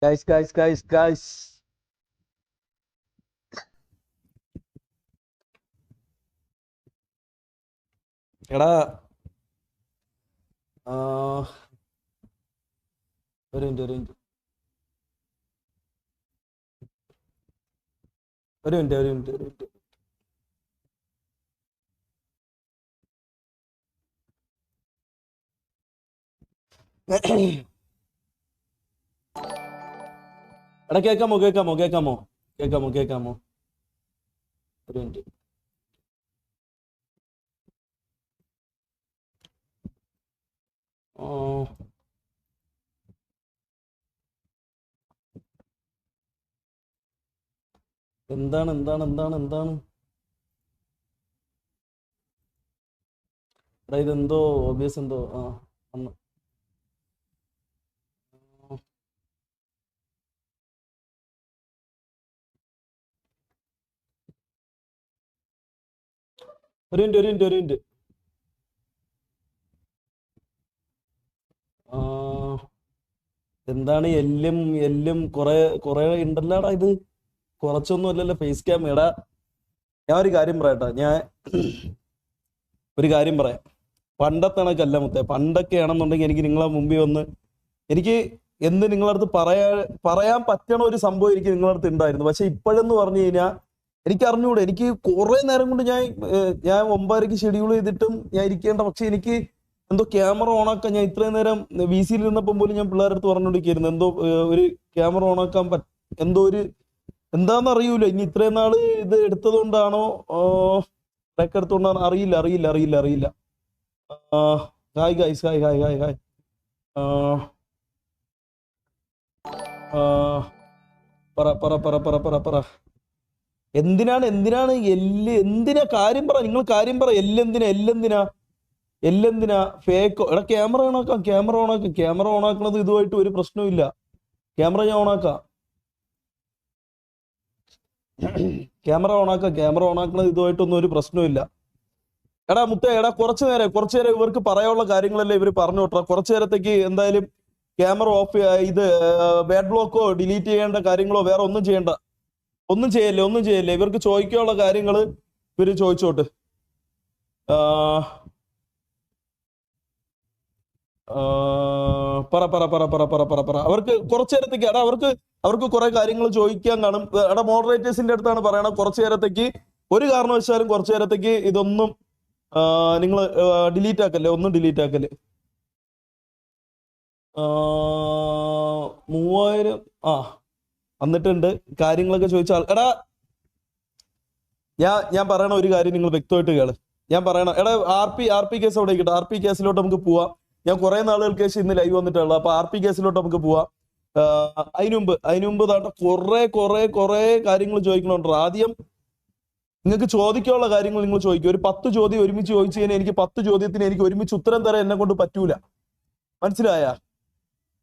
Guys. എടാ ആ, ഒരു മിനിറ്റ് ഒരു മിനിറ്റ് ഒരു മിനിറ്റ് ഒരു മിനിറ്റ് ഒരു മിനിറ്റ് എടാ കേക്കാമോ ഒരു മിനിറ്റ്. ആ, എന്താണ് എടാ ഇതെന്തോ ഒബിയസ് എന്തോ വന്നു. ഒരു മിനിറ്റ് ആ, എന്താണ് എല്ലും കൊറേ ഉണ്ടല്ലോടാ ഇത്. കുറച്ചൊന്നും അല്ലല്ലോ ഫേസ് ക്യാം. എടാ ഞാൻ ഒരു കാര്യം പറയട്ടെ. ഞാൻ ഒരു കാര്യം പറയാം. പണ്ടത്തെ കണക്കല്ല മുത്തേ. പണ്ടൊക്കെ ആണെന്നുണ്ടെങ്കിൽ എനിക്ക് നിങ്ങളെ മുമ്പിൽ വന്ന് എനിക്ക് എന്ത് നിങ്ങളുടെ അടുത്ത് പറയാൻ പറ്റണ ഒരു സംഭവം എനിക്ക് നിങ്ങളുടെ അടുത്ത് ഉണ്ടായിരുന്നു. പക്ഷെ ഇപ്പോഴെന്ന് പറഞ്ഞു കഴിഞ്ഞാൽ എനിക്ക് അറിഞ്ഞുകൂടെ. എനിക്ക് കുറെ നേരം കൊണ്ട് ഞാൻ 9:30 ഷെഡ്യൂൾ ചെയ്തിട്ടും ഞാൻ ഇരിക്കേണ്ട. പക്ഷെ എനിക്ക് എന്തോ ക്യാമറ ഓണാക്കാൻ ഞാൻ ഇത്രയും നേരം VC-യിൽ ഇരുന്നപ്പം പോലും ഞാൻ പിള്ളേരുടെ അടുത്ത് പറഞ്ഞുകൊണ്ടിരിക്കുന്നു എന്തോ ഒരു ക്യാമറ ഓണാക്കാൻ എന്തോ ഒരു എന്താന്ന് അറിയൂല. ഇനി ഇത്രയും നാള് ഇത് എടുത്തത് കൊണ്ടാണോ ട്രാക്ക് എടുത്തോണ്ടാണോ അറിയില്ല. Hi guys hi. ആ, ആ, പറ. എന്തിനാണ് എന്തിനാ കാര്യം പറ. നിങ്ങൾ കാര്യം പറ. എല്ലെന്തിനാ ഫേക്കോ? എടാ ക്യാമറ ഓണാക്കാം. ക്യാമറ ഓണാക്കണത് ഇതുമായിട്ട് ഒരു പ്രശ്നവും. ക്യാമറ ഞാൻ ഓണാക്കാം. ക്യാമറ ഓണാക്കണത് ഇതുമായിട്ടൊന്നും ഒരു പ്രശ്നവും. എടാ മുത്തേ, എടാ കുറച്ചു നേരം ഇവർക്ക് പറയാനുള്ള കാര്യങ്ങളല്ലേ ഇവർ പറഞ്ഞു വിട്ടാ. കുറച്ചു നേരത്തേക്ക് എന്തായാലും ക്യാമറ ഓഫ് ഇത് ബാഡ് ബ്ലോക്കോ ഡിലീറ്റ് ചെയ്യേണ്ട കാര്യങ്ങളോ വേറെ ഒന്നും ചെയ്യണ്ട. ഒന്നും ചെയ്യല്ലേ. ഇവർക്ക് ചോദിക്കാനുള്ള കാര്യങ്ങൾ ഇവര് ചോദിച്ചോട്ട്. ആ, ആ, പറ. അവർക്ക് കുറച്ചു നേരത്തേക്ക് എടാ അവർക്ക് കുറെ കാര്യങ്ങൾ ചോദിക്കാൻ കാണും. എടാ മോഡറേറ്റേഴ്സിന്റെ അടുത്താണ് പറയണത്. കുറച്ചു നേരത്തേക്ക് ഒരു കാരണവശാലും കുറച്ചു നേരത്തേക്ക് ഇതൊന്നും നിങ്ങൾ ഡിലീറ്റ് ആക്കല്ലേ. ഒന്നും ഡിലീറ്റ് ആക്കല്ലേ. 3000 വന്നിട്ടുണ്ട്. കാര്യങ്ങളൊക്കെ ചോദിച്ചാൽ എടാ ഞാൻ പറയണ ഒരു കാര്യം നിങ്ങൾ വ്യക്തമായിട്ട് കേള്. ഞാൻ പറയണ എടാ ആർ പി കേസ് അവിടെ കിട്ടും. RP കേസിലോട്ട് നമുക്ക് പോവാം. ഞാൻ കുറെ നാളുകൾക്ക് ശേഷം ഇന്ന് ലൈവ് വന്നിട്ടുള്ളത്. അപ്പൊ RP കേസിലോട്ട് നമുക്ക് പോവാം. അതിനു മുമ്പ് താണ്ട കുറെ കാര്യങ്ങൾ ചോദിക്കണുണ്ട്. ആദ്യം നിങ്ങൾക്ക് ചോദിക്കാനുള്ള കാര്യങ്ങൾ നിങ്ങൾ ചോദിക്കും. ഒരു 10 ചോദ്യം ഒരുമിച്ച് ചോദിച്ചു കഴിഞ്ഞാൽ എനിക്ക് 10 ചോദ്യത്തിന് എനിക്ക് ഒരുമിച്ച് ഉത്തരം തരാൻ എന്നെ കൊണ്ട് പറ്റൂല. മനസ്സിലായ?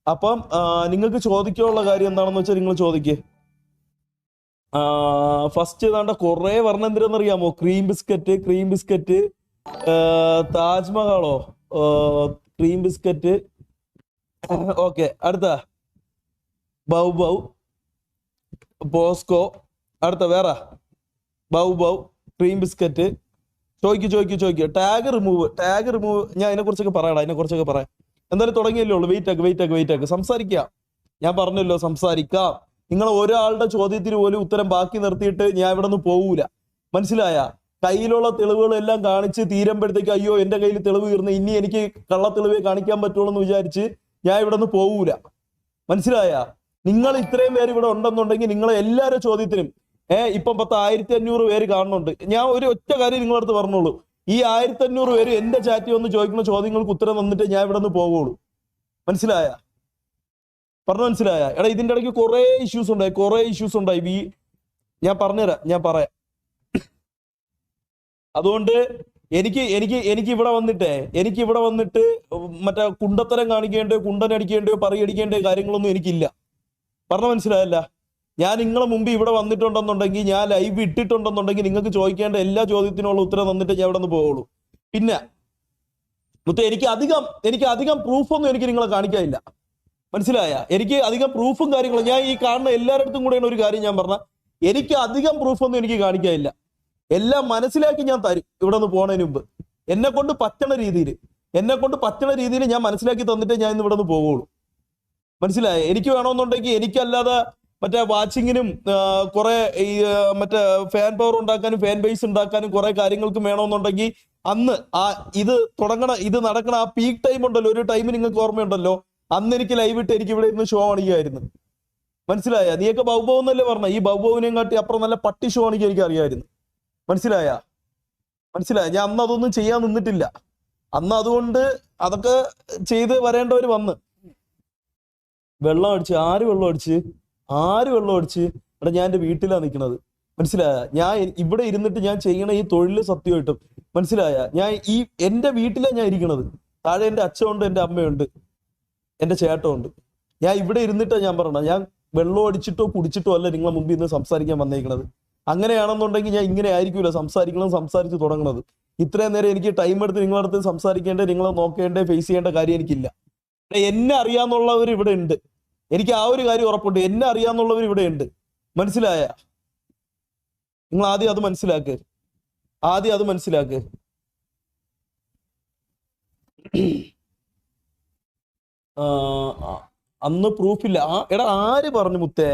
അപ്പം നിങ്ങൾക്ക് ചോദിക്കാനുള്ള കാര്യം എന്താണെന്ന് വെച്ചാൽ നിങ്ങൾ ചോദിക്കേ. ഫസ്റ്റ് ഏതാണ്ട് കുറെ വർണ്ണം എന്തിനാന്നറിയാമോ? ക്രീം ബിസ്ക്കറ്റ്, താജ്മഹലോ, ക്രീം ബിസ്ക്കറ്റ്. ഓക്കെ, അടുത്ത ബൗ ബോസ്കോ. അടുത്ത വേറെ ബൗ ക്രീം ബിസ്ക്കറ്റ്. ചോദിക്കൂ. Tag remove. ഞാൻ അതിനെക്കുറിച്ചൊക്കെ പറയാം. എന്തായാലും തുടങ്ങിയല്ലേ ഉള്ളൂ. വെയിറ്റ് ആക്ക്. സംസാരിക്കാം. ഞാൻ പറഞ്ഞല്ലോ സംസാരിക്കാം. നിങ്ങൾ ഒരാളുടെ ചോദ്യത്തിന് പോലും ഉത്തരം ബാക്കി നിർത്തിയിട്ട് ഞാൻ ഇവിടെ നിന്ന് പോവൂല. മനസ്സിലായ? കയ്യിലുള്ള തെളിവുകളെല്ലാം കാണിച്ച് തീരുമ്പോഴത്തേക്ക് അയ്യോ എന്റെ കയ്യിൽ തെളിവ് തീർന്ന് ഇനി എനിക്ക് കള്ളത്തെളിവേ കാണിക്കാൻ പറ്റുള്ളൂ എന്ന് വിചാരിച്ച് ഞാൻ ഇവിടെ നിന്ന് പോവൂല. മനസ്സിലായ? നിങ്ങൾ ഇത്രയും പേര് ഇവിടെ ഉണ്ടെന്നുണ്ടെങ്കിൽ നിങ്ങളെ എല്ലാവരുടെ ചോദ്യത്തിനും ഇപ്പം 1500 പേര് കാണുന്നുണ്ട്. ഞാൻ ഒരു ഒറ്റ കാര്യം നിങ്ങളടുത്ത് പറഞ്ഞോളൂ. ഈ 1500 പേര് എന്റെ ചാറ്റിൽ വന്ന് ചോദിക്കുന്ന ചോദ്യങ്ങൾക്ക് ഉത്തരം തന്നിട്ട് ഞാൻ ഇവിടെ നിന്ന് പോവുള്ളൂ. മനസ്സിലായ? മനസ്സിലായ? എടാ ഇതിന്റെ ഇടയ്ക്ക് കുറെ ഇഷ്യൂസ് ഉണ്ടായി. ഞാൻ പറഞ്ഞുതരാം. ഞാൻ പറയാം. അതുകൊണ്ട് എനിക്ക് ഇവിടെ വന്നിട്ട് മറ്റേ കുണ്ടത്തരം കാണിക്കേണ്ടയോ കുണ്ടനടിക്കേണ്ടയോ പറയടിക്കേണ്ടയോ കാര്യങ്ങളൊന്നും എനിക്കില്ല. മനസ്സിലായല്ല? ഞാൻ നിങ്ങളെ മുമ്പ് ഇവിടെ വന്നിട്ടുണ്ടെന്നുണ്ടെങ്കിൽ ഞാൻ ലൈവ് ഇട്ടിട്ടുണ്ടെന്നുണ്ടെങ്കിൽ നിങ്ങൾക്ക് ചോദിക്കേണ്ട എല്ലാ ചോദ്യത്തിനുള്ള ഉത്തരം തന്നിട്ട് ഞാൻ ഇവിടെ നിന്ന് പോവുള്ളൂ. പിന്നെ എനിക്ക് അധികം പ്രൂഫൊന്നും എനിക്ക് നിങ്ങളെ കാണിക്കാനില്ല. മനസ്സിലായ? എനിക്ക് അധികം പ്രൂഫും കാര്യങ്ങളും ഞാൻ ഈ കാണുന്ന എല്ലാവരുടെ അടുത്തും കൂടെയാണ് ഒരു കാര്യം ഞാൻ പറഞ്ഞ, എനിക്ക് അധികം പ്രൂഫൊന്നും എനിക്ക് കാണിക്കാനില്ല. എല്ലാം മനസ്സിലാക്കി ഞാൻ തരും ഇവിടെ നിന്ന് പോണതിന് മുമ്പ്. എന്നെ കൊണ്ട് പറ്റണ രീതിയിൽ ഞാൻ മനസ്സിലാക്കി തന്നിട്ടേ ഞാൻ ഇന്ന് ഇവിടെ നിന്ന് പോവുള്ളൂ. മനസ്സിലായ? എനിക്ക് വേണമെന്നുണ്ടെങ്കിൽ എനിക്കല്ലാതെ മറ്റേ വാച്ചിങ്ങിനും കുറെ ഈ മറ്റേ ഫാൻ പവർ ഉണ്ടാക്കാനും ഫാൻ ബേസ് ഉണ്ടാക്കാനും കുറെ കാര്യങ്ങൾക്കും വേണമെന്നുണ്ടെങ്കിൽ അന്ന് ഇത് നടക്കണ ആ പീക്ക് ടൈം ഉണ്ടല്ലോ, ഒരു ടൈം നിങ്ങൾക്ക് ഓർമ്മയുണ്ടല്ലോ, അന്ന് എനിക്ക് ലൈവ് ഇട്ട് എനിക്ക് ഇവിടെ ഇന്ന് ഷോ കാണിക്കായിരുന്നു. മനസ്സിലായ? നീയൊക്കെ ബൗബോ എന്നല്ലേ പറഞ്ഞ, ഈ ബൗബോവിനെയും കാട്ടി അപ്പുറം നല്ല പട്ടി ഷോ കാണിക്കാൻ എനിക്ക് അറിയാമായിരുന്നു. മനസ്സിലായ? ഞാൻ അന്ന് അതൊന്നും ചെയ്യാൻ നിന്നിട്ടില്ല. അന്ന് അതുകൊണ്ട് അതൊക്കെ ചെയ്ത് വരേണ്ടവർ വന്ന് വെള്ളം അടിച്ച് ആര് വെള്ളം അടിച്ച് എടാ ഞാൻ എൻ്റെ വീട്ടിലാണ് നിൽക്കുന്നത്. മനസ്സിലായ? ഞാൻ ഇവിടെ ഇരുന്നിട്ട് ഞാൻ ചെയ്യണ ഈ തൊഴിൽ സത്യമായിട്ടും മനസ്സിലായ? ഞാൻ എൻ്റെ വീട്ടിലാണ് ഞാൻ ഇരിക്കണത്. താഴെ എൻ്റെ അച്ഛനുണ്ട്, എൻ്റെ അമ്മയുണ്ട്, എൻ്റെ ചേട്ടനുണ്ട്. ഞാൻ ഇവിടെ ഇരുന്നിട്ടാണ് ഞാൻ പറയണത്. ഞാൻ വെള്ളം അടിച്ചിട്ടോ കുടിച്ചിട്ടോ അല്ല നിങ്ങളെ മുമ്പിൽ ഇന്ന് സംസാരിക്കാൻ വന്നേക്കണത്. അങ്ങനെയാണെന്നുണ്ടെങ്കിൽ ഞാൻ ഇങ്ങനെ ആയിരിക്കൂല സംസാരിച്ച് തുടങ്ങുന്നത്. ഇത്രയും നേരം എനിക്ക് ടൈം എടുത്ത് നിങ്ങളുടെ അടുത്ത് സംസാരിക്കേണ്ട, നിങ്ങളെ നോക്കേണ്ട, ഫേസ് ചെയ്യേണ്ട കാര്യം എനിക്കില്ല. എന്നെ അറിയാന്നുള്ളവർ ഇവിടെ ഉണ്ട്. എനിക്ക് ആ ഒരു കാര്യം ഉറപ്പുണ്ട്, എന്നെ അറിയാന്നുള്ളവർ ഇവിടെ ഉണ്ട്. മനസ്സിലായ? നിങ്ങൾ ആദ്യം അത് മനസ്സിലാക്ക്. അന്ന് പ്രൂഫില്ല. എടാ ആര് പറഞ്ഞു മുത്തേ?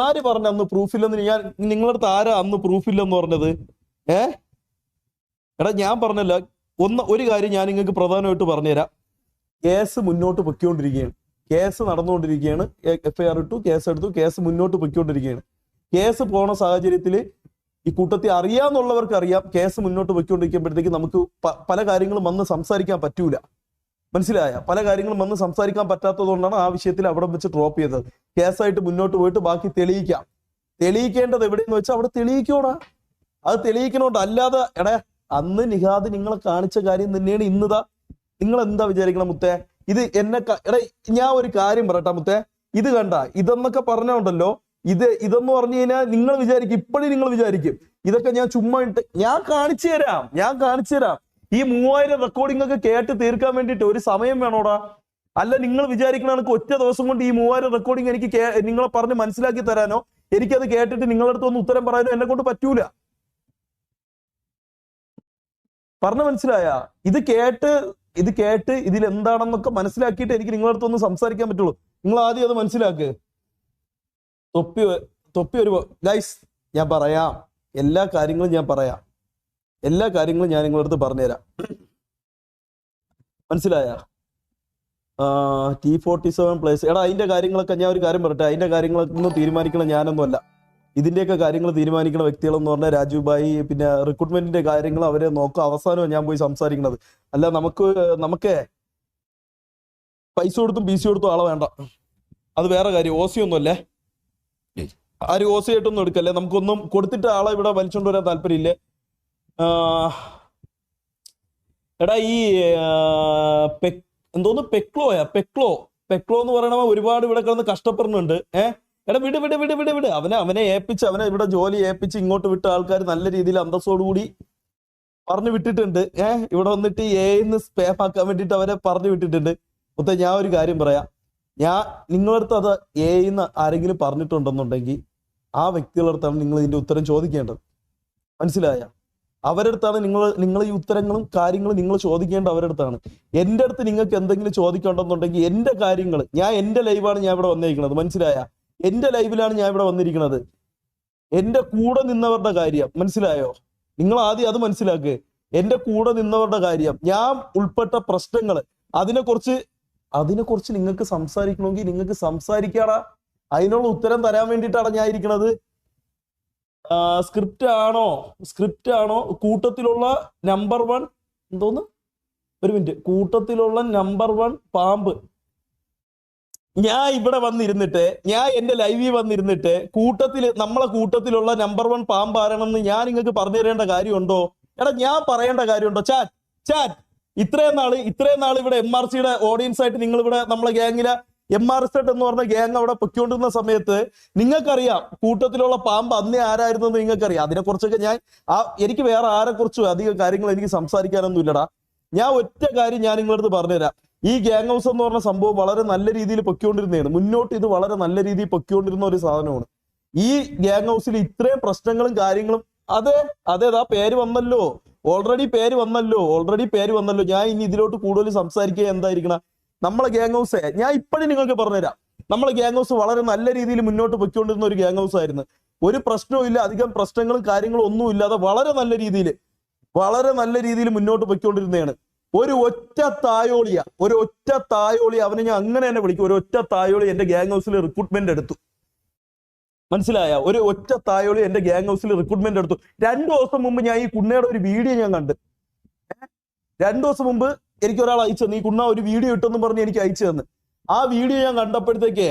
ആര് പറഞ്ഞു അന്ന് പ്രൂഫില്ലെന്ന്? ഞാൻ നിങ്ങളുടെ അടുത്ത് ആരാ അന്ന് പ്രൂഫില്ലെന്ന് പറഞ്ഞത്? എടാ ഞാൻ പറഞ്ഞല്ല. ഒരു കാര്യം ഞാൻ നിങ്ങൾക്ക് പ്രധാനമായിട്ട് പറഞ്ഞുതരാം. കേസ് മുന്നോട്ട് പൊയ്ക്കൊണ്ടിരിക്കുകയാണ്. കേസ് നടന്നുകൊണ്ടിരിക്കുകയാണ്. FIR ഇട്ടു, കേസ് എടുത്തു, കേസ് മുന്നോട്ട് പൊയ്ക്കൊണ്ടിരിക്കുകയാണ്. കേസ് പോണ സാഹചര്യത്തിൽ ഈ കൂട്ടത്തിൽ അറിയാന്നുള്ളവർക്ക് അറിയാം, കേസ് മുന്നോട്ട് പൊയ്ക്കൊണ്ടിരിക്കുമ്പോഴത്തേക്ക് നമുക്ക് പല കാര്യങ്ങളും വന്ന് സംസാരിക്കാൻ പറ്റൂല. മനസ്സിലായ? പല കാര്യങ്ങളും വന്ന് സംസാരിക്കാൻ പറ്റാത്തതുകൊണ്ടാണ് ആ വിഷയത്തിൽ അവിടെ വെച്ച് ഡ്രോപ്പ് ചെയ്തത്. കേസായിട്ട് മുന്നോട്ട് പോയിട്ട് ബാക്കി തെളിയിക്കേണ്ടത് എവിടെയെന്ന് വെച്ചാൽ അവിടെ തെളിയിക്കോടാ. അത് തെളിയിക്കണോണ്ട്. അല്ലാതെ എടാ അന്ന് നിഹാദ് നിങ്ങളെ കാണിച്ച കാര്യം തന്നെയാണ് ഇന്നതാ. നിങ്ങൾ എന്താ വിചാരിക്കണം മുത്തേ? ഇത് എടാ ഞാൻ ഒരു കാര്യം പറയട്ടെ മുത്തേ, ഇത് കണ്ട ഇതെന്നൊക്കെ പറഞ്ഞോണ്ടല്ലോ, ഇതെന്ന് പറഞ്ഞു കഴിഞ്ഞാൽ നിങ്ങൾ വിചാരിക്കും, ഇപ്പോഴും നിങ്ങൾ വിചാരിക്കും ഇതൊക്കെ ഞാൻ ചുമ്മാ ഇട്ട് ഞാൻ കാണിച്ചു തരാം. ഈ 3000 റെക്കോർഡിംഗ് ഒക്കെ കേട്ട് തീർക്കാൻ വേണ്ടിയിട്ട് ഒരു സമയം വേണോടാ? അല്ല നിങ്ങൾ വിചാരിക്കണ എനിക്ക് ഒറ്റ ദിവസം കൊണ്ട് ഈ 3000 റെക്കോർഡിംഗ് എനിക്ക് നിങ്ങളെ പറഞ്ഞ് മനസ്സിലാക്കി തരാനോ എനിക്കത് കേട്ടിട്ട് നിങ്ങളുടെ അടുത്ത് ഒന്ന് ഉത്തരം പറയാനോ എന്നെ കൊണ്ട് പറ്റൂല. പറഞ്ഞ മനസ്സിലായ? ഇത് കേട്ട് ഇതിൽ എന്താണെന്നൊക്കെ മനസ്സിലാക്കിയിട്ട് എനിക്ക് നിങ്ങളുടെ അടുത്ത് ഒന്ന് സംസാരിക്കാൻ പറ്റുള്ളൂ. നിങ്ങൾ ആദ്യം അത് മനസ്സിലാക്ക്. തൊപ്പി ഒരു ഗൈസ് ഞാൻ പറയാം, എല്ലാ കാര്യങ്ങളും ഞാൻ നിങ്ങളുടെ അടുത്ത് പറഞ്ഞുതരാം. മനസ്സിലായ? T47 place. എടാ അതിന്റെ കാര്യങ്ങളൊക്കെ ഞാൻ ഒരു കാര്യം പറയട്ടെ, അതിന്റെ കാര്യങ്ങളൊന്നും തീരുമാനിക്കണം ഞാനൊന്നും അല്ല. ഇതിന്റെയൊക്കെ കാര്യങ്ങൾ തീരുമാനിക്കുന്ന വ്യക്തികളെന്ന് പറഞ്ഞാൽ രാജു ഭായി, പിന്നെ റിക്രൂട്ട്മെന്റിന്റെ കാര്യങ്ങൾ അവരെ നോക്കുക. അവസാനമാണ് ഞാൻ പോയി സംസാരിക്കുന്നത്. അല്ല നമുക്ക് പൈസ കൊടുത്തും BC കൊടുത്തും ആളെ വേണ്ട. അത് വേറെ കാര്യം. OC ഒന്നുമല്ലേ, ആരും OC ആയിട്ടൊന്നും എടുക്കല്ലേ. നമുക്കൊന്നും കൊടുത്തിട്ട് ആളെ ഇവിടെ വലിച്ചോണ്ട് വരാൻ താല്പര്യമില്ലേ. എടാ ഈ എന്തോന്ന് പെക്ലോ എന്ന് പറയണ ഒരുപാട് ഇവിടെ കിടന്ന് കഷ്ടപ്പെടുന്നുണ്ട്. എടാ വിട്. അവനെ ഇവിടെ ജോലി ഏൽപ്പിച്ച് ഇങ്ങോട്ട് വിട്ട ആൾക്കാർ നല്ല രീതിയിൽ അന്തസ്സോടുകൂടി പറഞ്ഞു വിട്ടിട്ടുണ്ട്. ഇവിടെ വന്നിട്ട് ഏന്ന് സ്പേമാക്കാൻ വേണ്ടിയിട്ട് അവരെ പറഞ്ഞു വിട്ടിട്ടുണ്ട്. മൊത്തം ഞാൻ ഒരു കാര്യം പറയാം, ഞാൻ നിങ്ങളടുത്ത് അത് ഏന്ന് ആരെങ്കിലും പറഞ്ഞിട്ടുണ്ടെന്നുണ്ടെങ്കിൽ ആ വ്യക്തികളുടെ അടുത്താണ് നിങ്ങൾ ഇതിന്റെ ഉത്തരം ചോദിക്കേണ്ടത്. മനസ്സിലായ? അവരുടെ അടുത്താണ് നിങ്ങൾ ഈ ഉത്തരങ്ങളും കാര്യങ്ങളും നിങ്ങൾ ചോദിക്കേണ്ട അവരുടെ അടുത്താണ്. എൻ്റെ അടുത്ത് നിങ്ങൾക്ക് എന്തെങ്കിലും ചോദിക്കേണ്ടെന്നുണ്ടെങ്കിൽ എൻ്റെ കാര്യങ്ങൾ എൻ്റെ ലൈവാണ് ഞാൻ ഇവിടെ വന്നിരിക്കുന്നത്. മനസ്സിലായ? എൻ്റെ ലൈവിലാണ് ഞാൻ ഇവിടെ വന്നിരിക്കുന്നത്. എൻ്റെ കൂടെ നിന്നവരുടെ കാര്യം മനസ്സിലായോ? നിങ്ങൾ ആദ്യം അത് മനസ്സിലാക്ക്. എൻ്റെ കൂടെ നിന്നവരുടെ കാര്യം, ഞാൻ ഉൾപ്പെട്ട പ്രശ്നങ്ങൾ, അതിനെക്കുറിച്ച് നിങ്ങൾക്ക് സംസാരിക്കണമെങ്കിൽ നിങ്ങൾക്ക് സംസാരിക്കാടാ. അതിനുള്ള ഉത്തരം തരാൻ വേണ്ടിയിട്ടാണ് ഞാൻ ഇരിക്കുന്നത്. സ്ക്രിപ്റ്റ് ആണോ കൂട്ടത്തിലുള്ള നമ്പർ 1 എന്തോന്ന്, ഒരു മിനിറ്റ്, കൂട്ടത്തിലുള്ള നമ്പർ 1 പാമ്പ്. ഞാൻ ഇവിടെ വന്നിരുന്നിട്ട്, ഞാൻ എന്റെ ലൈവിൽ വന്നിരുന്നിട്ട് നമ്മളെ കൂട്ടത്തിലുള്ള നമ്പർ 1 പാമ്പ് ആരാണെന്ന് ഞാൻ നിങ്ങൾക്ക് പറഞ്ഞു തരേണ്ട കാര്യമുണ്ടോ? എടാ ഞാൻ പറയേണ്ട കാര്യമുണ്ടോ? ചാറ്റ് ഇത്രയും നാൾ ഇവിടെ MRCയുടെ ഓഡിയൻസ് ആയിട്ട് നിങ്ങൾ ഇവിടെ നമ്മളെ ഗ്യാങ്ങിലെ MRZ എന്ന് പറഞ്ഞ ഗ്യാങ് അവിടെ പൊയ്ക്കൊണ്ടിരുന്ന സമയത്ത് നിങ്ങൾക്കറിയാം കൂട്ടത്തിലുള്ള പാമ്പ് അന്നേ ആരായിരുന്നെന്ന് നിങ്ങൾക്കറിയാം. അതിനെക്കുറിച്ചൊക്കെ എനിക്ക് വേറെ ആരെക്കുറിച്ചും അധികം കാര്യങ്ങൾ എനിക്ക് സംസാരിക്കാനൊന്നും ഇല്ലടാ. ഞാൻ ഒറ്റ കാര്യം ഞാൻ നിങ്ങളടുത്ത് പറഞ്ഞുതരാം. ഈ ഗ്യാങ് ഹൗസ് എന്ന് പറഞ്ഞ സംഭവം വളരെ നല്ല രീതിയിൽ പൊക്കിക്കൊണ്ടിരുന്നതാണ്. മുന്നോട്ട് ഇത് വളരെ നല്ല രീതിയിൽ പൊക്കിക്കൊണ്ടിരുന്ന ഒരു സാധനമാണ്. ഈ ഗ്യാങ് ഹൗസിൽ ഇത്രയും പ്രശ്നങ്ങളും കാര്യങ്ങളും അതേതാ പേര് വന്നല്ലോ, ഓൾറെഡി പേര് വന്നല്ലോ. ഞാൻ ഇനി ഇതിലോട്ട് കൂടുതൽ സംസാരിക്കുക എന്തായിരിക്കണം. നമ്മളെ ഗ്യാങ് ഹൗസ് ഞാൻ ഇപ്പോഴും നിങ്ങൾക്ക് പറഞ്ഞുതരാം. നമ്മളെ ഗ്യാങ് ഹൗസ് വളരെ നല്ല രീതിയിൽ മുന്നോട്ട് പൊയ്ക്കൊണ്ടിരുന്ന ഒരു ഗ്യാങ് ഹൗസ് ആയിരുന്നു. ഒരു പ്രശ്നവും ഇല്ല, അധികം പ്രശ്നങ്ങളും കാര്യങ്ങളും ഒന്നും ഇല്ലാതെ വളരെ നല്ല രീതിയിൽ മുന്നോട്ട് പൊയ്ക്കൊണ്ടിരുന്നതാണ്. ഒരു ഒറ്റ തായോളി അവനെ ഞാൻ അങ്ങനെ തന്നെ വിളിക്കും. ഒരു ഒറ്റ തായോളി എന്റെ ഗ്യാങ് ഹൗസിൽ റിക്രൂട്ട്മെന്റ് എടുത്തു. മനസ്സിലായ? ഒരു ഒറ്റ തായോളി എന്റെ ഗ്യാങ് ഹൗസിൽ റിക്രൂട്ട്മെന്റ് എടുത്തു. 2 ദിവസം മുമ്പ് ഞാൻ ഈ കുണ്ണയുടെ ഒരു വീഡിയോ ഞാൻ കണ്ട്. 2 ദിവസം മുമ്പ് എനിക്ക് ഒരാൾ അയച്ചു തന്നു, ഈ കുണ്ണ ഒരു വീഡിയോ ഇട്ടെന്ന് പറഞ്ഞ് എനിക്ക് അയച്ചു തന്നു. ആ വീഡിയോ ഞാൻ കണ്ടപ്പോഴത്തേക്കേ,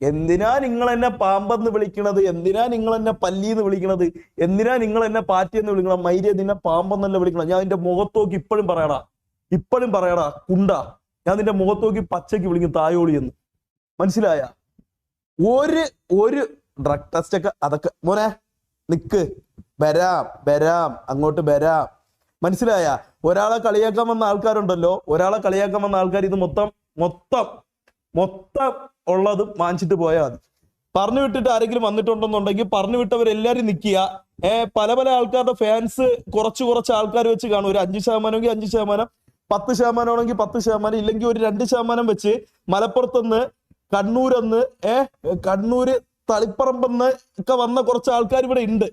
എന്തിനാ നിങ്ങൾ എന്നെ പാമ്പെന്ന് വിളിക്കണത്, എന്തിനാ നിങ്ങൾ എന്നെ പല്ലിന്ന് വിളിക്കണത്, എന്തിനാ നിങ്ങൾ എന്നെ പാറ്റിയെന്ന് വിളിക്കണം, മൈര്യ നിന്നെ പാമ്പെന്നല്ല വിളിക്കണം. ഞാൻ നിന്റെ മുഖത്തോക്കി ഇപ്പോഴും പറയടാ കുണ്ട, ഞാൻ നിന്റെ മുഖത്തോക്കി പച്ചയ്ക്ക് വിളിക്കും തായോളി എന്ന്. മനസ്സിലായ? ഒരു ഡ്രഗ് ടെസ്റ്റ് ഒക്കെ അതൊക്കെ മോനെ നിക്ക്, വരാം അങ്ങോട്ട് വരാം. മനസ്സിലായ? ഒരാളെ കളിയാക്കാൻ വന്ന ആൾക്കാരുണ്ടല്ലോ, ഇത് മൊത്തം ഉള്ളത് വാങ്ങിച്ചിട്ട് പോയാൽ മതി. പറഞ്ഞു വിട്ടിട്ട് ആരെങ്കിലും വന്നിട്ടുണ്ടെന്നുണ്ടെങ്കിൽ പറഞ്ഞു വിട്ടവരെല്ലാരും നിൽക്കുക. പല ആൾക്കാരുടെ ഫാൻസ് കുറച്ച് ആൾക്കാർ വെച്ച് കാണും. ഒരു 5% 5%, 10% 10%, ഇല്ലെങ്കിൽ ഒരു 2% വെച്ച് മലപ്പുറത്തുനിന്ന്, കണ്ണൂര് തളിപ്പറമ്പെന്ന് ഒക്കെ വന്ന കുറച്ച് ആൾക്കാർ ഇവിടെ ഉണ്ട്.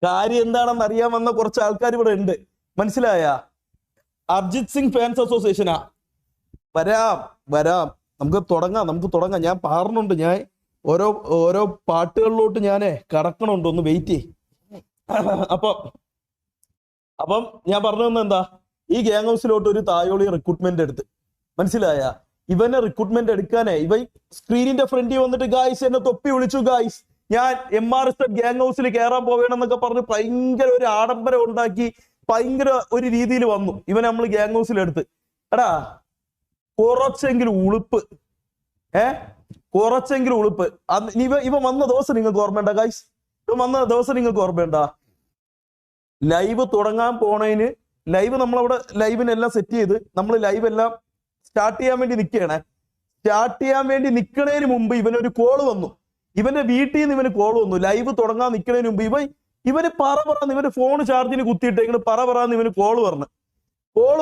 കാര്യം എന്താണെന്ന് അറിയാൻ വന്ന കുറച്ച് ആൾക്കാർ ഇവിടെ ഉണ്ട്. മനസ്സിലായ? അർജിത് സിംഗ് ഫാൻസ് അസോസിയേഷനാ. വരാം നമുക്ക് തുടങ്ങാം. ഞാൻ പറഞ്ഞുണ്ട്, ഞാൻ ഓരോ പാട്ടുകളിലോട്ട് ഞാനേ കടക്കണുണ്ട്, ഒന്ന് വെയിറ്റ് ചെയ്യ്. അപ്പം ഞാൻ പറഞ്ഞു തന്നെ എന്താ, ഈ ഗ്യാങ് ഹൗസിലോട്ട് ഒരു തായോളി റിക്രൂട്ട്മെന്റ് എടുത്ത്. മനസ്സിലായ? ഇവനെ റിക്രൂട്ട്മെന്റ് എടുക്കാനേ ഇവൻ സ്ക്രീനിന്റെ ഫ്രണ്ടിൽ വന്നിട്ട് ഗായ്സ് എന്നെ തൊപ്പി വിളിച്ചു, ഗായ്സ് ഞാൻ MRZ ഗ്യാങ് ഹൗസിൽ കയറാൻ പോവേണമെന്നൊക്കെ പറഞ്ഞ് ഭയങ്കര ഒരു ആഡംബരം ഉണ്ടാക്കി ഭയങ്കര ഒരു രീതിയിൽ വന്നു. ഇവൻ നമ്മൾ ഗ്യാങ് ഹൗസിലെടുത്ത്. എടാ കുറച്ചെങ്കിലും ഉളുപ്പ്, ഇവ വന്ന ദിവസം നിങ്ങൾക്ക് ഓർമ്മയുണ്ട ഗായ്സ്? ലൈവ് തുടങ്ങാൻ പോണേന്, നമ്മളവിടെ ലൈവിനെല്ലാം സെറ്റ് ചെയ്ത് നമ്മൾ ലൈവ് എല്ലാം സ്റ്റാർട്ട് ചെയ്യാൻ വേണ്ടി നിൽക്കണേന് മുമ്പ് ഇവനൊരു കോള് വന്നു. ഇവന്റെ വീട്ടിൽ നിന്ന് ഇവന് കോള് വന്നു. ലൈവ് തുടങ്ങാൻ നിൽക്കണേന് മുമ്പ് ഇവന് ഇവന്റെ ഫോൺ ചാർജിന് കുത്തിയിട്ടേക്കണ്. ഇവന് കോള്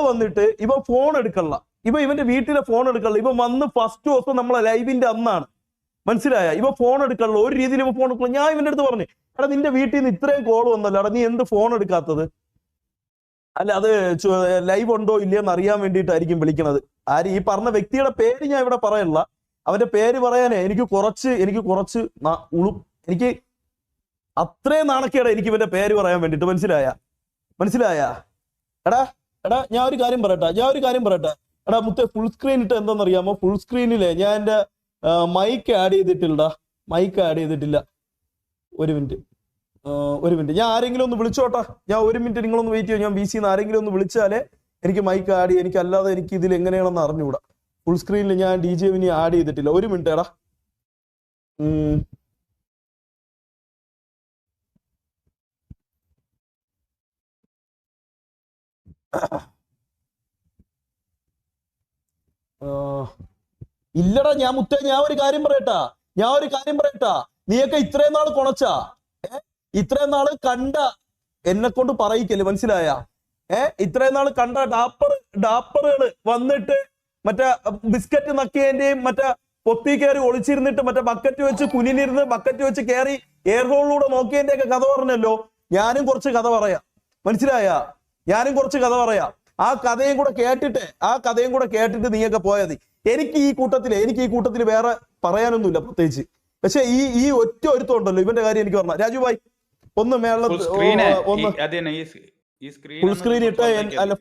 വന്നിട്ട് ഇവൻ ഫോൺ എടുക്കല്ല. ഇവന്റെ വീട്ടിലെ ഫോൺ എടുക്കല്ല. ഇവൻ വന്ന് ഫസ്റ്റ് ദിവസം നമ്മളെ ലൈവിന്റെ അന്നാണ്. മനസ്സിലായ? ഇവ ഫോൺ എടുക്കല്ല, ഒരു രീതിയിൽ ഇവ ഫോൺ എടുക്കണം. ഞാൻ ഇവന്റെ അടുത്ത് പറഞ്ഞു, എടാ നിന്റെ വീട്ടിൽ നിന്ന് ഇത്രയും കോൾ വന്നല്ലോ, എടാ നീ എന്ത് ഫോൺ എടുക്കാത്തത്? അല്ല, അത് ലൈവ് ഉണ്ടോ ഇല്ലയെന്ന് അറിയാൻ വേണ്ടിയിട്ടായിരിക്കും വിളിക്കണത്. ഈ പറഞ്ഞ വ്യക്തിയുടെ പേര് ഞാൻ ഇവിടെ പറയല്ല. അവന്റെ പേര് പറയാനേ എനിക്ക് കുറച്ച് അത്രയും നാണക്കേടാ എനിക്ക് ഇവന്റെ പേര് പറയാൻ വേണ്ടിട്ട്. മനസ്സിലായ? എടാ ഞാൻ ഒരു കാര്യം പറയട്ടെ. എടാ മുത്തേ, ഫുൾ സ്ക്രീൻ ഇട്ട് എന്താണെന്നറിയാമോ? ഫുൾ സ്ക്രീനിലെ ഞാൻ എന്റെ മൈക്ക് ആഡ് ചെയ്തിട്ടില്ല. ഒരു മിനിറ്റ് ഞാൻ ആരെങ്കിലും ഒന്ന് വിളിച്ചോട്ടെ. ഞാൻ 1 മിനിറ്റ് നിങ്ങളൊന്ന് വെയിറ്റ് ചെയ്യും. ഞാൻ BC-ന്ന് ആരെങ്കിലും ഒന്ന് വിളിച്ചാലേ എനിക്ക് മൈക്ക് ആഡ് ചെയ്യാം. എനിക്കല്ലാതെ എനിക്ക് ഇതിൽ എങ്ങനെയാണെന്ന് അറിഞ്ഞുകൂടാ. ഫുൾ സ്ക്രീനിൽ ഞാൻ DJ-വിനെ ആഡ് ചെയ്തിട്ടില്ല. 1 മിനിറ്റ് എടാ. ഇല്ലടാ ഞാൻ ഒരു കാര്യം പറയട്ടാ. നീയൊക്കെ ഇത്രയും നാൾ കൊണച്ചാ, ഇത്രയും നാള് കണ്ട എന്നെ കൊണ്ട് പറയിക്കല്. മനസ്സിലായ? ഇത്രയും നാൾ കണ്ട ഡാപ്പറുകള് വന്നിട്ട് മറ്റേ ബിസ്ക്കറ്റ് നക്കിയതിന്റെയും മറ്റേ പൊത്തി കയറി ഒളിച്ചിരുന്നിട്ട് മറ്റേ ബക്കറ്റ് വെച്ച് കുനിഞ്ഞിരുന്ന് ബക്കറ്റ് വെച്ച് കയറി എയർ ഹോളിലൂടെ നോക്കിയതിന്റെ ഒക്കെ കഥ പറഞ്ഞല്ലോ. ഞാനും കുറച്ച് കഥ പറയാം. മനസ്സിലായ? ആ കഥയും കൂടെ കേട്ടിട്ട് നീയൊക്കെ പോയത്. എനിക്ക് ഈ കൂട്ടത്തില് വേറെ പറയാനൊന്നുമില്ല പ്രത്യേകിച്ച്. പക്ഷെ ഈ ഒറ്റ ഒരുത്തമുണ്ടല്ലോ, ഇവന്റെ കാര്യം എനിക്ക് പറഞ്ഞ രാജു ഭായ് ഒന്ന്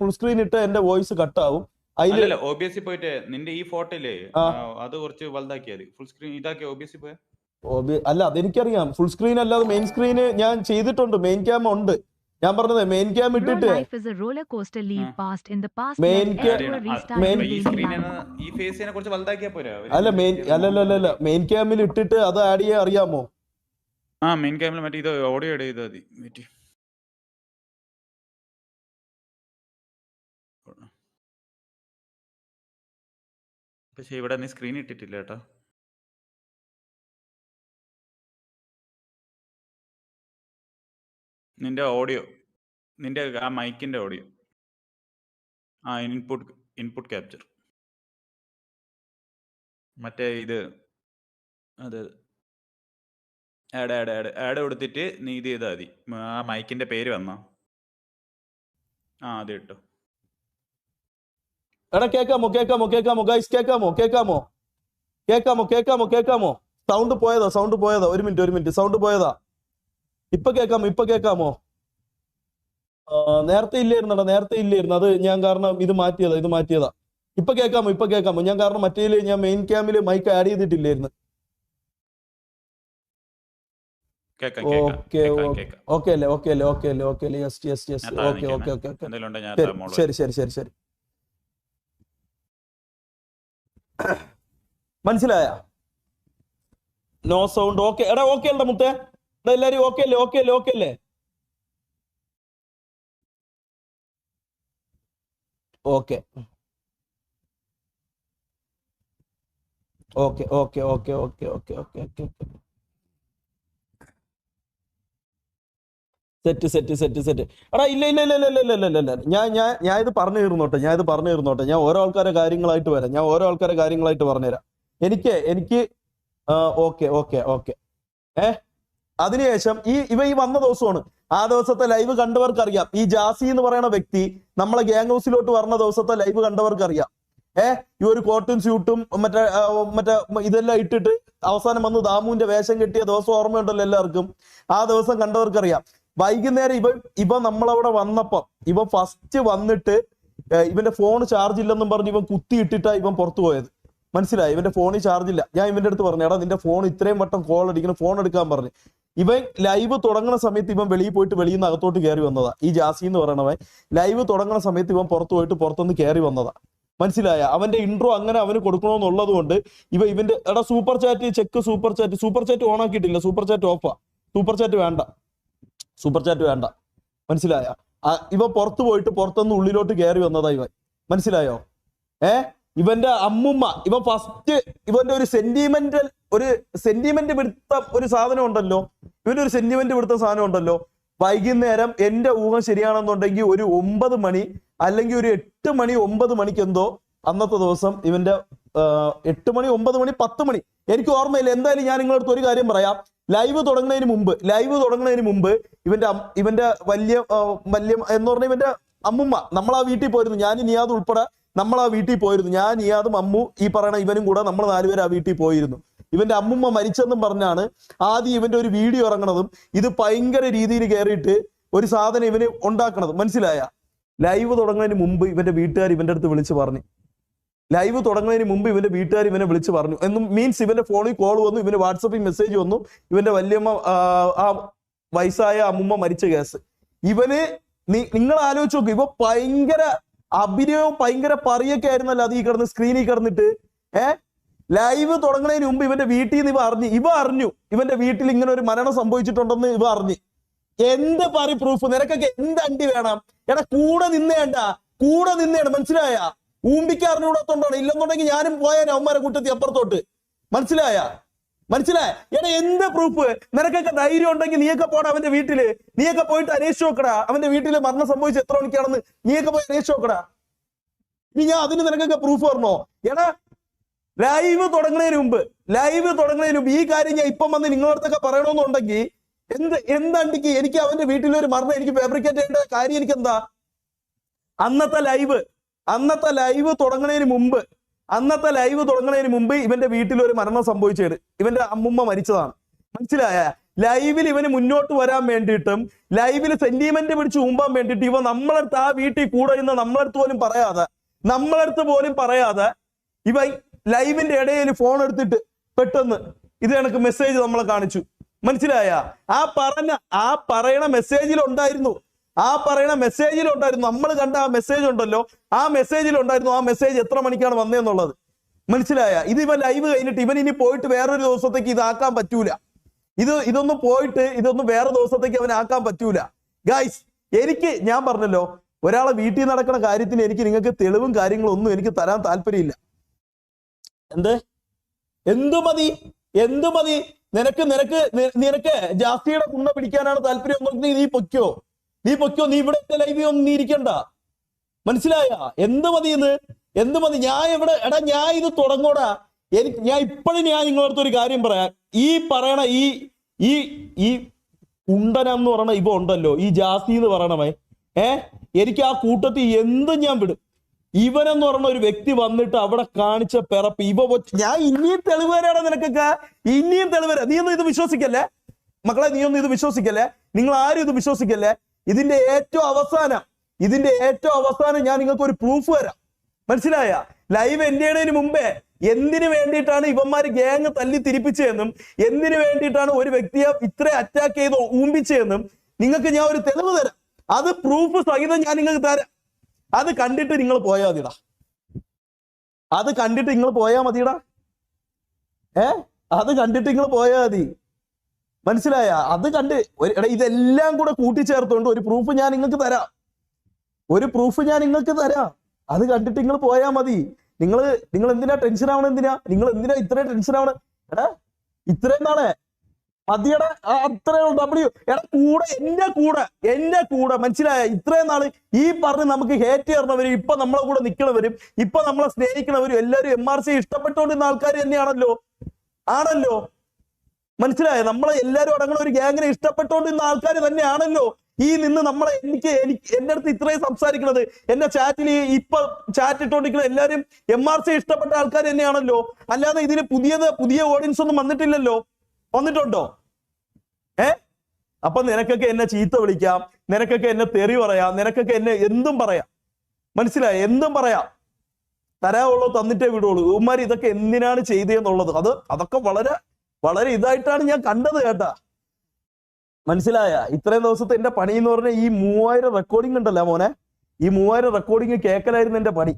ഫുൾ സ്ക്രീൻ ഇട്ട് എന്റെ വോയിസ് കട്ടാവും. OBS പോയിട്ട് നിന്റെ ഈ ഫോട്ടോയില് അത് കുറച്ച് വലുതാക്കിയാൽ ഫുൾ സ്ക്രീൻ ഇതാക്കി OBS പോയ. അല്ല, അതെനിക്കറിയാം. ഫുൾ സ്ക്രീൻ അല്ലാതെ മെയിൻ സ്ക്രീന് ഞാൻ ചെയ്തിട്ടുണ്ട്. മെയിൻ ക്യാം ഉണ്ട്. ഞാൻ പറഞ്ഞത് മെയിൻ ക്യാം ഇട്ടിട്ട് അല്ല മെയിൻ ക്യാമിൽ ഇട്ടിട്ട് അത് ആഡ് ചെയ്യാൻ അറിയാമോ? മെയിൻ ക്യാമിൽ മറ്റേ ഇത് ഓഡിയോ ആഡ് ചെയ്താൽ മതി. പക്ഷെ ഇവിടെ നീ സ്ക്രീൻ ഇട്ടിട്ടില്ല കേട്ടോ. നിന്റെ ഓഡിയോ, നിന്റെ ആ മൈക്കിന്റെ ഓഡിയോ. ആ ഇൻപുട്ട് ക്യാപ്ചർ. മറ്റേ ഇത് അത് ആഡ് കൊടുത്തിട്ട് നീ ഇത് ചെയ്താൽ മതി. ആ മൈക്കിന്റെ പേര് വന്നോ? ആ അത് ഇട്ടോ. എടാ കേക്കാമോ കേക്കാമോ കേക്കാമോ ഗൈസ്? കേക്കാമോ കേക്കാമോ കേക്കാമോ കേക്കാമോ കേക്കാമോ? സൗണ്ട് പോയതാ. ഒരു മിനിറ്റ് സൗണ്ട് പോയതാ. ഇപ്പൊ കേക്കാമോ? നേരത്തെ ഇല്ലായിരുന്നു. അത് ഞാൻ കാരണം ഇത് മാറ്റിയതാ. ഇപ്പൊ കേക്കാമോ? ഞാൻ കാരണം മറ്റേല് ഞാൻ മെയിൻ ക്യാമില് മൈക്ക് ആഡ് ചെയ്തിട്ടില്ലായിരുന്നു. ഓക്കെ അല്ലേ? യെസ്. ഓക്കെ. ശരി. മനസ്സിലായ? No sound. ഓക്കെ എടാ, ഓക്കെ അല്ലേ മുത്തേ? എല്ലാരും ഓക്കെ അല്ലേ? ഓക്കെ അല്ലേ? ഓക്കെ. സെറ്റ്. എടാ ഇല്ല. ഞാൻ ഇത് പറഞ്ഞു തീർന്നോട്ടെ. ഞാൻ ഓരോ ആൾക്കാരെ കാര്യങ്ങളായിട്ട് പറഞ്ഞുതരാം. എനിക്ക് ഓക്കെ. അതിനുശേഷം ഈ വന്ന ദിവസമാണ്. ആ ദിവസത്തെ ലൈവ് കണ്ടവർക്ക് അറിയാം. ഈ ജാസി എന്ന് പറയുന്ന വ്യക്തി നമ്മളെ ഗ്യാങ് ഹൗസിലോട്ട് വരുന്ന ദിവസത്തെ ലൈവ് കണ്ടവർക്ക് അറിയാം. ഈ ഒരു കോട്ടും സ്യൂട്ടും മറ്റേ ഇതെല്ലാം ഇട്ടിട്ട് അവസാനം വന്ന് ദാമുവിന്റെ വേഷം കെട്ടിയ ദിവസം ഓർമ്മയുണ്ടല്ലോ എല്ലാവർക്കും. ആ ദിവസം കണ്ടവർക്കറിയാം. വൈകുന്നേരം ഇവൻ നമ്മളവിടെ വന്നപ്പം ഇവൻ ഫസ്റ്റ് വന്നിട്ട് ഇവന്റെ ഫോൺ ചാർജ് ഇല്ലെന്നും പറഞ്ഞ് ഇവൻ കുത്തിയിട്ടിട്ടാ ഇവൻ പുറത്തു പോയത്. മനസ്സിലായി? ഇവന്റെ ഫോണിൽ ചാർജ് ഇല്ല. ഞാൻ ഇവന്റെ അടുത്ത് പറഞ്ഞു, എടാ നിന്റെ ഫോൺ ഇത്രയും വട്ടം കോൾ അടിക്കണം, ഫോൺ എടുക്കാൻ പറഞ്ഞു. ഇവൻ ലൈവ് തുടങ്ങുന്ന സമയത്ത് ഇവൻ വെളിയിൽ പോയിട്ട് വെളിയിൽ നിന്ന് അകത്തോട്ട് കയറി വന്നതാ. ഈ ജാസി എന്ന് പറയണവൻ ലൈവ് തുടങ്ങുന്ന സമയത്ത് ഇവൻ പുറത്തു പോയിട്ട് പുറത്തുനിന്ന് കയറി വന്നതാ. മനസ്സിലായ? അവന്റെ ഇൻട്രോ അങ്ങനെ അവന് കൊടുക്കണമെന്നുള്ളത് കൊണ്ട് ഇവന്റെ എടാ സൂപ്പർ ചാറ്റ് ഓൺ ആക്കിയിട്ടില്ല. സൂപ്പർ ചാറ്റ് ഓഫാ. സൂപ്പർ ചാറ്റ് വേണ്ട. മനസ്സിലായ? ഇവ പുറത്തു പോയിട്ട് പുറത്തുനിന്ന് ഉള്ളിലോട്ട് കയറി വന്നതാ ഇവൻ. മനസ്സിലായോ? ഇവന്റെ അമ്മുമ്മ ഇവൻ ഫസ്റ്റ് ഇവന്റെ ഒരു സെന്റിമെന്റ് പിടുത്ത ഒരു സാധനം ഉണ്ടല്ലോ. വൈകുന്നേരം എന്റെ ഊഹം ശരിയാണെന്നുണ്ടെങ്കിൽ ഒരു 9 മണി അല്ലെങ്കിൽ ഒരു 8 മണി 9 മണിക്ക് എന്തോ അന്നത്തെ ദിവസം ഇവന്റെ 8 മണി 9 മണി 10 മണി എനിക്ക് ഓർമ്മയില്ല. എന്തായാലും ഞാൻ നിങ്ങളടുത്ത് ഒരു കാര്യം പറയാം. ലൈവ് തുടങ്ങുന്നതിന് മുമ്പ് ഇവന്റെ വലിയ എന്ന് പറഞ്ഞ ഇവന്റെ അമ്മുമ്മ നമ്മൾ ആ വീട്ടിൽ പോയിരുന്നു. ഞാൻ നിയാദ് ഉൾപ്പെടെ നമ്മൾ ആ വീട്ടിൽ പോയിരുന്നു. ഞാൻ നിയാദും അമ്മു ഈ പറയണ ഇവനും കൂടെ നമ്മൾ 4 പേര് ആ വീട്ടിൽ പോയിരുന്നു. ഇവന്റെ അമ്മുമ്മ മരിച്ചെന്നും പറഞ്ഞാണ് ആദ്യം ഇവന്റെ ഒരു വീഡിയോ ഇറങ്ങണതും ഇത് ഭയങ്കര രീതിയിൽ കയറിയിട്ട് ഒരു സാധനം ഇവന് ഉണ്ടാക്കണതും. മനസ്സിലായ? ലൈവ് തുടങ്ങുന്നതിന് മുമ്പ് ഇവന്റെ വീട്ടുകാർ ഇവന്റെ അടുത്ത് വിളിച്ച് പറഞ്ഞു. ഇവനെ വിളിച്ച് പറഞ്ഞു എന്നും മീൻസ് ഇവന്റെ ഫോണിൽ കോൾ വന്നു, ഇവന്റെ വാട്സപ്പിൽ മെസ്സേജ് വന്നു. ഇവന്റെ വല്യമ്മ ആ വയസ്സായ അമ്മുമ്മ മരിച്ച കേസ്. നിങ്ങൾ ആലോചിച്ച് നോക്ക്. ഇവ ഭയങ്കര അഭിനയവും ഭയങ്കര പറയൊക്കെ ആയിരുന്നല്ലോ അത് ഈ കിടന്ന് സ്ക്രീനിൽ കിടന്നിട്ട്. ലൈവ് തുടങ്ങുന്നതിന് മുമ്പ് ഇവന്റെ വീട്ടിൽ നിന്ന് ഇവ അറിഞ്ഞു ഇവന്റെ വീട്ടിൽ ഇങ്ങനെ ഒരു മരണം സംഭവിച്ചിട്ടുണ്ടെന്ന് ഇവ അറിഞ്ഞു. എന്ത് പ്രൂഫ്? നിനക്കൊക്കെ എന്ത് അണ്ടി വേണം? എടാ കൂടെ നിന്നേണ്ട. മനസ്സിലായ? ഊമ്പിക്കാറിനൂടത്തോണ്ടാണ്. ഇല്ലെന്നുണ്ടെങ്കിൽ ഞാനും പോയാൽ അവന്മാരെ കൂട്ടത്തി അപ്പുറത്തോട്ട്. മനസ്സിലായ? എടാ എന്ത് പ്രൂഫ്? നിനക്കൊക്കെ ധൈര്യം ഉണ്ടെങ്കിൽ നീയൊക്കെ പോടാ അവന്റെ വീട്ടില്. നീയൊക്കെ പോയിട്ട് അന്വേഷിച്ച് നോക്കടാ അവന്റെ വീട്ടില് മരണം സംഭവിച്ച് എത്ര മണിക്കാണെന്ന്. നീയൊക്കെ പോയി അന്വേഷിച്ച് നോക്കടാ. ഇനി ഞാൻ അതിന് നിനക്കൊക്കെ പ്രൂഫ് പറഞ്ഞോ? എടാ ലൈവ് തുടങ്ങുന്നതിന് മുമ്പ് ഈ കാര്യം ഞാൻ ഇപ്പം വന്ന് നിങ്ങളടുത്തൊക്കെ പറയണമെന്നുണ്ടെങ്കിൽ എന്തണ്ടിക്ക് എനിക്ക് അവന്റെ വീട്ടിലൊരു മരണം എനിക്ക് ഫാബ്രിക്കേറ്റ് ചെയ്യേണ്ട കാര്യം എനിക്ക് എന്താ? അന്നത്തെ ലൈവ് തുടങ്ങുന്നതിന് മുമ്പ് ഇവന്റെ വീട്ടിൽ ഒരു മരണം സംഭവിച്ചത്. ഇവന്റെ അമ്മുമ്മ മരിച്ചതാണ്. മനസ്സിലായ? ലൈവിൽ ഇവന് മുന്നോട്ട് വരാൻ വേണ്ടിയിട്ടും ലൈവിൽ സെന്റിമെന്റ് പിടിച്ച് ഊമ്പാൻ വേണ്ടിയിട്ട് ഇവ നമ്മളടുത്ത് ആ വീട്ടിൽ കൂടെ ഇന്ന് നമ്മളടുത്ത് പോലും പറയാതെ ഇവ ലൈവിന്റെ ഇടയിൽ ഫോൺ എടുത്തിട്ട് പെട്ടെന്ന് ഇത് കണക്ക് മെസ്സേജ് നമ്മളെ കാണിച്ചു. മനസ്സിലായ? ആ പറയണ മെസ്സേജിലുണ്ടായിരുന്നു. നമ്മൾ കണ്ട ആ മെസ്സേജ് ഉണ്ടല്ലോ, ആ മെസ്സേജ് എത്ര മണിക്കാണ് വന്നതെന്നുള്ളത്. മനസ്സിലായ? ഇത് ഇവൻ ലൈവ് കഴിഞ്ഞിട്ട് ഇവൻ ഇനി പോയിട്ട് വേറൊരു ദിവസത്തേക്ക് ഇതാക്കാൻ പറ്റൂല. ഇതൊന്നും വേറെ ദിവസത്തേക്ക് അവൻ ആക്കാൻ പറ്റൂല. ഗൈസ്, ഞാൻ പറഞ്ഞല്ലോ, ഒരാളെ വീട്ടിൽ നടക്കുന്ന കാര്യത്തിന് എനിക്ക് നിങ്ങൾക്ക് തെളിവും കാര്യങ്ങളും ഒന്നും എനിക്ക് തരാൻ താല്പര്യമില്ല. എന്ത് എന്തു മതി? എന്തു മതി? നിനക്ക് നിനക്ക് നിനക്ക് ജാസ്തിയുടെ കുണ്ണ പിടിക്കാനാണ് താല്പര്യം എന്നുണ്ടെങ്കിൽ നീ പൊയ്ക്കോ, നീ പൊയ്ക്കോ. നീ ഇവിടെ ലൈവ് ഒന്നും നീ ഇരിക്കണ്ട. മനസ്സിലായ? എന്ത് മതി ഇത്? എന്ത് മതി? ഞാൻ എവിടെ എടാ, ഞാൻ ഇത് തുടങ്ങോടാ. ഞാൻ ഇപ്പോഴും ഞാൻ നിങ്ങളടുത്ത് ഒരു കാര്യം പറയാം. ഈ പറയണ ഈ ഈ ഉണ്ടനം എന്ന് പറയണ ഇവ ഉണ്ടല്ലോ, ഈ ജാസ്തി എന്ന് പറയണമേ, എനിക്ക് ആ കൂട്ടത്തിൽ എന്തും ഞാൻ വിടും. ഇവനെന്ന് പറഞ്ഞ ഒരു വ്യക്തി വന്നിട്ട് അവിടെ കാണിച്ച പിറപ്പ് ഞാൻ ഇനിയും തെളിവ് തരാടാ നിനക്കൊക്കെ, ഇനിയും തെളിവ് തരാം. നീ ഒന്നും ഇത് വിശ്വസിക്കല്ലേ മക്കളെ, നീ ഒന്നും ഇത് വിശ്വസിക്കല്ലേ, നിങ്ങൾ ആരും ഇത് വിശ്വസിക്കല്ലേ. ഇതിന്റെ ഏറ്റവും അവസാനം ഞാൻ നിങ്ങൾക്ക് ഒരു പ്രൂഫ് തരാം. മനസ്സിലായ? ലൈവ് എൻഡ് മുമ്പേ എന്തിനു വേണ്ടിയിട്ടാണ് ഇവന്മാര് ഗ്യാങ് തല്ലി തിരിപ്പിച്ചതെന്നും എന്തിനു വേണ്ടിയിട്ടാണ് ഒരു വ്യക്തിയെ ഇത്ര അറ്റാക്ക് ചെയ്ത് ഊമ്പിച്ചതെന്നും നിങ്ങൾക്ക് ഞാൻ ഒരു തെളിവ് തരാം. അത് പ്രൂഫ് സഹിതം ഞാൻ നിങ്ങൾക്ക് തരാം. അത് കണ്ടിട്ട് നിങ്ങൾ പോയാൽ മതിടാ. അത് കണ്ടിട്ട് നിങ്ങൾ പോയാൽ മതിടാ. അത് കണ്ടിട്ട് നിങ്ങൾ പോയാൽ മതി. മനസ്സിലായ? അത് കണ്ട് ഇതെല്ലാം കൂടെ കൂട്ടിച്ചേർത്തുകൊണ്ട് ഒരു പ്രൂഫ് ഞാൻ നിങ്ങൾക്ക് തരാം. അത് കണ്ടിട്ട് നിങ്ങൾ പോയാൽ മതി. നിങ്ങൾ എന്തിനാ ടെൻഷൻ ആവണം? നിങ്ങൾ എന്തിനാ ഇത്രയും ടെൻഷൻ ആവണം? എടാ, ഇത്രയും നാളെ മതിയടാ. അത്രയും ഡബ്ല്യു എടാ, എന്റെ കൂടെ മനസ്സിലായ? ഇത്രയും നാള് ഈ പറഞ്ഞ് നമുക്ക് ഹേറ്റ് ചേർന്നവരും ഇപ്പൊ നമ്മളെ കൂടെ നിൽക്കണവരും ഇപ്പൊ നമ്മളെ സ്നേഹിക്കണവരും എല്ലാവരും MRC ഇഷ്ടപ്പെട്ടുകൊണ്ടിരുന്ന ആൾക്കാർ തന്നെയാണല്ലോ. മനസ്സിലായ? നമ്മളെ എല്ലാവരും അടങ്ങുന്ന ഒരു ഗ്യാങ്ങിനെ ഇഷ്ടപ്പെട്ടുകൊണ്ടിരുന്ന ആൾക്കാർ തന്നെയാണല്ലോ ഈ നിന്ന് നമ്മളെ എനിക്ക് എന്റെ അടുത്ത് ഇത്രയും സംസാരിക്കുന്നത്. എന്റെ ചാറ്റിൽ ഇപ്പൊ ചാറ്റ് ഇട്ടോണ്ടിരിക്കുന്ന എല്ലാവരും MRC ഇഷ്ടപ്പെട്ട ആൾക്കാർ തന്നെയാണല്ലോ. അല്ലാതെ ഇതിന് പുതിയ ഓഡിയൻസ് ഒന്നും വന്നിട്ടില്ലല്ലോ. വന്നിട്ടുണ്ടോ? അപ്പൊ നിനക്കൊക്കെ എന്നെ ചീത്ത വിളിക്കാം, നിനക്കൊക്കെ എന്നെ തെറി പറയാം, നിനക്കൊക്കെ എന്നെ എന്തും പറയാം. മനസ്സിലായ? എന്തും പറയാം. തരാവുള്ളൂ, തന്നിട്ടേ വിടുള്ളൂ. ഇവന്മാർ ഇതൊക്കെ എന്തിനാണ് ചെയ്തതെന്നുള്ളത് അതൊക്കെ വളരെ വളരെ ഇതായിട്ടാണ് ഞാൻ കണ്ടത് കേട്ടാ. മനസ്സിലായ? ഇത്രയും ദിവസത്തെ എന്റെ പണി എന്ന് പറഞ്ഞാൽ ഈ 3000 റെക്കോർഡിംഗ് ഉണ്ടല്ലോ മോനെ, ഈ 3000 റെക്കോർഡിംഗ് കേൾക്കലായിരുന്നു എന്റെ പണി.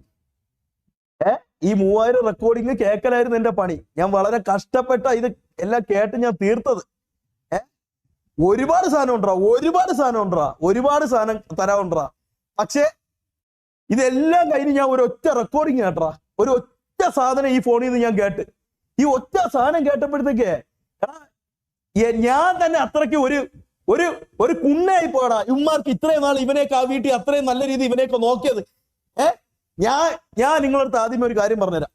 ഈ 3000 റെക്കോർഡിംഗ് കേൾക്കലായിരുന്നു എന്റെ പണി. ഞാൻ വളരെ കഷ്ടപ്പെട്ട ഇത് എല്ലാം കേട്ട് ഞാൻ തീർത്തത്. ഒരുപാട് സാധനം തരാനുണ്ടാ. പക്ഷെ ഇതെല്ലാം കഴിഞ്ഞ് ഞാൻ ഒരൊറ്റ റെക്കോർഡിങ് കേട്ടാ, ഒരൊറ്റ സാധനം ഈ ഫോണിൽ നിന്ന് ഞാൻ കേട്ട്. ഈ ഒറ്റ സാധനം കേട്ടപ്പോഴത്തേക്ക് ഞാൻ തന്നെ അത്രയ്ക്ക് ഒരു കുണ്ണയായി പോയടാ. ഇവന്മാർക്ക് ഇത്രയും നാൾ ഇവനെയൊക്കെ ആ വീട്ടിൽ അത്രയും നല്ല രീതി ഇവനെയൊക്കെ നോക്കിയത്. ഞാൻ നിങ്ങളടുത്ത് ആദ്യമേ ഒരു കാര്യം പറഞ്ഞുതരാം.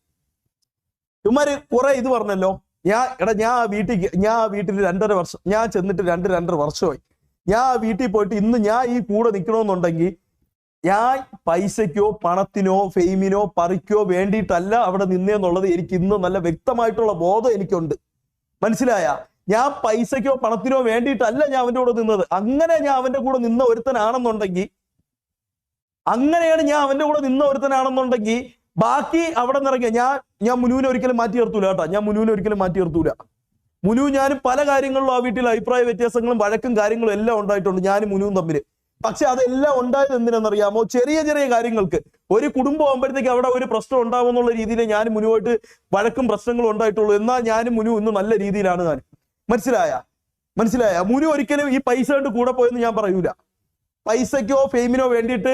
ഇവന്മാര് കുറെ ഇത് പറഞ്ഞല്ലോ. ഞാൻ ആ വീട്ടിൽ 2.5 വർഷം ഞാൻ ചെന്നിട്ട് 2.5 വർഷമായി. ഞാൻ ആ വീട്ടിൽ പോയിട്ട് ഇന്ന് ഞാൻ ഈ കൂടെ നിൽക്കണമെന്നുണ്ടെങ്കിൽ ഞാൻ പൈസയ്ക്കോ പണത്തിനോ ഫെയിമിനോ പറിക്കോ വേണ്ടിയിട്ടല്ല അവിടെ നിന്നേന്നുള്ളത് എനിക്ക് ഇന്ന് നല്ല വ്യക്തമായിട്ടുള്ള ബോധം എനിക്കുണ്ട്. മനസ്സിലായ? ഞാൻ പൈസയ്ക്കോ പണത്തിനോ വേണ്ടിയിട്ടല്ല ഞാൻ അവന്റെ കൂടെ നിന്നത്. അങ്ങനെ ഞാൻ അവന്റെ കൂടെ നിന്ന ഒരുത്തനാണെന്നുണ്ടെങ്കിൽ ബാക്കി അവിടെ നിറങ്ങിയ ഞാൻ മുനുവിനെ ഒരിക്കലും മാറ്റി നിർത്തൂല കേട്ടോ. മുനു ഞാനും പല കാര്യങ്ങളിലും ആ വീട്ടിൽ അഭിപ്രായ വ്യത്യാസങ്ങളും വഴക്കും കാര്യങ്ങളും എല്ലാം ഉണ്ടായിട്ടുണ്ട് ഞാനും മുനുവും തമ്മിൽ. പക്ഷെ അതെല്ലാം ഉണ്ടായത് എന്തിനാണെന്നറിയാമോ? ചെറിയ ചെറിയ കാര്യങ്ങൾക്ക്. ഒരു കുടുംബം ആകുമ്പോഴത്തേക്ക് അവിടെ ഒരു പ്രശ്നം ഉണ്ടാവുമെന്നുള്ള രീതിയിൽ ഞാൻ മുനുവായിട്ട് വഴക്കും പ്രശ്നങ്ങളും ഉണ്ടായിട്ടുള്ളൂ. എന്നാൽ ഞാനും മുനു ഇന്ന് നല്ല രീതിയിലാണ്. മനസ്സിലായ? മുനു ഒരിക്കലും ഈ പൈസ കൊണ്ട് കൂടെ പോയെന്ന് ഞാൻ പറയൂല. പൈസയ്ക്കോ ഫെയിമിനോ വേണ്ടിയിട്ട്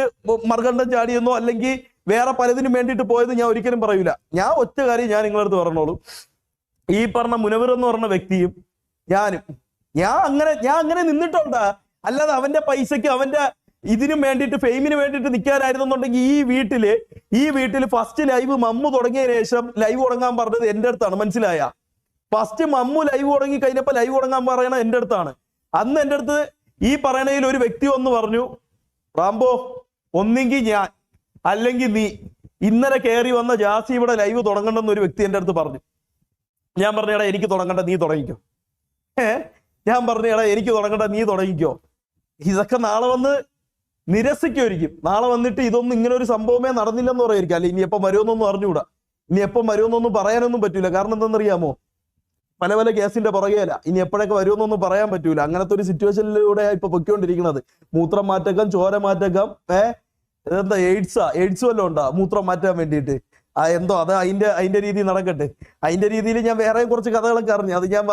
മറുകണ്ഠം ചാടിയെന്നോ അല്ലെങ്കിൽ വേറെ പലതിനും വേണ്ടിയിട്ട് പോയത് ഞാൻ ഒരിക്കലും പറയൂല. ഞാൻ ഒറ്റ കാര്യം ഞാൻ നിങ്ങളടുത്ത് പറഞ്ഞോളൂ. ഈ പറഞ്ഞ മുനവർ എന്ന് പറഞ്ഞ വ്യക്തിയും ഞാൻ അങ്ങനെ നിന്നിട്ടുണ്ടാ. അല്ലാതെ അവന്റെ പൈസയ്ക്ക് അവന്റെ ഇതിനും വേണ്ടിയിട്ട് ഫെയിമിന് വേണ്ടിയിട്ട് നിൽക്കാനായിരുന്നുണ്ടെങ്കിൽ ഈ വീട്ടില് ഫസ്റ്റ് ലൈവ് മമ്മു തുടങ്ങിയതിനു ശേഷം ലൈവ് തുടങ്ങാൻ പറഞ്ഞത് എന്റെ അടുത്താണ്. മനസ്സിലായ? ഫസ്റ്റ് മമ്മു ലൈവ് തുടങ്ങി കഴിഞ്ഞപ്പോ ലൈവ് തുടങ്ങാൻ പറയണ എന്റെ അടുത്താണ്. അന്ന് എന്റെ അടുത്ത് ഈ പറയണതിൽ ഒരു വ്യക്തി വന്ന് പറഞ്ഞു, റാംബോ ഒന്നെങ്കിൽ ഞാൻ അല്ലെങ്കിൽ നീ ഇന്നലെ കയറി വന്ന ജാസി ഇവിടെ ലൈവ് തുടങ്ങണ്ടെന്ന് ഒരു വ്യക്തി എന്റെ അടുത്ത് പറഞ്ഞു. ഞാൻ പറഞ്ഞു, എടാ എനിക്ക് തുടങ്ങണ്ട, നീ തുടങ്ങിക്കോ. ഞാൻ പറഞ്ഞു, എടാ എനിക്ക് തുടങ്ങണ്ട, നീ തുടങ്ങിക്കോ. ഇതൊക്കെ നാളെ വന്ന് നിരസിക്കുമായിരിക്കും. നാളെ വന്നിട്ട് ഇതൊന്നും ഇങ്ങനെ ഒരു സംഭവമേ നടന്നില്ലെന്ന് പറയായിരിക്കും. അല്ലെ ഇനി എപ്പം വരുമെന്നൊന്നും അറിഞ്ഞുകൂടാ. ഇനി എപ്പം വരുമെന്നൊന്നും പറയാനൊന്നും പറ്റൂല. കാരണം എന്താണെന്നറിയാമോ? പല പല കേസിന്റെ പുറകെയല്ല. ഇനി എപ്പോഴൊക്കെ വരുമെന്നൊന്നും പറയാൻ പറ്റൂല. അങ്ങനത്തെ ഒരു സിറ്റുവേഷനിലൂടെ ഇപ്പൊ പൊയ്ക്കൊണ്ടിരിക്കുന്നത്. മൂത്രം മാറ്റക്കം, ചോര മാറ്റക്കം, എന്താ എയ്ഡ്സ് വല്ലതും ഉണ്ടാ മൂത്രം മാറ്റാൻ വേണ്ടിയിട്ട്? എന്തോ അത് അതിന്റെ രീതി നടക്കട്ടെ. അതിന്റെ രീതിയിൽ ഞാൻ വേറെ കുറച്ച് കഥകളൊക്കെ അറിഞ്ഞു. അത് ഞാൻ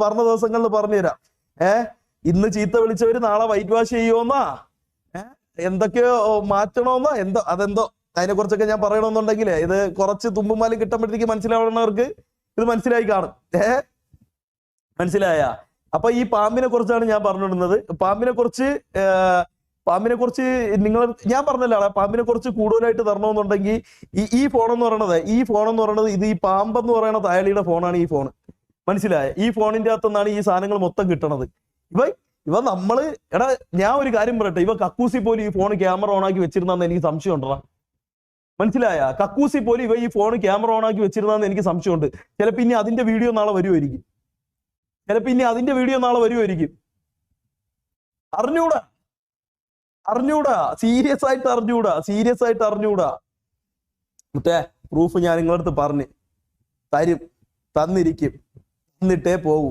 പറഞ്ഞ ദിവസങ്ങളിൽ പറഞ്ഞുതരാം. ഇന്ന് ചീത്ത വിളിച്ചവര് നാളെ വൈറ്റ് വാഷ് ചെയ്യുമോന്നാ, എന്തൊക്കെയോ മാറ്റണോന്നാ, അതെന്തോ അതിനെ കുറിച്ചൊക്കെ ഞാൻ പറയണമെന്നുണ്ടെങ്കിലേ ഇത് കുറച്ച് തുമ്പുമാലും കിട്ടുമ്പോഴത്തേക്ക് മനസ്സിലാവുന്നവർക്ക് ഇത് മനസ്സിലായി കാണും. മനസ്സിലായ? അപ്പൊ ഈ പാമ്പിനെ കുറിച്ചാണ് ഞാൻ പറഞ്ഞിരുന്നത്. പാമ്പിനെ കുറിച്ച് നിങ്ങൾ ഞാൻ പറഞ്ഞല്ലോ, പാമ്പിനെ കുറിച്ച് കൂടുതലായിട്ട് തരണമെന്നുണ്ടെങ്കിൽ ഈ ഫോൺ എന്ന് പറയുന്നത് ഇത് ഈ പാമ്പെന്ന് പറയുന്ന തായളിയുടെ ഫോണാണ് ഈ ഫോൺ. മനസ്സിലായ? ഈ ഫോണിന്റെ അകത്തുനിന്നാണ് ഈ സാധനങ്ങൾ മൊത്തം കിട്ടണത്. ഇവ നമ്മള് ഞാൻ ഒരു കാര്യം പറയട്ടെ, ഇവ കക്കൂസി പോലും ഈ ഫോൺ ക്യാമറ ഓൺ ആക്കി വെച്ചിരുന്നെന്ന് എനിക്ക് സംശയം ഉണ്ടോ? മനസ്സിലായ? കക്കൂസി പോലും ഇവ ഈ ഫോൺ ക്യാമറ ഓൺ ആക്കി വെച്ചിരുന്നെന്ന് എനിക്ക് സംശയമുണ്ട്. ചിലപ്പോ ഇനി അതിന്റെ വീഡിയോ നാളെ വരുമായിരിക്കും. അറിഞ്ഞൂടാ. സീരിയസ് ആയിട്ട് അറിഞ്ഞൂടാ. മറ്റേ പ്രൂഫ് ഞാൻ നിങ്ങളടുത്ത് തന്നിരിക്കും, എന്നിട്ടേ പോകൂ.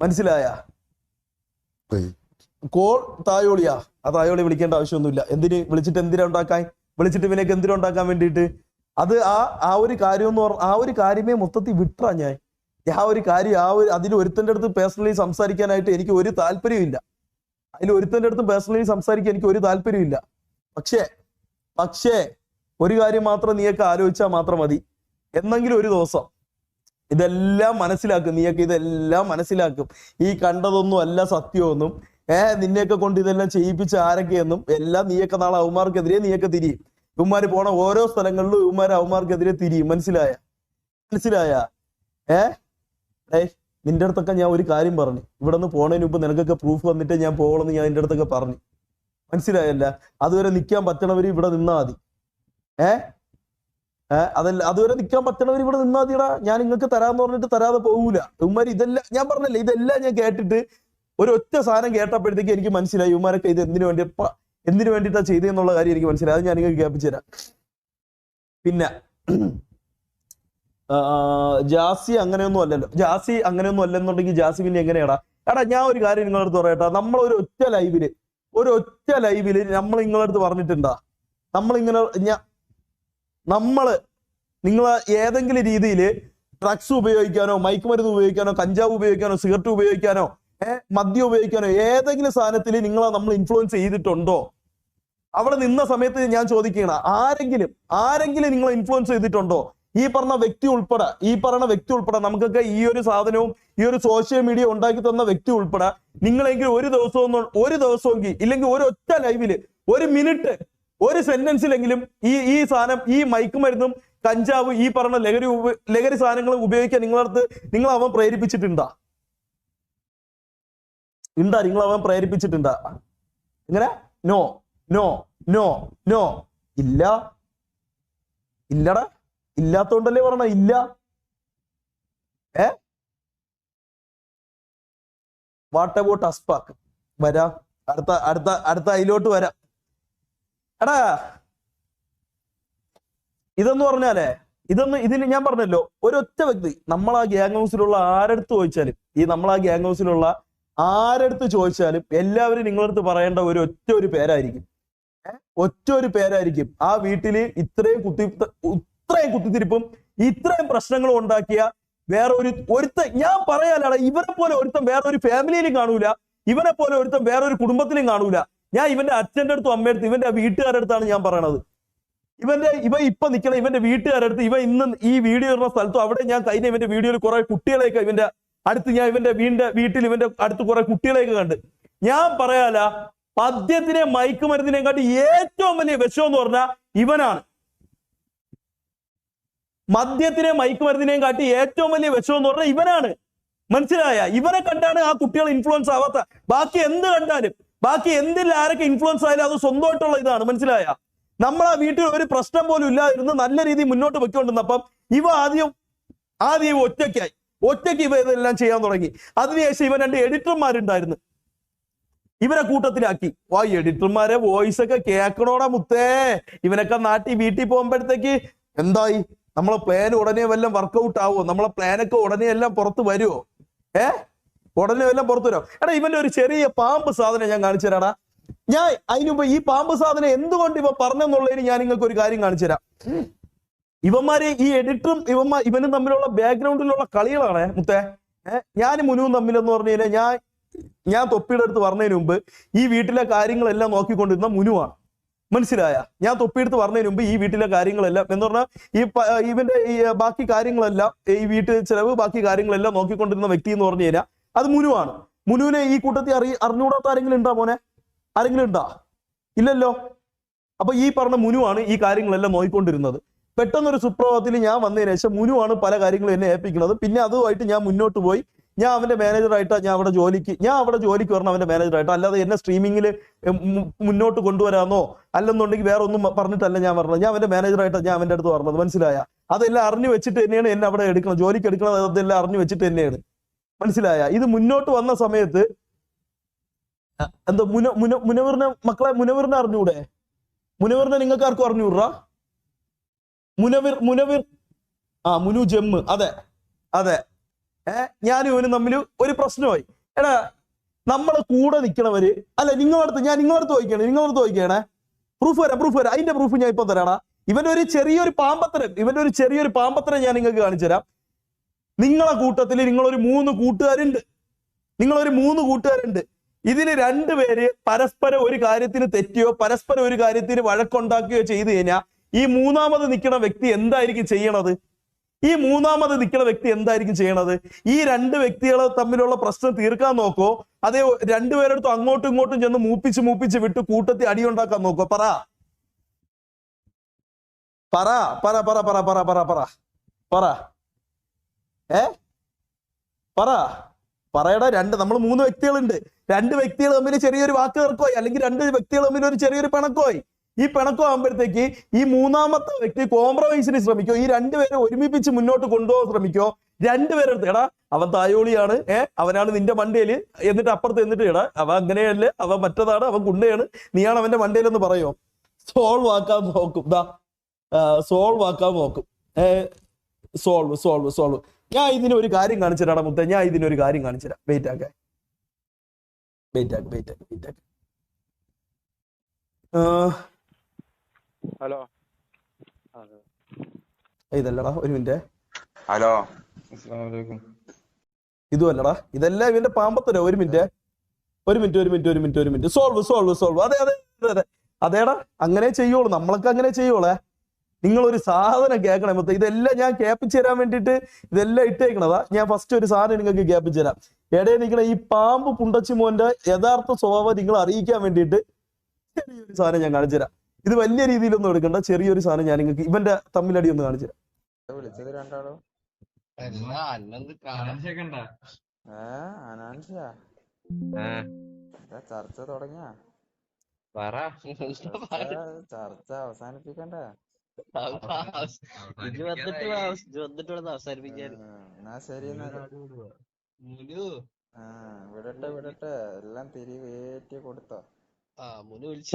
മനസ്സിലായ? കോൾ തായോളിയാ, ആ തായോളി വിളിക്കേണ്ട ആവശ്യമൊന്നുമില്ല. വിളിച്ചിട്ട് ഇവനൊക്കെ എന്തിനാ ഉണ്ടാക്കാൻ വേണ്ടിയിട്ട്? അത് ആ ഒരു കാര്യം എന്ന് പറഞ്ഞ ആ ഒരു കാര്യമേ മൊത്തത്തിൽ വിട്ടാ ഞാൻ ഒരു കാര്യം അതിൽ ഒരുത്തന്റെ അടുത്ത് പേഴ്സണലി സംസാരിക്കാനായിട്ട് എനിക്ക് ഒരു താല്പര്യമില്ല. പക്ഷേ ഒരു കാര്യം മാത്രം നീയൊക്കെ ആലോചിച്ചാൽ മാത്രം മതി. എന്നെങ്കിലും ഒരു ദിവസം ഇതെല്ലാം മനസ്സിലാക്കും. ഈ കണ്ടതൊന്നും അല്ല സത്യമൊന്നും, നിന്നെയൊക്കെ കൊണ്ട് ഇതെല്ലാം ചെയ്യിപ്പിച്ച ആരൊക്കെയെന്നും എല്ലാം നീയൊക്കെ നാളെ അവന്മാർക്കെതിരെ നീയൊക്കെ തിരിയും. ഇവന്മാര് പോണ ഓരോ സ്ഥലങ്ങളിലും ഇവന്മാര് അവന്മാർക്കെതിരെ തിരിയും. മനസ്സിലായ? നിന്റെ അടുത്തൊക്കെ ഞാൻ ഒരു കാര്യം പറഞ്ഞു, ഇവിടെ നിന്ന് പോണതിന് മുമ്പ് നിനക്കൊക്കെ പ്രൂഫ് വന്നിട്ട് ഞാൻ പോകണമെന്ന് ഞാൻ നിന്റെ അടുത്തൊക്കെ പറഞ്ഞു. മനസ്സിലായല്ല? അതുവരെ നിൽക്കാൻ പറ്റണവര് ഇവിടെ നിന്നാ മതി. അതുവരെ നിൽക്കാൻ പറ്റണവർ ഇവിടെ നിന്നാ മതിയടാ. ഞാൻ നിങ്ങൾക്ക് തരാന്ന് പറഞ്ഞിട്ട് തരാതെ പോകൂല. ഇവന്മാര് ഇതെല്ലാം ഞാൻ പറഞ്ഞല്ലേ, ഇതെല്ലാം ഞാൻ കേട്ടിട്ട് ഒരൊറ്റ സാധനം കേട്ടപ്പോഴത്തേക്ക് എനിക്ക് മനസ്സിലായി ഇവന്മാരൊക്കെ ഇത് എന്തിനു വേണ്ടിയിട്ടാ ചെയ്തെന്നുള്ള കാര്യം എനിക്ക് മനസ്സിലായി. അത് ഞാൻ നിങ്ങൾക്ക് കേൾപ്പിച്ചു തരാം. പിന്നെ ജാസി അങ്ങനെയൊന്നും അല്ലെന്നുണ്ടെങ്കിൽ ജാസി പിന്നെ എങ്ങനെയാടാ? ഞാൻ ഒരു കാര്യം നിങ്ങളടുത്ത് പറയട്ടാ. നമ്മൾ ഒരു ഒറ്റ ലൈവില് നമ്മൾ നിങ്ങളടുത്ത് പറഞ്ഞിട്ടുണ്ടാ? നിങ്ങൾ ഏതെങ്കിലും രീതിയിൽ ഡ്രഗ്സ് ഉപയോഗിക്കാനോ, മയക്കുമരുന്ന് ഉപയോഗിക്കാനോ, കഞ്ചാവ് ഉപയോഗിക്കാനോ, സിഗരറ്റ് ഉപയോഗിക്കാനോ, മദ്യം ഉപയോഗിക്കാനോ ഏതെങ്കിലും സാധനത്തിൽ നമ്മൾ ഇൻഫ്ലുവൻസ് ചെയ്തിട്ടുണ്ടോ? അവിടെ നിന്ന സമയത്ത് ഞാൻ ചോദിക്കുകയാണ്, ആരെങ്കിലും നിങ്ങളെ ഇൻഫ്ലുവൻസ് ചെയ്തിട്ടുണ്ടോ? ഈ പറഞ്ഞ വ്യക്തി ഉൾപ്പെടെ നമുക്കൊക്കെ ഈ ഒരു സാധനവും ഈ ഒരു സോഷ്യൽ മീഡിയ ഉണ്ടാക്കി തന്ന വ്യക്തി ഉൾപ്പെടെ നിങ്ങളെങ്കിലും ഒരു ദിവസമെങ്കിൽ ഇല്ലെങ്കിൽ ഒരൊറ്റ ലൈവില് ഒരു മിനിറ്റ് ഒരു സെന്റൻസിലെങ്കിലും ഈ സാധനം, ഈ മയക്കുമരുന്നും കഞ്ചാവ്, ഈ പറഞ്ഞ ലഹരി സാധനങ്ങളും ഉപയോഗിക്കാൻ നിങ്ങൾ അവൻ പ്രേരിപ്പിച്ചിട്ടുണ്ടാ? നിങ്ങളവൻ പ്രേരിപ്പിച്ചിട്ടുണ്ടാ? എങ്ങനെ? നോ ഇല്ലടാ. ഇല്ലാത്തോണ്ടല്ലേ പറഞ്ഞ ഇല്ല. What about Ashfaq? വരാം, അടുത്ത അതിലോട്ട് വരാം. എടാ ഇതെന്ന് പറഞ്ഞാലേ ഇതിന് ഞാൻ പറഞ്ഞല്ലോ, ഒരൊറ്റ വ്യക്തി നമ്മൾ ആ ഗ്യാങ് ഹൗസിലുള്ള ആരെടുത്ത് ചോദിച്ചാലും എല്ലാവരും നിങ്ങളടുത്ത് പറയേണ്ട ഒരു പേരായിരിക്കും. ആ വീട്ടില് ഇത്രയും കുത്തിത്തിരിപ്പും ഇത്രയും പ്രശ്നങ്ങളും ഉണ്ടാക്കിയ വേറെ ഞാൻ പറയാനാണ്, ഇവനെ പോലെ ഒരുത്തം വേറൊരു ഫാമിലിയിലും കാണൂല, ഇവനെ പോലെ ഒരുത്തം വേറൊരു കുടുംബത്തിലും കാണൂല. ഞാൻ ഇവന്റെ അച്ഛന്റെ അടുത്തും അമ്മയുടെ അടുത്തും ഇവന്റെ വീട്ടുകാരുടെ അടുത്താണ് ഞാൻ പറയണത്. ഇവ ഇപ്പൊ നിൽക്കണം ഇവന്റെ വീട്ടുകാരുടെ അടുത്ത്. ഇന്ന് ഈ വീഡിയോ ഇടുന്ന സ്ഥലത്തും അവിടെ ഞാൻ കഴിഞ്ഞ ഇവന്റെ വീഡിയോയിൽ കുറെ കുട്ടികളെയൊക്കെ ഇവന്റെ അടുത്ത് ഞാൻ ഇവന്റെ വീട്ടിൽ ഇവന്റെ അടുത്ത് കുറെ കുട്ടികളെയൊക്കെ കണ്ട്. ഞാൻ പറയാല, മദ്യത്തിനെ മയക്കുമരുന്നിനെ കാട്ടി ഏറ്റവും വലിയ വിഷം എന്ന് പറഞ്ഞാൽ ഇവനാണ്. മദ്യത്തിനെ മയക്കുമരുന്നിനെയും കാട്ടി ഏറ്റവും വലിയ വിഷം എന്ന് പറഞ്ഞാൽ ഇവനാണ്. മനസ്സിലായ? ഇവനെ കണ്ടാണ് ആ കുട്ടികൾ ഇൻഫ്ലുവൻസ് ആവാത്ത. ബാക്കി എന്ത് കണ്ടാലും, ബാക്കി എന്തിൽ ആരൊക്കെ ഇൻഫ്ലുവൻസ് ആയാലും അത് സ്വന്തമായിട്ടുള്ള ഇതാണ്. മനസ്സിലായ? നമ്മൾ ആ വീട്ടിൽ ഒരു പ്രശ്നം പോലും ഇല്ലാതിരുന്ന് നല്ല രീതിയിൽ മുന്നോട്ട് വെക്കൊണ്ടിരുന്നപ്പം ഇവ ആദ്യം ഒറ്റയ്ക്ക് ഇവ ഇതെല്ലാം ചെയ്യാൻ തുടങ്ങി. അതിനുശേഷം ഇവൻ 2 എഡിറ്റർമാരുണ്ടായിരുന്നു, ഇവരെ കൂട്ടത്തിലാക്കി. എഡിറ്റർമാരെ വോയിസ് ഒക്കെ കേൾക്കണോടാ മുത്തേ. ഇവനൊക്കെ വീട്ടിൽ പോകുമ്പോഴത്തേക്ക് എന്തായി, നമ്മളെ പ്ലാൻ ഉടനെ വല്ലതും വർക്കൗട്ട് ആവുമോ? നമ്മളെ പ്ലാനൊക്കെ ഉടനെ എല്ലാം പുറത്ത് വരുമോ? ഉടനെ എല്ലാം പുറത്തു വരാം. ഇവന്റെ ഒരു ചെറിയ പാമ്പ് സാധനം ഞാൻ കാണിച്ചു തരാടാ. ഞാൻ അതിനുമ്പ് ഈ പാമ്പ് സാധനം എന്തുകൊണ്ട് ഇവ പറഞ്ഞെന്നുള്ളതിന് ഞാൻ നിങ്ങൾക്ക് ഒരു കാര്യം കാണിച്ചു തരാം. ഇവന്മാര് ഈ എഡിറ്ററും ഇവനും തമ്മിലുള്ള ബാക്ക്ഗ്രൗണ്ടിലുള്ള കളികളാണ് മുത്തേ. ഞാൻ മുനുവും തമ്മിലെന്ന് പറഞ്ഞു കഴിഞ്ഞാൽ ഞാൻ തൊപ്പിയുടെ അടുത്ത് പറഞ്ഞതിന് മുമ്പ് ഈ വീട്ടിലെ കാര്യങ്ങളെല്ലാം നോക്കിക്കൊണ്ടിരുന്ന മുനുവാണ്. മനസ്സിലായ? ഞാൻ തൊപ്പിയെടുത്ത് പറഞ്ഞതിന് മുമ്പ് ഈ വീട്ടിലെ കാര്യങ്ങളെല്ലാം എന്ന് പറഞ്ഞാൽ ഇവന്റെ ഈ ബാക്കി കാര്യങ്ങളെല്ലാം ഈ വീട്ടിൽ ചെലവ് ബാക്കി കാര്യങ്ങളെല്ലാം നോക്കിക്കൊണ്ടിരുന്ന വ്യക്തി എന്ന് പറഞ്ഞു കഴിഞ്ഞാൽ അത് മുനുവാണ്. മുനുവിനെ ഈ കൂട്ടത്തിൽ അറിഞ്ഞുകൂടാത്ത ആരെങ്കിലും ഉണ്ടാ മോനെ? ആരെങ്കിലും ഉണ്ടാ? ഇല്ലല്ലോ. അപ്പൊ ഈ പറഞ്ഞ മുനുവാണ് ഈ കാര്യങ്ങളെല്ലാം നോക്കിക്കൊണ്ടിരുന്നത്. പെട്ടെന്നൊരു സുപ്രഭാതത്തിൽ ഞാൻ വന്നതിന് ശേഷം മുനുവാണ് പല കാര്യങ്ങളും എന്നെ ഏൽപ്പിക്കുന്നത്. പിന്നെ അതുമായിട്ട് ഞാൻ മുന്നോട്ട് പോയി. ഞാൻ അവന്റെ മാനേജറായിട്ടാണ് ഞാൻ അവിടെ ജോലിക്ക് വരണം അവന്റെ മാനേജറായിട്ട്. അല്ലാതെ എന്നെ സ്ട്രീമിങ്ങിൽ മുന്നോട്ട് കൊണ്ടുവരാമെന്നോ അല്ലെന്നുണ്ടെങ്കിൽ വേറെ ഒന്നും പറഞ്ഞിട്ടല്ല ഞാൻ പറഞ്ഞത്. ഞാൻ അവന്റെ മാനേജറായിട്ടാണ് ഞാൻ അവന്റെ അടുത്ത് പറഞ്ഞത്. മനസ്സിലായ? അതെല്ലാം അറിഞ്ഞു വെച്ചിട്ട് തന്നെയാണ് എന്നെ അവിടെ എടുക്കണം, ജോലിക്ക് എടുക്കണം. അതെല്ലാം അറിഞ്ഞു വെച്ചിട്ട് തന്നെയാണ്. മനസ്സിലായ? ഇത് മുന്നോട്ട് വന്ന സമയത്ത് എന്താ മുനവറിനെ മക്കളെ, മുനവറിനെ അറിഞ്ഞൂടെ? മുനവറിനെ നിങ്ങൾക്ക് ആർക്കും അറിഞ്ഞൂടാ? മുനവിർ മുനു ജമ്മ്. അതെ ഞാനും ഇവനും തമ്മിൽ ഒരു പ്രശ്നമായി. എടാ നമ്മളെ കൂടെ നിൽക്കണവര് അല്ല, നിങ്ങളടുത്ത് ചോദിക്കണേ. പ്രൂഫ് വരാം. അതിന്റെ പ്രൂഫ് ഞാൻ ഇപ്പൊ തരാടാ. ഇവന്റെ ഒരു ചെറിയൊരു പാമ്പത്തരം ഞാൻ നിങ്ങൾക്ക് കാണിച്ചു തരാം. നിങ്ങളെ കൂട്ടത്തിൽ നിങ്ങളൊരു മൂന്ന് കൂട്ടുകാരുണ്ട്. ഇതിന് രണ്ടുപേര് പരസ്പരം ഒരു കാര്യത്തിന് തെറ്റിയോ പരസ്പരം ഒരു കാര്യത്തിന് വഴക്കുണ്ടാക്കുകയോ ചെയ്തു കഴിഞ്ഞാൽ ഈ മൂന്നാമത് നിൽക്കുന്ന വ്യക്തി എന്തായിരിക്കും ചെയ്യണത്? ഈ രണ്ട് വ്യക്തികളെ തമ്മിലുള്ള പ്രശ്നം തീർക്കാൻ നോക്കോ, അതേ രണ്ടുപേരെടുത്ത് അങ്ങോട്ടും ഇങ്ങോട്ടും ചെന്ന് മൂപ്പിച്ച് വിട്ട് കൂട്ടത്തിൽ അടിയുണ്ടാക്കാൻ നോക്കോ? പറയടാ. നമ്മൾ മൂന്ന് വ്യക്തികളുണ്ട്. രണ്ട് വ്യക്തികൾ തമ്മിൽ ചെറിയൊരു വാക്ക് തർക്കമായി, അല്ലെങ്കിൽ രണ്ട് വ്യക്തികൾ തമ്മിൽ ഒരു ചെറിയൊരു പിണക്കമായി. ഈ പിണക്കം ആകുമ്പോഴത്തേക്ക് ഈ മൂന്നാമത്തെ വ്യക്തി കോംപ്രമൈസിന് ശ്രമിക്കോ, ഈ രണ്ടുപേരെ ഒരുമിപ്പിച്ച് മുന്നോട്ട് കൊണ്ടുപോകാൻ ശ്രമിക്കോ? രണ്ടുപേരെടുത്ത് എടാ അവൻ തായോളിയാണ്, അവനാണ് നിന്റെ മണ്ടയില്, എന്നിട്ട് അപ്പുറത്ത് എന്നിട്ട് എടാ അവൻ അങ്ങനെയല്ലേ, അവൻ മറ്റതാണ്, അവൻ ഗുണ്ടയാണ്, നീയാണ് അവന്റെ മണ്ടയിലെന്ന് പറയോ? സോൾവ് ആക്കാൻ നോക്കും. സോൾവ്. ഞാൻ ഇതിനൊരു കാര്യം കാണിച്ചിട്ടാണ് മുത്തേ, വെയിറ്റ് ആക്ക. ഹലോ, ഇതല്ലടാ, ഒരു മിനിറ്റ്. ഹലോ, ഇതും അല്ലടാ, ഇതെല്ലാം ഇവന്റെ പാമ്പത്തരോ. ഒരു മിനിറ്റ്. സോൾവ്. അതേടാ, അങ്ങനെ ചെയ്യുള്ളൂ, നമ്മളൊക്കെ അങ്ങനെ ചെയ്യുള്ളേ. നിങ്ങളൊരു സാധനം കേൾക്കണേ മൊത്തം. ഇതെല്ലാം ഞാൻ കേൾപ്പിച്ചു തരാൻ വേണ്ടിയിട്ട് ഇതെല്ലാം ഇട്ടേക്കണതാ. ഞാൻ ഫസ്റ്റ് ഒരു സാധനം നിങ്ങൾക്ക് കേൾപ്പിച്ചു തരാം. ഇടയിൽ നിൽക്കണ ഈ പാമ്പ് പുണ്ടച്ചി മോന്റെ യഥാർത്ഥ സ്വഭാവം നിങ്ങൾ അറിയിക്കാൻ വേണ്ടിയിട്ട് ചെറിയൊരു സാധനം ഞാൻ കാണിച്ചു തരാം. ഇത് വലിയ രീതിയിലൊന്നും എടുക്കണ്ട, ചെറിയൊരു സാധനം ഞാൻ നിങ്ങൾക്ക് ഇവന്റെ തമ്മിലടി ഒന്ന് കാണിച്ചു തരാം. വിളിച്ചത് രണ്ടാളോ? ചർച്ച തുടങ്ങിയ ചർച്ച അവസാനിപ്പിക്കണ്ടേ? എന്നാ ശരി, വിടട്ടെ. എല്ലാം തിരികേറ്റി കൊടുത്തോ?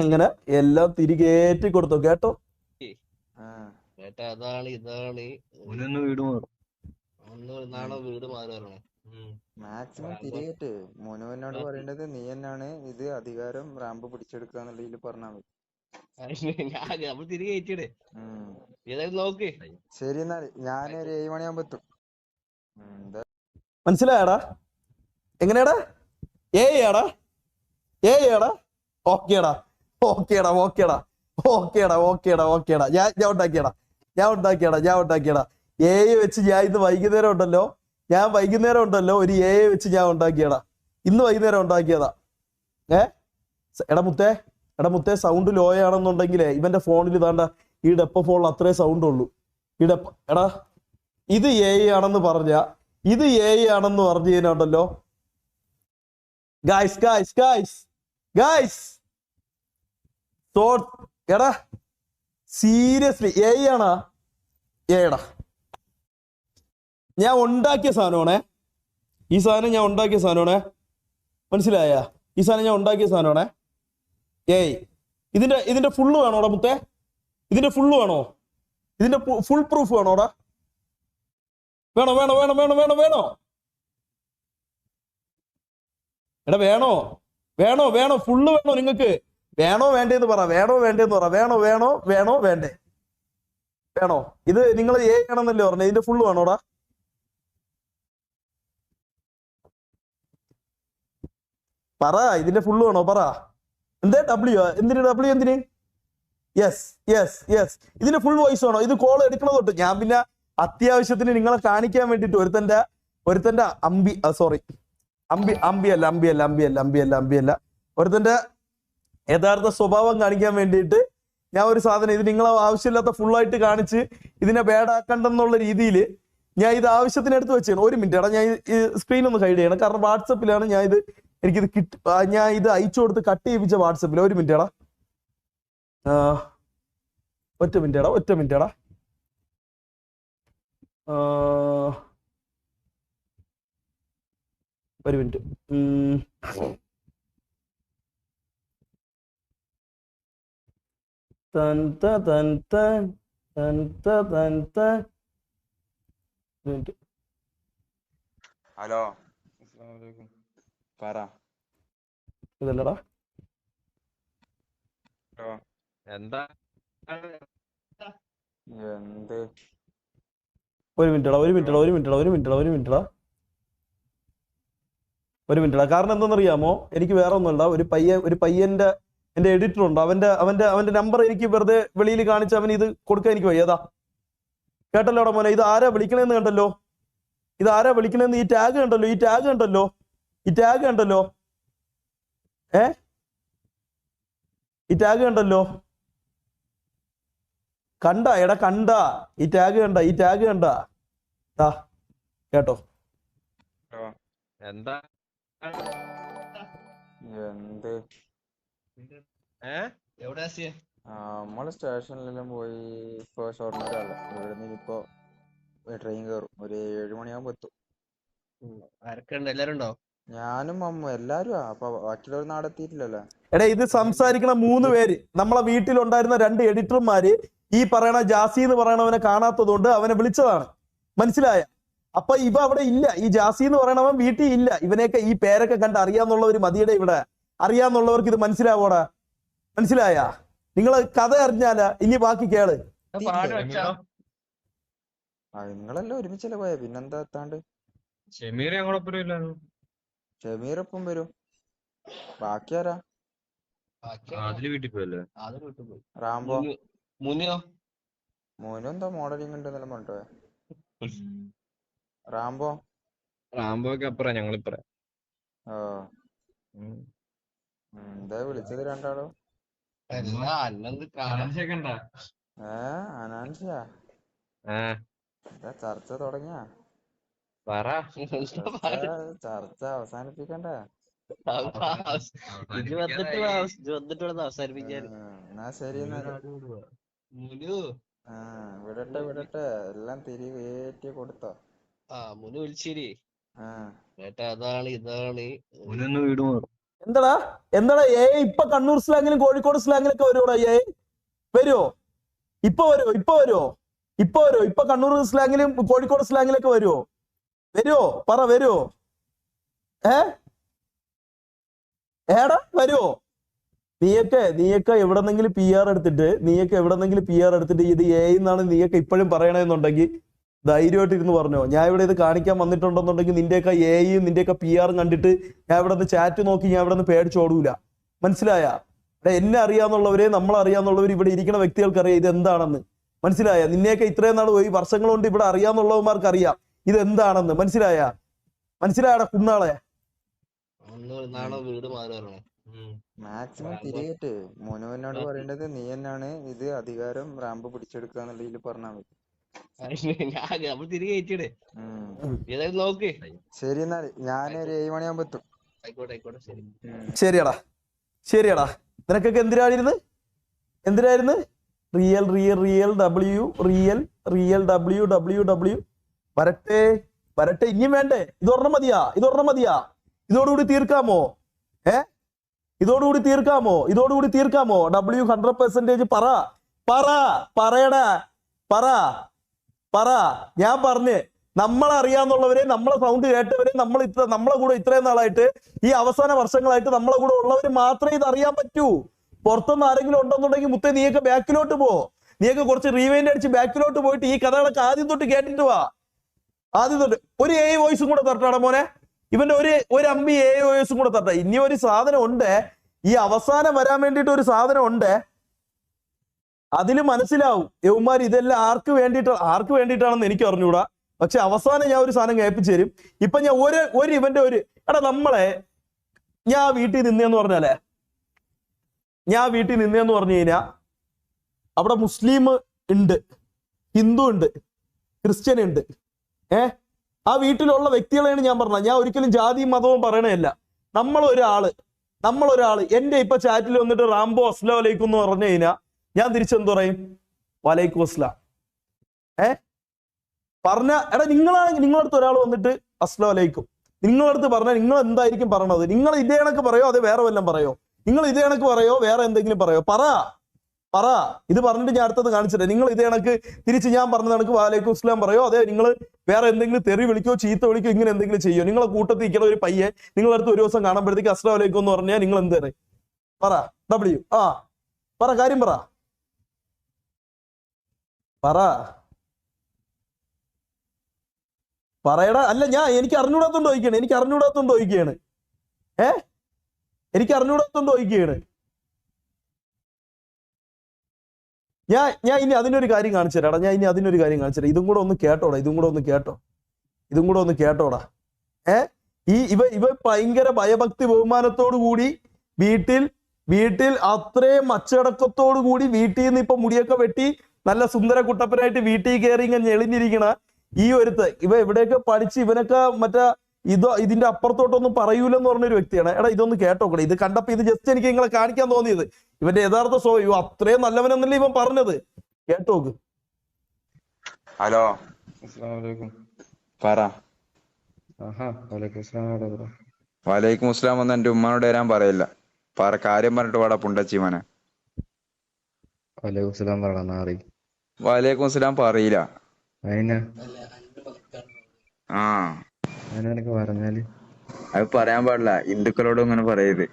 അങ്ങനെ എല്ലാം തിരികേറ്റി കൊടുത്തോ? കേട്ടോ? അതാണ് ഇതാണ് വീട് മാറി. മാക്സിമം തിരികേറ്റ്. മുനുവിനോട് പറയേണ്ടത് നീ തന്നെയാണ് ഇത് അധികാരം റാമ്പ് പിടിച്ചെടുക്കുക എന്നുള്ളതിൽ പറഞ്ഞാൽ മതി. നമ്മൾ തിരികെ കയറ്റിയിടേ. നോക്ക് ശരി, എന്നാൽ ഞാനൊരു 7 മണിയാകുമ്പോ എത്തും. മനസ്സിലായടാ? എങ്ങനെയാടാ? ഏടാ ഓക്കേടാ. ഞാൻ ഉണ്ടാക്കിയടാ. വെച്ച് ഞാൻ ഇന്ന് വൈകുന്നേരം ഉണ്ടല്ലോ ഒരു വെച്ച് ഞാൻ ഉണ്ടാക്കിയടാ. ഇന്ന് വൈകുന്നേരം ഉണ്ടാക്കിയതാ. എടാ മുത്തേ സൗണ്ട് ലോ ആണെന്നുണ്ടെങ്കിലേ ഇവന്റെ ഫോണിൽ ഇതാണ്ട ഈ ഡെപ്പ ഫോണിൽ അത്രേ സൗണ്ട് ഉള്ളൂ. എടാ ഇത് ആണെന്ന് പറഞ്ഞു കഴിഞ്ഞാണ്ടല്ലോ ഗായ്സ് എടാ സീരിയസ്ലി ആണാ? ഏടാ ഞാൻ ഉണ്ടാക്കിയ സാധനമാണേ. ഈ സാധനം ഞാൻ ഉണ്ടാക്കിയ സാധനമാണേ. മനസ്സിലായ? ഈ സാധനം ഞാൻ ഉണ്ടാക്കിയ സാധനമാണേ. ഇതിന്റെ ഫുള്ള് വേണോടാ മുത്തേ? ഇതിന്റെ ഫുള്ള് വേണോ? ഇതിന്റെ ഫുൾ പ്രൂഫ് വേണോടാ? വേണോ? എടാ വേണോ? ഫുള്ള് വേണോ നിങ്ങൾക്ക്? വേണോ വേണ്ടേന്ന് പറ. വേണോ? ഇത് നിങ്ങൾ ആണെന്നല്ലേ പറഞ്ഞത്? ഇതിന്റെ ഫുള്ള് വേണോടാ? പറ, ഇതിന്റെ ഫുള്ള് വേണോ? പറ. എന്തിന്? Yes yes yes. ഇതിന് ഫുൾ വോയിസ് ആണോ? ഇത് കോൾ എടുക്കണത് തൊട്ട് ഞാൻ പിന്നെ അത്യാവശ്യത്തിന് നിങ്ങളെ കാണിക്കാൻ വേണ്ടിട്ട് ഒരുത്തന്റെ അമ്പിയല്ല ഒരുത്തന്റെ യഥാർത്ഥ സ്വഭാവം കാണിക്കാൻ വേണ്ടിയിട്ട് ഞാൻ ഒരു സാധനം ഇത് നിങ്ങളെ ആവശ്യമില്ലാത്ത ഫുള്ളായിട്ട് കാണിച്ച് ഇതിനെ ബാഡാക്കണ്ടെന്നുള്ള രീതിയിൽ ഞാൻ ഇത് ആവശ്യത്തിന് എടുത്ത് വെച്ചാണ്. ഒരു മിനിറ്റ് എടാ, ഞാൻ ഈ സ്ക്രീൻ ഒന്ന് ഹൈഡ് ചെയ്യണം. കാരണം വാട്സപ്പിലാണ് ഞാൻ ഞാൻ ഇത് അയച്ചു കൊടുത്ത് കട്ട് ചെയ്യിപ്പിച്ച വാട്സപ്പിൽ. ഒരു മിനിറ്റ് എടാ, ഒറ്റ മിനിറ്റ് എടാ. ഒരു മിനിറ്റ്. ഹലോ, അസ്സലാമു പറ. ഇതല്ലടാ, എന്താ എന്ത്? ഒരു മിനിറ്റടാ. കാരണം എന്താണെന്നറിയാമോ, എനിക്ക് വേറെ ഒന്നുമല്ല. ഒരു പയ്യന്റെ എന്റെ എഡിറ്റർ ഉണ്ട്. അവന്റെ നമ്പർ എനിക്ക് വെറുതെ വെളിയിൽ കാണിച്ച് അവന് ഇത് കൊടുക്കാൻ എനിക്ക് വയ്യതാ. കേട്ടല്ലോടാ മോനെ, ഇത് ആരാ വിളിക്കണേന്ന് കണ്ടല്ലോ. ഈ ടാഗ് കണ്ടല്ലോ. ഈ ടാഗ് കണ്ടല്ലോ. കണ്ട ഈ ടാഗ് കണ്ട കേട്ടോ. എന്താ എന്ത്? എവിടെ നമ്മള് സ്റ്റേഷനിലെല്ലാം പോയി. ഇപ്പൊ ഷൊർണൂരല്ല, ഇവിടുന്ന് ഇനിയിപ്പോ ട്രെയിൻ കയറും. ഒരു 7 മണിയാകുമ്പോ എത്തും. ആരൊക്കെയുണ്ട്? എല്ലാരും ഉണ്ടോ? ഞാനും അമ്മ എല്ലാരും. അപ്പൊ ബാക്കിയുള്ളവർ നാടെത്തിയിട്ടില്ലല്ലോ. എടാ, ഇത് സംസാരിക്കണ 3 പേര് നമ്മളെ വീട്ടിലുണ്ടായിരുന്ന 2 എഡിറ്റർമാര് ഈ പറയണ ജാസി എന്ന് പറയണവനെ കാണാത്തത് കൊണ്ട് അവനെ വിളിച്ചതാണ്. മനസ്സിലായ? അപ്പൊ ഇവ അവിടെ ഇല്ല. ഈ ജാസി എന്ന് പറയണവൻ വീട്ടിൽ ഇല്ല. ഇവനെയൊക്കെ ഈ പേരൊക്കെ കണ്ട് അറിയാന്നുള്ളവർ മതിയുടെ ഇവിടെ. അറിയാന്നുള്ളവർക്ക് ഇത് മനസ്സിലാവോടാ? മനസ്സിലായ? നിങ്ങൾ കഥ അറിഞ്ഞാലാ ഇനി ബാക്കി കേള്. നിങ്ങളെല്ലാം ഒരുമിച്ചല്ലേ പോയ, പിന്നെന്താ എത്താണ്ട്? ഷമീറൊപ്പം വരും. ബാക്കി ആരാ? റാംബോ മോനും എന്താ മോഡലിംഗ് ഉണ്ട് എന്നെല്ലാം പറഞ്ഞോ. റാംബോക്ക് അപ്പുറം ഞങ്ങളിപ്പറ. ഓ, എന്താ വിളിച്ചത് രണ്ടാളും? അനാൻസിയാ? എന്താ ചർച്ച തുടങ്ങിയ? ചർച്ച അവസാനിപ്പിക്കണ്ടേ? എന്നാ ശരി. വിടട്ടെ എല്ലാം തിരികെ കൊടുത്തോ? മുന്നു വിളിച്ചേരി. അതാണ് ഇതാണ് എന്താടാ ഇപ്പൊ കണ്ണൂർ സ്ലാങ്ങിലും കോഴിക്കോട് സ്ലാങ്ങിലൊക്കെ വരുമോടാ? വരുമോ? ഇപ്പൊ കണ്ണൂർ സ്ലാങ്ങിലും കോഴിക്കോട് സ്ലാങ്ങിലൊക്കെ വരുമോ? പറ, വരുമോ? ഏടാ വരുമോ? നീയൊക്കെ എവിടെന്നെങ്കിലും പി ആർ എടുത്തിട്ട് ഇത് എന്നാണ് നീയൊക്കെ ഇപ്പോഴും പറയണെന്നുണ്ടെങ്കിൽ ധൈര്യമായിട്ട് ഇരുന്ന് പറഞ്ഞോ. ഞാൻ ഇവിടെ ഇത് കാണിക്കാൻ വന്നിട്ടുണ്ടെന്നുണ്ടെങ്കിൽ നിന്റെയൊക്കെ എയും നിന്റെയൊക്കെ പി ആറും കണ്ടിട്ട് ഞാൻ ഇവിടെ നിന്ന് ചാറ്റ് നോക്കി ഞാൻ ഇവിടെ നിന്ന് പേടിച്ചോടൂല. മനസ്സിലായ? എന്നെ അറിയാന്നുള്ളവരെ, നമ്മളറിയാന്നുള്ളവർ, ഇവിടെ ഇരിക്കുന്ന വ്യക്തികൾക്ക് അറിയാം ഇത് എന്താണെന്ന്. മനസ്സിലായ? നിന്നെയൊക്കെ ഇത്രയും നാൾ പോയി വർഷങ്ങൾ കൊണ്ട് ഇവിടെ അറിയാന്നുള്ളവന്മാർക്ക് അറിയാം ഇത് എന്താണെന്ന്. മനസ്സിലായടാ കുന്നാളെ? വീട് മാറി മാക്സിമം തിരികെട്ട് മോനോനോട് പറയേണ്ടത് നീ തന്നെയാണ് ഇത് അധികാരം റാമ്പ് പിടിച്ചെടുക്കുക എന്നുള്ള രീതിയിൽ പറഞ്ഞാൽ മതി. നോക്ക്. ശരി, എന്നാൽ ഞാനൊരു 7 മണിയാകുമ്പോ എത്തും. ആയിക്കോട്ടെ ശരി. ശരിയടാ. നിനക്കൊക്കെ എന്തിനായിരുന്നു? റിയൽ വരട്ടെ. ഇനിയും വേണ്ടേ? ഇതൊരെണ്ണം മതിയാ? ഇതോടുകൂടി തീർക്കാമോ? ഇതോടുകൂടി തീർക്കാമോ? W 100% പറ. ഞാൻ പറഞ്ഞ് നമ്മളറിയാന്നുള്ളവരെ, നമ്മളെ സൗണ്ട് കേട്ടവരെ, നമ്മളെ കൂടെ ഇത്രയും നാളായിട്ട് ഈ അവസാന വർഷങ്ങളായിട്ട് നമ്മളെ കൂടെ ഉള്ളവര് മാത്രമേ ഇത് അറിയാൻ പറ്റൂ. പുറത്തുനിന്ന് ആരെങ്കിലും ഉണ്ടെന്നുണ്ടെങ്കിൽ മുത്തേ നീയൊക്കെ ബാക്കിലോട്ട് പോ. നീയൊക്കെ കുറച്ച് റീവൈൻഡ് അടിച്ച് ബാക്കിലോട്ട് പോയിട്ട് ഈ കഥകളൊക്കെ ആദ്യം തൊട്ട് കേട്ടിട്ട് വാ. ഒരു AI വോയിസും കൂടെ തരട്ടാടാ മോനെ. ഇവന്റെ ഒരു അമ്പി AI വോയിസും കൂടെ തരട്ടെ. ഇനി ഒരു സാധനം ഉണ്ട്, ഈ അവസാനം വരാൻ വേണ്ടിയിട്ട് ഒരു സാധനം ഉണ്ട്. അതിൽ മനസ്സിലാവും യവന്മാർ ഇതെല്ലാം ആർക്ക് വേണ്ടിയിട്ടാണെന്ന് എനിക്ക് അറിഞ്ഞൂടാ. പക്ഷെ അവസാനം ഞാൻ ഒരു സാധനം കേൾപ്പിച്ചു തരും. ഇപ്പൊ ഞാൻ ഒരു ഇവന്റെ എടാ ഞാൻ വീട്ടിൽ നിന്നേന്ന് പറഞ്ഞു കഴിഞ്ഞാൽ അവിടെ മുസ്ലിം ഉണ്ട്, ഹിന്ദു ഉണ്ട്, ക്രിസ്ത്യൻ ഉണ്ട്. ആ വീട്ടിലുള്ള വ്യക്തികളെയാണ് ഞാൻ പറഞ്ഞത്. ഞാൻ ഒരിക്കലും ജാതിയും മതവും പറയണതല്ല. നമ്മളൊരാള് എന്റെ ഇപ്പൊ ചാറ്റിൽ വന്നിട്ട് റാംബോ അസ്ലാം വലൈക്കും എന്ന് പറഞ്ഞു കഴിഞ്ഞാൽ ഞാൻ തിരിച്ചെന്ത് പറയും? വലൈക്കും അസ്ലാം. പറഞ്ഞ എടാ നിങ്ങളാണെങ്കിൽ നിങ്ങളടുത്ത് ഒരാൾ വന്നിട്ട് അസ്ലാം വലൈക്കും നിങ്ങളടുത്ത് പറഞ്ഞാൽ നിങ്ങൾ എന്തായിരിക്കും പറയണത്? നിങ്ങൾ ഇതേ കണക്ക് പറയോ അതേ വേറെ വല്ലതും പറയോ? നിങ്ങൾ ഇതേ കണക്ക് പറയോ വേറെ എന്തെങ്കിലും പറയോ? പറ. ഇത് പറഞ്ഞിട്ട് ഞാൻ അടുത്തത് കാണിച്ചിട്ട് നിങ്ങൾ ഇതേ കണക്ക് തിരിച്ച് ഞാൻ പറഞ്ഞ കണക്ക് വലൈക്കും അസ്ലാം പറയോ അതേ നിങ്ങൾ വേറെ എന്തെങ്കിലും തെറി വിളിക്കോ ചീത്ത വിളിക്കോ ഇങ്ങനെ എന്തെങ്കിലും ചെയ്യോ? നിങ്ങളെ കൂട്ടത്തിൽ ഇരിക്കുന്ന ഒരു പയ്യെ നിങ്ങളടുത്ത് ഒരു ദിവസം കാണുമ്പോഴത്തേക്ക് അസ്ലാം വലൈക്കും എന്ന് പറഞ്ഞാൽ നിങ്ങൾ എന്ത് പറയും? പറ. W പറ, കാര്യം പറയടാ. അല്ല എനിക്ക് അറിഞ്ഞൂടാത്തോണ്ട് ചോദിക്കുകയാണ്. എനിക്ക് അറിഞ്ഞൂടാത്തോണ്ട് ചോദിക്കുകയാണ്. ഞാൻ ഇനി അതിനൊരു കാര്യം കാണിച്ചു തരാടാ. ഇതും കൂടെ ഒന്ന് കേട്ടോടാ. ഇവ ഭയങ്കര ഭയഭക്തി ബഹുമാനത്തോടു കൂടി വീട്ടിൽ അത്രയും അച്ചടക്കത്തോടു കൂടി വീട്ടിൽ നിന്ന് ഇപ്പൊ മുടിയൊക്കെ വെട്ടി നല്ല സുന്ദര കുട്ടപ്പനായിട്ട് വീട്ടിൽ കയറി ഇങ്ങനെ ഞെളിഞ്ഞിരിക്കണ ഈ ഇവ എവിടെയൊക്കെ പഠിച്ച് ഇവനൊക്കെ ഇതിന്റെ അപ്പുറത്തോട്ടൊന്നും പറയൂലെന്ന് പറഞ്ഞൊരു വ്യക്തിയാണ്. എടാ ഇതൊന്ന് കേട്ടോക്കണേ. ഇത് കണ്ടപ്പോ ഇത് ജസ്റ്റ് എനിക്ക് നിങ്ങളെ കാണിക്കാൻ തോന്നിയത്. ഇവന്റെ യഥാർത്ഥ അത്രയും നല്ലവനെന്നല്ലേ ഇവൻ പറഞ്ഞത്. കേട്ടോക്ക്. ഹലോ, പറ. വലൈക്കും അസ്സലാം ഒന്നും എന്റെ ഉമ്മാനോട് വരാൻ പറയില്ല. കാര്യം പറഞ്ഞിട്ട് പാടാ പുണ്ടച്ചിമനെ. വലൈക്കും അസ്സലാം പറയില്ല. പറഞ്ഞാല് അത് പറയാൻ പാടില്ല. ഹിന്ദുക്കളോടും ഇങ്ങനെ പറയരുത്.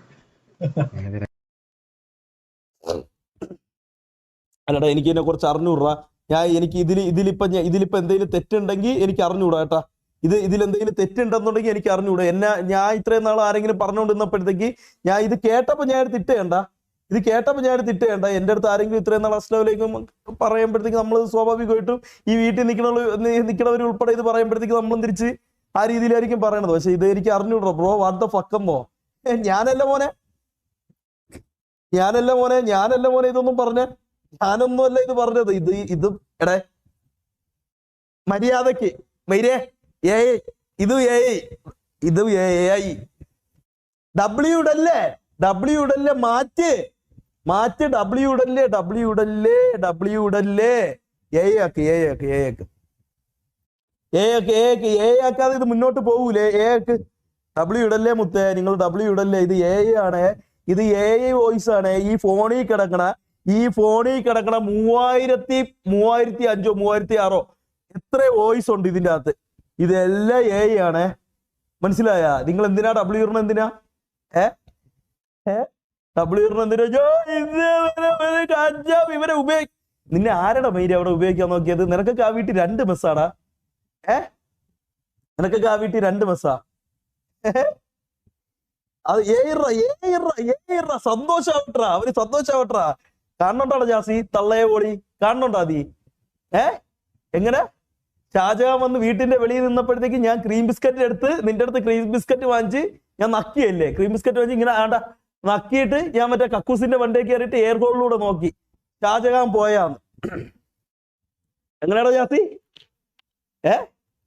അല്ലടാ എനിക്ക് ഇതിനെ കുറിച്ച് അറിഞ്ഞൂടാ. എനിക്ക് ഇതിലിപ്പോ എന്തെങ്കിലും തെറ്റുണ്ടെങ്കിൽ എനിക്ക് അറിഞ്ഞൂടാ കേട്ടാ. ഇതിലെന്തെങ്കിലും തെറ്റുണ്ടെന്നുണ്ടെങ്കിൽ എനിക്ക് അറിഞ്ഞൂടാ. ഞാൻ ഇത്രയും നാൾ ആരെങ്കിലും പറഞ്ഞുകൊണ്ടിരുന്നപ്പോഴത്തേക്ക് ഇത് കേട്ടപ്പോ ഞാൻ തിട്ടേണ്ട. എന്റെ അടുത്ത് ആരെങ്കിലും ഇത്രയും നാൾ അസ്ലാമിലേക്കും പറയുമ്പോഴത്തേക്ക് നമ്മൾ സ്വാഭാവികമായിട്ടും ഈ വീട്ടിൽ നിൽക്കണവർ ഉൾപ്പെടെ ഇത് പറയുമ്പോഴത്തേക്ക് നമ്മളും തിരിച്ച് ആ രീതിയിലായിരിക്കും പറയണത്. പക്ഷെ ഇത് എനിക്ക് അറിഞ്ഞൂടാ ബ്രോ. What the ഫക്കമ്മോ? ഞാനല്ല മോനെ ഇതൊന്നും പറഞ്ഞ. ഞാനൊന്നുമല്ല ഇത് പറഞ്ഞത്. ഇത് എടേ മര്യാദക്ക് ഇത് ഡബ്ല്യൂ ഇടല്ലേ മാറ്റ് ഡബ്ല്യൂ ഇടല്ലേ ആക്കാതെ ഇത് മുന്നോട്ട് പോകൂലേ? ഡബ്ല്യൂ ഇടല്ലേ മുത്തേ, നിങ്ങൾ ഡബ്ല്യൂ ഇടല്ലേ. ഇത് ആണ്. ഇത് വോയിസ് ആണ്. ഈ ഫോണിൽ കിടക്കണ 3500 3600 എത്ര വോയിസ് ഉണ്ട് ഇതിന്റെ അകത്ത്. ഇതെല്ലാം ആണ്. മനസ്സിലായ? നിങ്ങൾ എന്തിനാ ഡബ്ല്യൂ ഇടണം? എന്തിനാ ഡബ്ല്യൂ ഇടണം? ഇവരെ നിന്നെ ആരുടെ മൈരി അവിടെ ഉപയോഗിക്കാൻ നോക്കിയത്? നിനക്കൊക്കെ ആ വീട്ടിൽ 2 മെസ്സാടാ. നിനക്കൊക്കെ ആ വീട്ടിൽ 2 മെസ്സാ. അത് സന്തോഷാവട്ടാ. അവര് സന്തോഷാവട്ടാ. കാണുന്നുണ്ടോ ജാസി? തള്ളയെ പോളി കാണുന്നുണ്ടോ? എങ്ങനെ ഷാജഹാൻ വന്ന് വീട്ടിന്റെ വെളിയിൽ നിന്നപ്പോഴത്തേക്ക് ഞാൻ ക്രീം ബിസ്ക്കറ്റ് എടുത്ത് നിന്റെ അടുത്ത് ക്രീം ബിസ്ക്കറ്റ് വാങ്ങിച്ച് ഞാൻ നക്കിയല്ലേ? ക്രീം ബിസ്ക്കറ്റ് വാങ്ങിച്ച് ഇങ്ങനെ നക്കിയിട്ട് ഞാൻ മറ്റേ കക്കൂസിന്റെ വണ്ടിയിൽ കയറിയിട്ട് എയർ ഹോളിലൂടെ നോക്കി ഷാജഹാൻ പോയാന്ന്. എങ്ങനെയാണോ ജാസി?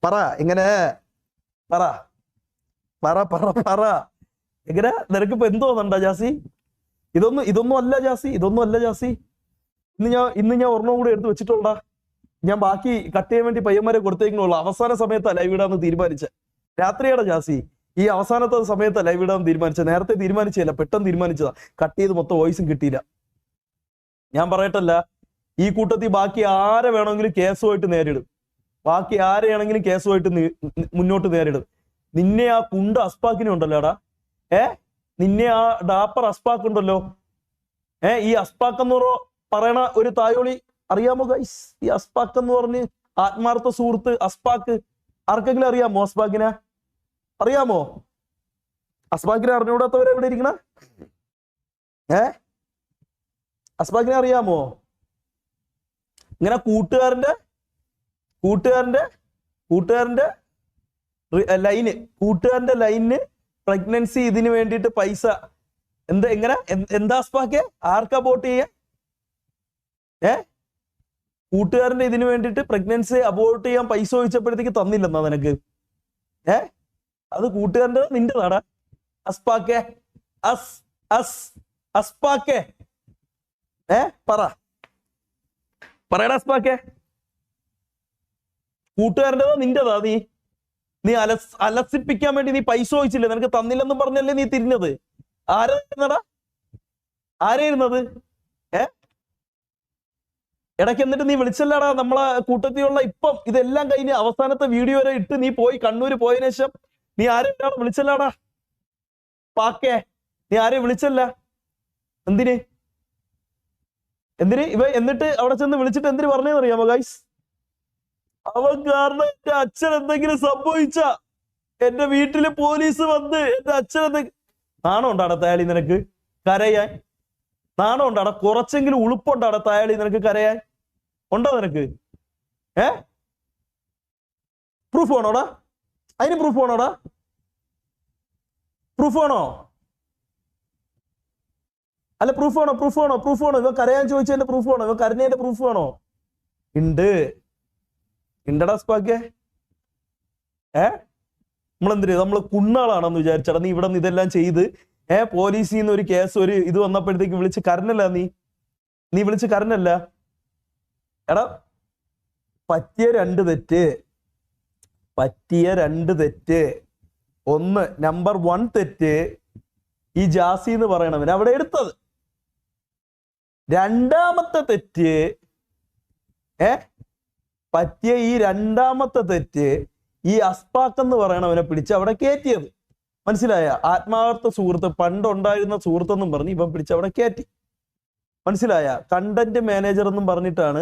പറ. ഇങ്ങനെ പറ. എങ്ങനെ നിനക്കിപ്പോ എന്തോ തോന്നണ്ട ജാസി? ഇതൊന്നും അല്ല ജാസി. ഇന്ന് ഞാൻ ഒരെണ്ണം കൂടി എടുത്ത് വെച്ചിട്ടുണ്ടാ. ഞാൻ ബാക്കി കട്ട് ചെയ്യാൻ വേണ്ടി പയ്യന്മാരെ കൊടുത്തേക്കുന്നുള്ളൂ. അവസാന സമയത്താണ് ലൈവ് ഇടാന്ന് തീരുമാനിച്ച. രാത്രിയുടെ ജാസി ഈ അവസാനത്തെ സമയത്താണ് ലൈവ് ഇടാന്ന് തീരുമാനിച്ചത്. നേരത്തെ തീരുമാനിച്ചതല്ല, പെട്ടെന്ന് തീരുമാനിച്ചതാ. കട്ട് ചെയ്ത് മൊത്തം വോയിസും കിട്ടിയില്ല. ഞാൻ പറയട്ടല്ല, ഈ കൂട്ടത്തിൽ ബാക്കി ആരെ വേണമെങ്കിലും കേസുമായിട്ട് നേരിടും. മുന്നോട്ട് നേരിടും. നിന്നെ ആ കുണ്ട അസ്പാക്കിനെ ഉണ്ടല്ലോടാ. നിന്നെ ആ ഡാപ്പർ അസ്പാക്ക് ഉണ്ടല്ലോ. ഈ അസ്പാക്ക് എന്ന് പറയണ ഒരു തായോളി അറിയാമോ ഗൈസ്? ഈ അസ്പാക്ക് എന്ന് പറഞ്ഞ് ആത്മാർത്ഥ സുഹൃത്ത് അസ്പാക്ക് ആർക്കെങ്കിലും അറിയാമോ? അറിയാമോ? അസ്പാക്കിനെ അറിഞ്ഞുകൂടാത്തവരെ എവിടെ ഇരിക്കണ? അസ്പാക്കിനെ അറിയാമോ? ഇങ്ങനെ കൂട്ടുകാരന്റെ ലൈനിന് പ്രഗ്നൻസി ഇതിന് വേണ്ടിയിട്ട് പൈസ എന്താ സ്പാക്കെ ആർക്കാ അബോർട്ട് ചെയ്യാ? കൂട്ടുകാരന്റെ ഇതിന് വേണ്ടിയിട്ട് പ്രഗ്നൻസി അബോർട്ട് ചെയ്യാൻ പൈസ ചോദിച്ചപ്പോഴത്തേക്ക് തന്നില്ലെന്നാ നിനക്ക്? അത് കൂട്ടുകാരൻ്റെ നിന്റെതാടാ അസ്പാക്കെ? അസ്പാക്കെ പറയടാ അസ്പാക്കെ. കൂട്ടുകാരൻ്റെതാ നിന്റെതാ? നീ അലസിപ്പിക്കാൻ വേണ്ടി നീ പൈസ ചോദിച്ചില്ലേ? നിനക്ക് തന്നില്ലെന്നും പറഞ്ഞല്ലേ നീ തിരിഞ്ഞത്? ആരായിരുന്നത്? ഇടയ്ക്ക് എന്നിട്ട് നീ വിളിച്ചല്ലാടാ നമ്മളെ കൂട്ടത്തിലുള്ള ഇപ്പം ഇതെല്ലാം കഴിഞ്ഞ് അവസാനത്തെ വീഡിയോ വരെ ഇട്ട് നീ പോയി കണ്ണൂര് പോയതിനു ശേഷം നീ ആരെയും വിളിച്ചല്ലാടാ പാക്കേ? നീ ആരെയും വിളിച്ചല്ല. എന്തിന് എന്നിട്ട് അവിടെ ചെന്ന് വിളിച്ചിട്ട് എന്തിന് പറഞ്ഞെന്നറിയാമോ ഗൈസ്? അവൻ കാരണം എന്റെ അച്ഛൻ എന്തെങ്കിലും സംഭവിച്ച എന്റെ വീട്ടില് പോലീസ് വന്ന് എന്റെ അച്ഛൻ നാണം ഉണ്ടാടാ തയാളി നിനക്ക് കരയാൻ? നാണം ഉണ്ടാടാ? കുറച്ചെങ്കിലും ഉളുപ്പുണ്ടാടാ തയാളി നിനക്ക് കരയാൻ? ഉണ്ടോ നിനക്ക്? പ്രൂഫ് വേണോടാ? അതിന് പ്രൂഫ് വേണോടാ? പ്രൂഫ് വേണോ? അല്ല പ്രൂഫ് വേണോ? ഇവ കരയാൻ ചോദിച്ചതിന്റെ പ്രൂഫ് വേണോ? ഇവ കരഞ്ഞതിന്റെ പ്രൂഫ് വേണോ? ഉണ്ടടാ സ്പാക്കെ? നമ്മള് കുണ്ണാളാണെന്ന് വിചാരിച്ചടാ നീ ഇവിടെ നിന്ന് ഇതെല്ലാം ചെയ്ത് പോലീസിൽ നിന്ന് ഒരു കേസ് ഇത് വന്നപ്പോഴത്തേക്ക് വിളിച്ച് കരഞ്ഞല്ല? നീ വിളിച്ച് കരഞ്ഞല്ല? എടാ പറ്റിയ രണ്ട് തെറ്റ്. ഒന്ന് നമ്പർ 1 തെറ്റ് ഈ ജാസി എന്ന് പറയണവൻ അവിടെ എടുത്തത്. രണ്ടാമത്തെ തെറ്റ് പറ്റിയ ഈ രണ്ടാമത്തെ തെറ്റ് ഈ അസ്പാക്ക് എന്ന് പറയണവനെ പിടിച്ച് അവിടെ കയറ്റിയത്. മനസ്സിലായ? ആത്മാർത്ഥ സുഹൃത്ത്, പണ്ടുണ്ടായിരുന്ന സുഹൃത്തെന്നും പറഞ്ഞ് ഇവൻ പിടിച്ച് അവിടെ കയറ്റി. മനസ്സിലായ? കണ്ടന്റ് മാനേജർ എന്നും പറഞ്ഞിട്ടാണ്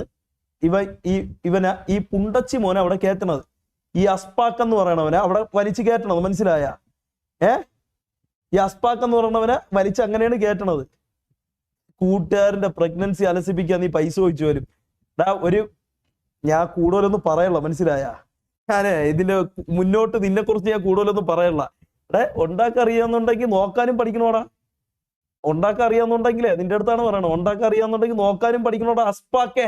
ഇവനെ ഈ പുണ്ടച്ചി മോനെ അവിടെ കയറ്റണത്. ഈ അസ്പാക്ക് എന്ന് പറയണവനെ അവിടെ വലിച്ചു കയറ്റണത്. മനസ്സിലായ? ഈ അസ്പാക്ക് എന്ന് പറയണവനെ വലിച്ച് അങ്ങനെയാണ് കയറ്റണത്. കൂട്ടുകാരന്റെ പ്രഗ്നൻസി അലസിപ്പിക്കാൻ നീ പൈസ ചോദിച്ചു വരും. ഞാൻ കൂടുതലൊന്നും പറയല്ല. മനസ്സിലായ? ഇതിന്റെ മുന്നോട്ട് നിന്നെ കുറിച്ച് ഞാൻ കൂടുതലൊന്നും പറയല്ല. ഉണ്ടാക്കാൻ അറിയാന്നുണ്ടെങ്കിൽ നോക്കാനും പഠിക്കണോടാ. ഉണ്ടാക്കാൻ അറിയാന്നുണ്ടെങ്കിലേ നിന്റെ അടുത്താണ് പറയണത്. ഉണ്ടാക്കാൻ അറിയാന്നുണ്ടെങ്കിൽ നോക്കാനും പഠിക്കണോടാ അസ്പാക്കെ.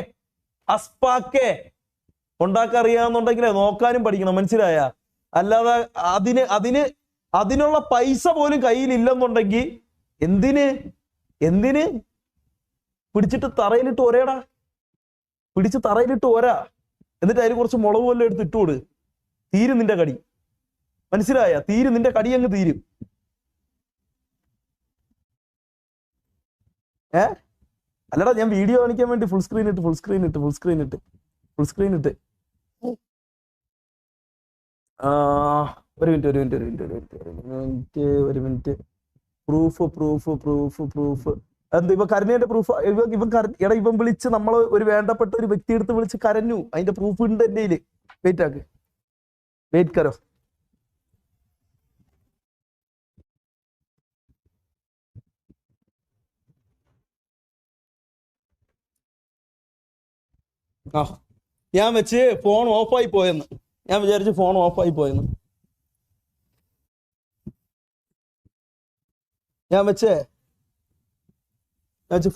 ഉണ്ടാക്കാൻ അറിയാന്നുണ്ടെങ്കിലേ നോക്കാനും പഠിക്കണം. മനസ്സിലായ? അല്ലാതെ അതിനുള്ള പൈസ പോലും കയ്യിലില്ലെന്നുണ്ടെങ്കിൽ എന്തിന് പിടിച്ചിട്ട് തറയിലിട്ട് ഒരേടാ. പിടിച്ച് തറയിലിട്ട് ഒരാ. എന്നിട്ട് അതിന് കുറച്ച് മുളക് വല്ലതും എടുത്ത് ഇട്ടുകൊട്. തീരും നിന്റെ കടി. മനസ്സിലായ? നിന്റെ കടി അങ്ങ് തീരും. അല്ലടാ ഞാൻ വീഡിയോ കാണിക്കാൻ വേണ്ടി ഫുൾ സ്ക്രീൻ ഇട്ട് ഒരു മിനിറ്റ്. പ്രൂഫ് എന്താ ഇവ കരഞ്ഞതിന്റെ പ്രൂഫ്? ഇവൻ വിളിച്ച് നമ്മള് ഒരു വേണ്ടപ്പെട്ട ഒരു വ്യക്തി എടുത്ത് വിളിച്ച് കരഞ്ഞു. അതിന്റെ പ്രൂഫ് ഉണ്ട് എന്റെ കയ്യില്. വെയിറ്റ് കരോ. ഞാൻ വെച്ച് ഫോൺ ഓഫായി പോയെന്ന്. ഞാൻ വിചാരിച്ചു ഫോൺ ഓഫായി പോയെന്ന്. ഞാൻ വെച്ച്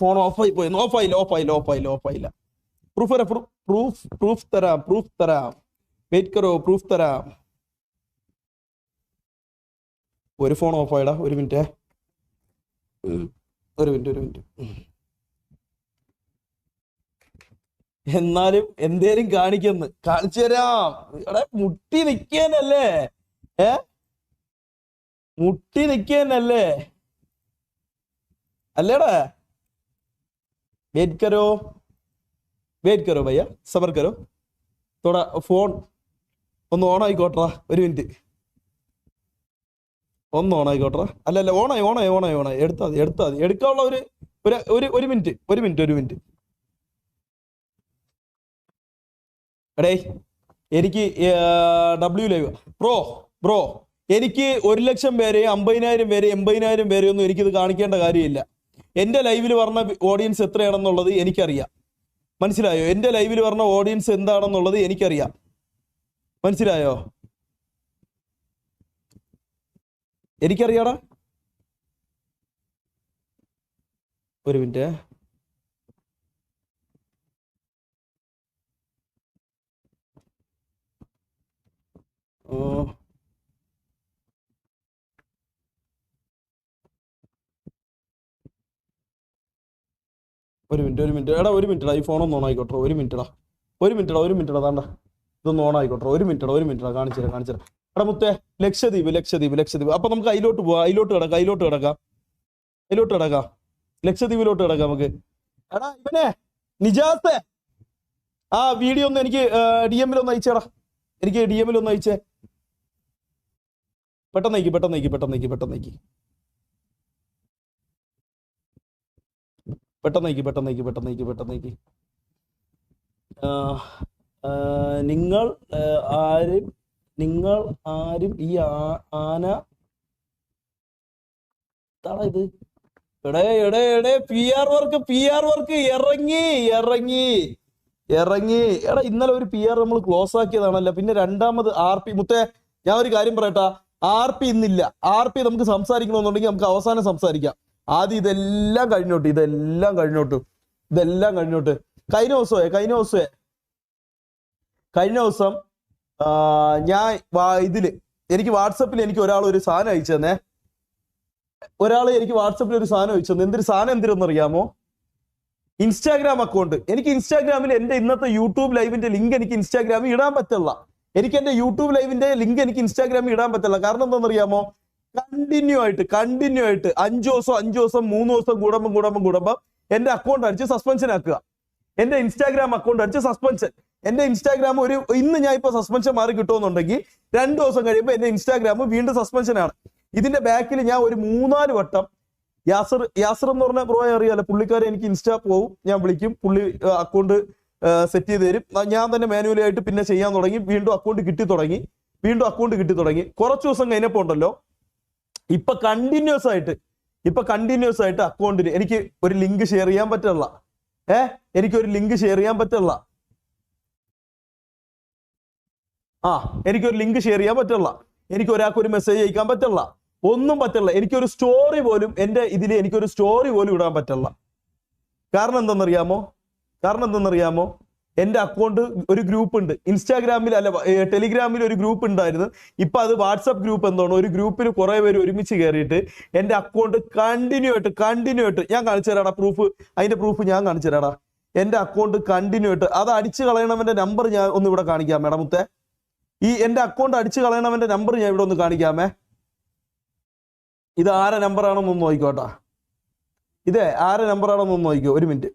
ഫോൺ ഓഫായി പോയെന്ന്. ഓഫായില്ല. പ്രൂഫ് തരാം. വെയിറ്റ് കരോ, പ്രൂഫ് തരാം. ഒരു ഫോൺ ഓഫായിടാ. ഒരു മിനിറ്റ്. എന്നാലും എന്തേലും കാണിച്ചു തരാം. ഇവിടെ മുട്ടി നിൽക്കാനല്ലേ? അല്ലേടാ? वेट करो भैया सबर करो थोड़ा फोन ഒന്ന് ഓൺ ആയിക്കോട്ടെ. ഒരു മിനിറ്റ് ഒന്ന് ഓൺ ആയിക്കോട്ടെ. അല്ല ഓണായി എടുത്താൽ മതി എടുക്കാനുള്ള ഒരു മിനിറ്റ്. എടേ എനിക്ക് ഡബ്ല്യു ലൈവ് ബ്രോ എനിക്ക് 1,00,000 പേരെ 50,000 പേരെ 80,000 പേരെ ഒന്നും എനിക്കിത് കാണിക്കേണ്ട കാര്യമില്ല. എൻ്റെ ലൈവിൽ പറഞ്ഞ ഓഡിയൻസ് എത്രയാണെന്നുള്ളത് എനിക്കറിയാം. മനസ്സിലായോ? എൻ്റെ ലൈവിൽ പറഞ്ഞ ഓഡിയൻസ് എന്താണെന്നുള്ളത് എനിക്കറിയാം. മനസ്സിലായോ? എനിക്കറിയാടാ. ഒരു മിനിറ്റ്. ഒരു മിനിറ്റ് എടാ, ഒരു മിനിറ്റടാ, ഈ ഫോണൊന്ന് ഓൺ ആയിക്കോട്ടെ. ഒരു മിനിറ്റടാ താണ്ട, ഇതൊന്ന് ഓൺ ആയിക്കോട്ടെ. ഒരു മിനിറ്റടാ കാണിച്ചുതരാം. എടാ മുത്തേ, ലക്ഷദ്വീപ്. അപ്പൊ നമുക്ക് അതിലോട്ട് കിടക്കാം. ലക്ഷദ്വീപിലോട്ട് കിടക്കാം നമുക്ക്. എടാ ഇവനെ നിജാസേ, ആ വീഡിയോ ഒന്ന് എനിക്ക് DM-ൽ ഒന്ന് അയച്ചേടാ. എനിക്ക് DM-ൽ ഒന്ന് അയച്ചേ. പെട്ടെന്നേക്ക്. നിങ്ങൾ ആരും ഈ ആന ഇത് എടേ PR വർക്ക് ഇറങ്ങി. എടാ ഇന്നലെ ഒരു PR നമ്മൾ ക്ലോസ് ആക്കിയതാണല്ലോ. പിന്നെ രണ്ടാമത് RP. മുത്തേ, ഞാൻ ഒരു കാര്യം പറയട്ടാ, RP ഇന്നില്ല. RP നമുക്ക് സംസാരിക്കണമെന്നുണ്ടെങ്കിൽ നമുക്ക് അവസാനം സംസാരിക്കാം. ആദ്യം ഇതെല്ലാം കഴിഞ്ഞോട്ട്. കഴിഞ്ഞ ദിവസം ഞാൻ ഇതില് എനിക്ക് വാട്സപ്പിൽ എനിക്ക് ഒരാൾ ഒരു സാധനം അയച്ചു തന്നെ. എന്തൊരു സാധനം എന്തിനെന്നറിയാമോ? Instagram account. എനിക്ക് ഇൻസ്റ്റാഗ്രാമിൽ എന്റെ ഇന്നത്തെ യൂട്യൂബ് ലൈവിന്റെ ലിങ്ക് എനിക്ക് ഇൻസ്റ്റാഗ്രാമിൽ ഇടാൻ പറ്റില്ല. എനിക്ക് എന്റെ യൂട്യൂബ് ലൈവിന്റെ ലിങ്ക് എനിക്ക് ഇൻസ്റ്റാഗ്രാമിൽ ഇടാൻ പറ്റില്ല. കാരണം എന്താണെന്നറിയാമോ? കണ്ടിന്യൂ ആയിട്ട് 5 ദിവസം 3 ദിവസം കൂടുമ്പം എന്റെ അക്കൗണ്ട് അടിച്ച് സസ്പെൻഷൻ ആക്കുക. എന്റെ ഇൻസ്റ്റാഗ്രാം അക്കൗണ്ട് അടിച്ച് സസ്പെൻഷൻ. എന്റെ ഇൻസ്റ്റാഗ്രാം ഇന്ന് ഞാൻ ഇപ്പൊ സസ്പെൻഷൻ മാറി കിട്ടുമെന്നുണ്ടെങ്കിൽ 2 ദിവസം കഴിയുമ്പോൾ എന്റെ ഇൻസ്റ്റാഗ്രാം വീണ്ടും സസ്പെൻഷൻ ആണ്. ഇതിന്റെ ബാക്കിൽ ഞാൻ ഒരു 3-4 വട്ടം യാസർ എന്ന് പറഞ്ഞ ബ്രോ അറിയാലോ, പുള്ളിക്കാരെ എനിക്ക് ഇൻസ്റ്റാ പോവും, ഞാൻ വിളിക്കും, പുള്ളി അക്കൗണ്ട് സെറ്റ് ചെയ്ത് തരും. ഞാൻ തന്നെ മാനുവലി ആയിട്ട് പിന്നെ ചെയ്യാൻ തുടങ്ങി. വീണ്ടും അക്കൗണ്ട് കിട്ടി തുടങ്ങി. കുറച്ച് ദിവസം കഴിഞ്ഞപ്പോ ഉണ്ടല്ലോ, ഇപ്പൊ കണ്ടിന്യൂസ് ആയിട്ട് അക്കൗണ്ടിൽ എനിക്ക് ഒരു ലിങ്ക് ഷെയർ ചെയ്യാൻ പറ്റില്ല. എനിക്കൊരു ലിങ്ക് ഷെയർ ചെയ്യാൻ പറ്റില്ല. എനിക്ക് ഒരാൾക്ക് ഒരു മെസ്സേജ് അയക്കാൻ പറ്റില്ല. ഒന്നും പറ്റില്ല. എനിക്കൊരു സ്റ്റോറി പോലും എന്റെ ഇതിൽ ഇടാൻ പറ്റില്ല. കാരണം എന്തെന്നറിയാമോ? എന്റെ അക്കൗണ്ട് ഒരു ഗ്രൂപ്പ് ഉണ്ട്. ഇൻസ്റ്റാഗ്രാമിൽ അല്ല, ടെലിഗ്രാമിൽ ഒരു ഗ്രൂപ്പ് ഉണ്ടായിരുന്നു. ഇപ്പൊ അത് വാട്സപ്പ് ഗ്രൂപ്പ് എന്താണ്. ഒരു ഗ്രൂപ്പിൽ കുറെ പേര് ഒരുമിച്ച് കയറിയിട്ട് എന്റെ അക്കൗണ്ട് കണ്ടിന്യൂ ആയിട്ട് ഞാൻ കാണിച്ചു തരാടാ അതിന്റെ പ്രൂഫ് ഞാൻ കാണിച്ചു തരാടാ. എന്റെ അക്കൗണ്ട് കണ്ടിന്യൂ ആയിട്ട് അത് അടിച്ചു കളയണവന്റെ നമ്പർ ഞാൻ ഒന്ന് ഇവിടെ കാണിക്കാം. മേഡം മുത്തേ, ഈ എന്റെ അക്കൗണ്ട് അടിച്ചു കളയണവന്റെ നമ്പർ ഞാൻ ഇവിടെ ഒന്ന് കാണിക്കാമേ. ഇത് ആരെ നമ്പറാണെന്നൊന്ന് നോക്കിക്കോട്ടാ. നോക്കിക്കോ. ഒരു മിനിറ്റ്.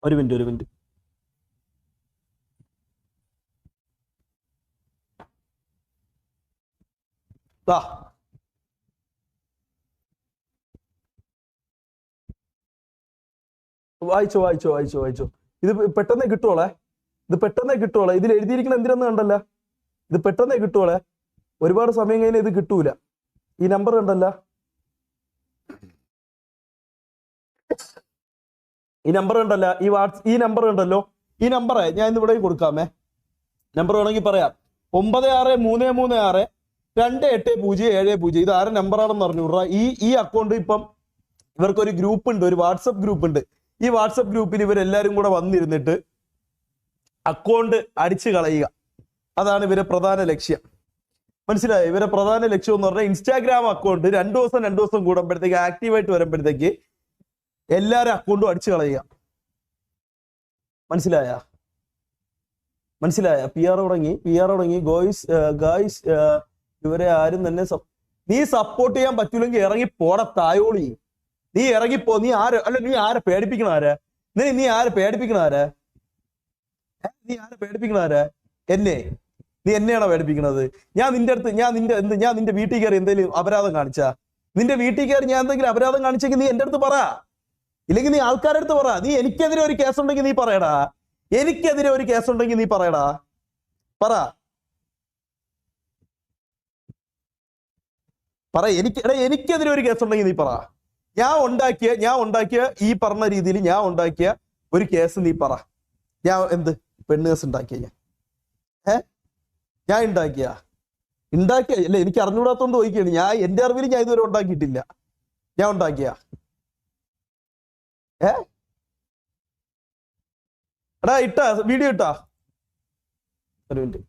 ഒരു മിനിറ്റ്. വായിച്ചോ. ഇത് പെട്ടെന്നേ കിട്ടുവോളെ. ഇതിൽ എഴുതിയിരിക്കുന്ന എന്തിനെന്ന് കണ്ടല്ല. ഇത് പെട്ടെന്നേ കിട്ടുവോളെ. ഒരുപാട് സമയം കഴിഞ്ഞാൽ ഇത് കിട്ടൂല. ഈ നമ്പർ കണ്ടല്ല. ഈ നമ്പർ കണ്ടല്ലോ. ഈ നമ്പറേ ഞാൻ ഇന്ന് ഇവിടെ കൊടുക്കാമേ. നമ്പർ വേണമെങ്കിൽ പറയാം. 9633628070. ഇത് ആരെ നമ്പറാണെന്ന് അറിഞ്ഞൂടാ. ഈ അക്കൗണ്ട് ഇപ്പം ഇവർക്കൊരു ഗ്രൂപ്പ് ഉണ്ട്, ഒരു വാട്സപ്പ് ഗ്രൂപ്പ് ഉണ്ട്. ഈ വാട്സപ്പ് ഗ്രൂപ്പിൽ ഇവരെല്ലാരും കൂടെ വന്നിരുന്നിട്ട് അക്കൗണ്ട് അടിച്ചു കളയുക. അതാണ് ഇവരെ പ്രധാന ലക്ഷ്യം. മനസ്സിലായോ? ഇവരെ പ്രധാന ലക്ഷ്യം എന്ന് പറഞ്ഞാൽ ഇൻസ്റ്റാഗ്രാം അക്കൗണ്ട് 2 ദിവസം കൂടുമ്പോഴത്തേക്ക് ആക്റ്റീവായിട്ട് വരുമ്പോഴത്തേക്ക് എല്ലാവരും അക്കൗണ്ടും അടിച്ചു കളയുക. മനസ്സിലായ? PR തുടങ്ങി. ഗോയ്സ് ഇവരെ ആരും തന്നെ നീ സപ്പോർട്ട് ചെയ്യാൻ പറ്റൂലെങ്കിൽ ഇറങ്ങി പോട തായോളി. നീ ഇറങ്ങിപ്പോ. നീ ആരെ പേടിപ്പിക്കണ ആരെ? നീ ആരെ പേടിപ്പിക്കണ ആരെ? എന്നെ? നീ എന്നെയാണോ പേടിപ്പിക്കണത്? ഞാൻ നിന്റെ വീട്ടിൽ കയറി എന്തെങ്കിലും അപരാധം കാണിച്ചാ? നിന്റെ വീട്ടിൽ കയറി ഞാൻ എന്തെങ്കിലും അപരാധം കാണിച്ചെങ്കിൽ നീ എന്റെ അടുത്ത് പറ. ഇല്ലെങ്കിൽ നീ ആൾക്കാരുടെ അടുത്ത് പറ. നീ എനിക്കെതിരെ ഒരു കേസുണ്ടെങ്കിൽ നീ പറയടാ. എനിക്കെതിരെ ഒരു കേസ് ഉണ്ടെങ്കിൽ നീ പറയടാ, പറ. എനിക്കെതിരെ ഒരു കേസ് ഉണ്ടെങ്കിൽ നീ പറ. ഞാൻ ഉണ്ടാക്കിയ ഈ പറഞ്ഞ രീതിയിൽ ഞാൻ ഉണ്ടാക്കിയ ഒരു കേസ് നീ പറ. ഞാൻ എന്ത് പെണ്ണ് കേസ് ഉണ്ടാക്കിയ ഞാൻ ഉണ്ടാക്കിയ അല്ല, എനിക്ക് അറിഞ്ഞുകൂടാത്തോണ്ട് ചോദിക്കുകയാണ്. എന്റെ അറിവിൽ ഞാൻ ഇതുവരെ ഉണ്ടാക്കിയിട്ടില്ല. ഞാൻ ഉണ്ടാക്കിയ എടാ ഇട്ടാ വീഡിയോ ഇട്ടാ? ഒരു മിനിറ്റ്.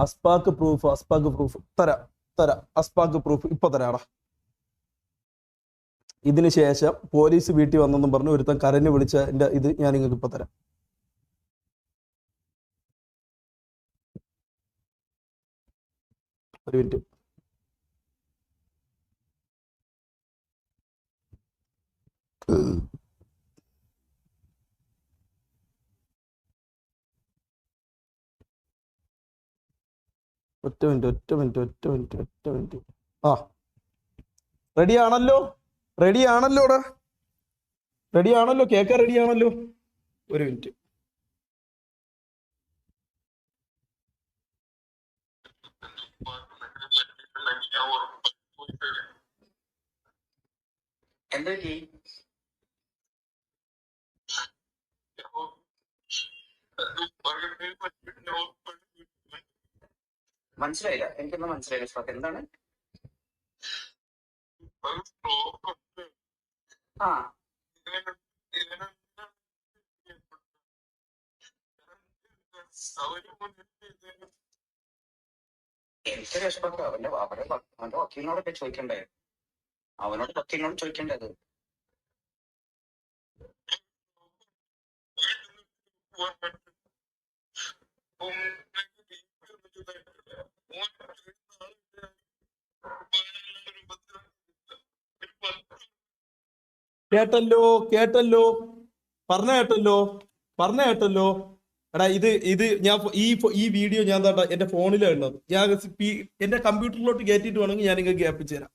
അസ്പാക്ക് പ്രൂഫ് തരാം. അസ്പാക്ക് പ്രൂഫ് ഇപ്പൊ തരാടാ. ഇതിന് ശേഷം പോലീസ് വീട്ടിൽ വന്നെന്നും പറഞ്ഞു ഒരുത്തൻ കരഞ്ഞു വിളിച്ച ഇത് ഞാൻ നിങ്ങൾക്ക് ഇപ്പൊ തരാം. ഒരു മിനിറ്റ്. ഒറ്റ മിനിറ്റ്. ആ റെഡിയാണല്ലോ? കേൾക്കാൻ റെഡിയാണല്ലോ? ഒരു മിനിറ്റ്. മനസ്സിലായില്ല, എനിക്കൊന്നും മനസ്സിലായില്ല. എന്താണ്? ആ എനിക്ക് രക്ഷപ്പെട്ടു. അവന്റെ വക്കീലിനോടൊക്കെ ചോദിക്കണ്ടേ? അവനോട് വക്കീലിനോട് ചോദിക്കേണ്ടത്. കേട്ടല്ലോ പറഞ്ഞ കേട്ടല്ലോ. എടാ ഇത് ഞാൻ ഈ വീഡിയോ ഞാൻ എന്റെ ഫോണിലാണ് ഉള്ളത്. ഞാൻ എന്റെ കമ്പ്യൂട്ടറിലോട്ട് കയറ്റിയിട്ട് വേണമെങ്കിൽ ഞാൻ നിങ്ങൾക്ക് കേൾപ്പിച്ചു തരാം.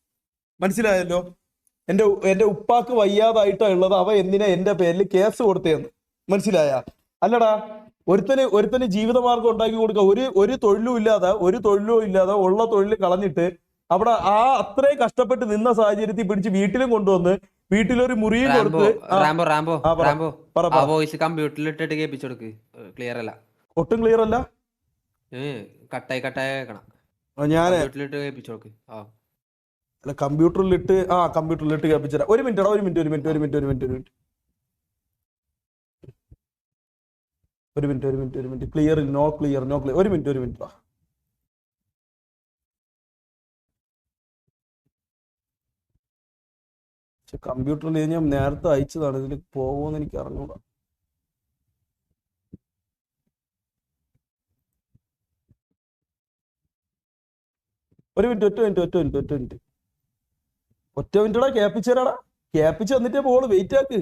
മനസ്സിലായല്ലോ? എന്റെ ഉപ്പാക്ക് വയ്യാതായിട്ടാ ഉള്ളത്. അവ എന്തിനാ എന്റെ പേരിൽ കേസ് കൊടുത്തേന്ന് മനസ്സിലായ? അല്ലടാ, ഒരുത്തന് ജീവിതമാർഗം ഉണ്ടാക്കി കൊടുക്കുക. ഒരു തൊഴിലും ഇല്ലാതെ ഉള്ള തൊഴിൽ കളഞ്ഞിട്ട് അവിടെ അത്രയും കഷ്ടപ്പെട്ട് നിന്ന സാഹചര്യത്തിൽ പിടിച്ച് വീട്ടിലും കൊണ്ടുവന്ന് വീട്ടിലൊരു മുറിയും കൊടുത്ത് ക്ലിയർ അല്ല, ഒട്ടും ക്ലിയർ അല്ല. കട്ടായി കേൾക്കണം. ഞാൻ കമ്പ്യൂട്ടറിലിട്ട് കമ്പ്യൂട്ടറിലിട്ട് കേൾപ്പിച്ചുതരാം. ഒരു മിനിറ്റ്. Clear no clear. ഒരു മിനിറ്റ്. കമ്പ്യൂട്ടറിൽ ഞാൻ നേരത്തെ അയച്ചതാണ്. ഇതിൽ പോകുമെന്ന് എനിക്ക് അറിഞ്ഞൂടാ. ഒരു മിനിറ്റ്. ഒറ്റ മിനിറ്റടാ. കേൾപ്പിച്ചു തരാടാ. കേൾപ്പിച്ച് തന്നിട്ടേ പോള്. വെയിറ്റ് ആക്ക്.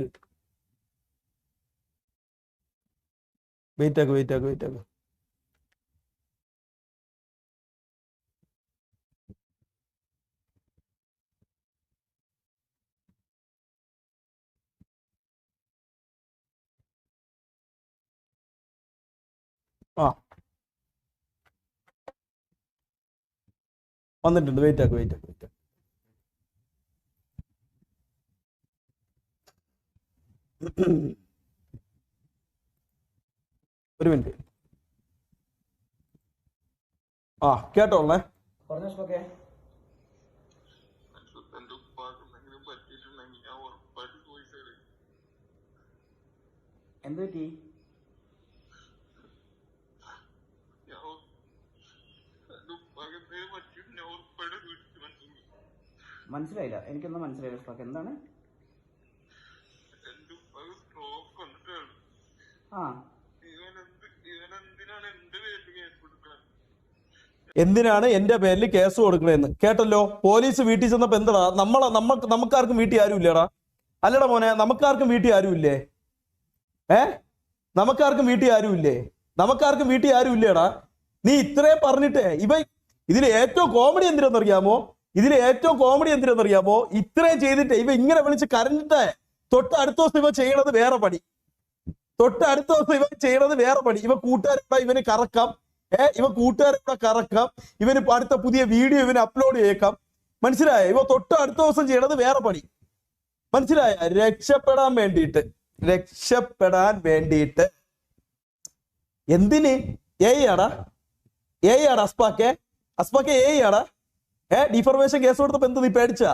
വന്നിട്ടുണ്ട്. വെയിറ്റ് ആക്ക്. ഒരു മിനിറ്റ്. കേട്ടോളേ. എന്ത് പറ്റി? മനസ്സിലായില്ല, എനിക്കൊന്നും മനസ്സിലായില്ല. എന്താണ്? എന്തിനാണ് എന്റെ പേരിൽ കേസ് കൊടുക്കണേന്ന് കേട്ടല്ലോ? പോലീസ് വീട്ടിൽ ചെന്നപ്പോ എന്താടാ? നമുക്കാർക്കും വീട്ടിൽ ആരും ഇല്ലടാ. അല്ലടാ മോനെ, നമുക്കാർക്കും വീട്ടിൽ ആരും ഇല്ലേ? നമുക്കാർക്കും വീട്ടിൽ ആരും ഇല്ലേടാ? നീ ഇത്രയും പറഞ്ഞിട്ടേ ഇതിൽ ഏറ്റവും കോമഡി എന്തിനാന്ന് അറിയാമോ? ഇതിൽ ഏറ്റവും കോമഡി എന്തിനെന്നറിയാമോ? ഇത്രയും ചെയ്തിട്ട് ഇവ ഇങ്ങനെ വിളിച്ച് കരഞ്ഞിട്ട് തൊട്ട് അടുത്ത ദിവസം ഇവ ചെയ്യണത് വേറെ പണി. ഇവ കൂട്ടുകാരുടെ ഇവന് കറക്കാം, ഇവ കൂട്ടുകാരുടെ കറക്കാം, ഇവന് അടുത്ത പുതിയ വീഡിയോ ഇവന് അപ്ലോഡ് ചെയ്യേക്കാം. മനസ്സിലായ? ഇവ തൊട്ട് അടുത്ത ദിവസം ചെയ്യണത് വേറെ പണി. മനസ്സിലായ? രക്ഷപ്പെടാൻ വേണ്ടിയിട്ട് എന്തിന് ആടാ അസ്പാക്കെ ആടാ ഡിഫർമേഷൻ കേസ് കൊടുത്തപ്പോ എന്ത് നീ പേടിച്ചാ?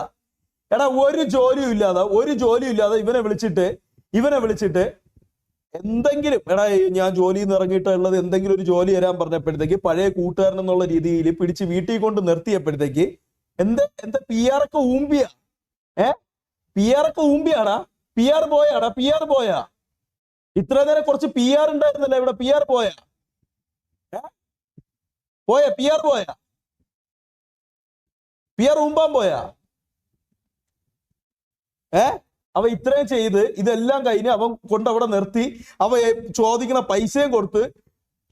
എടാ ഒരു ജോലിയും ഇല്ലാതെ ഇവനെ വിളിച്ചിട്ട് എന്തെങ്കിലും എടാ ഞാൻ ജോലിയിൽ നിന്ന് ഇറങ്ങിയിട്ടുള്ളത് എന്തെങ്കിലും ഒരു ജോലി തരാൻ പറഞ്ഞപ്പോഴത്തേക്ക് പഴയ കൂട്ടുകാരൻ എന്നുള്ള രീതിയിൽ പിടിച്ച് വീട്ടിൽ കൊണ്ട് നിർത്തിയപ്പോഴത്തേക്ക് എന്താ PR ഒക്കെ ഊമ്പിയാടാ? PR പോയാ? ഇത്ര നേരം കുറച്ച് PR ഉണ്ടായിരുന്നല്ലേ ഇവിടെ? PR പോയാ? PR ഊമ്പാൻ പോയാ? അവ ഇത്രയും ചെയ്ത് ഇതെല്ലാം കഴിഞ്ഞ് അവൻ കൊണ്ട് അവിടെ നിർത്തി. അവ ചോദിക്കുന്ന പൈസയും കൊടുത്ത്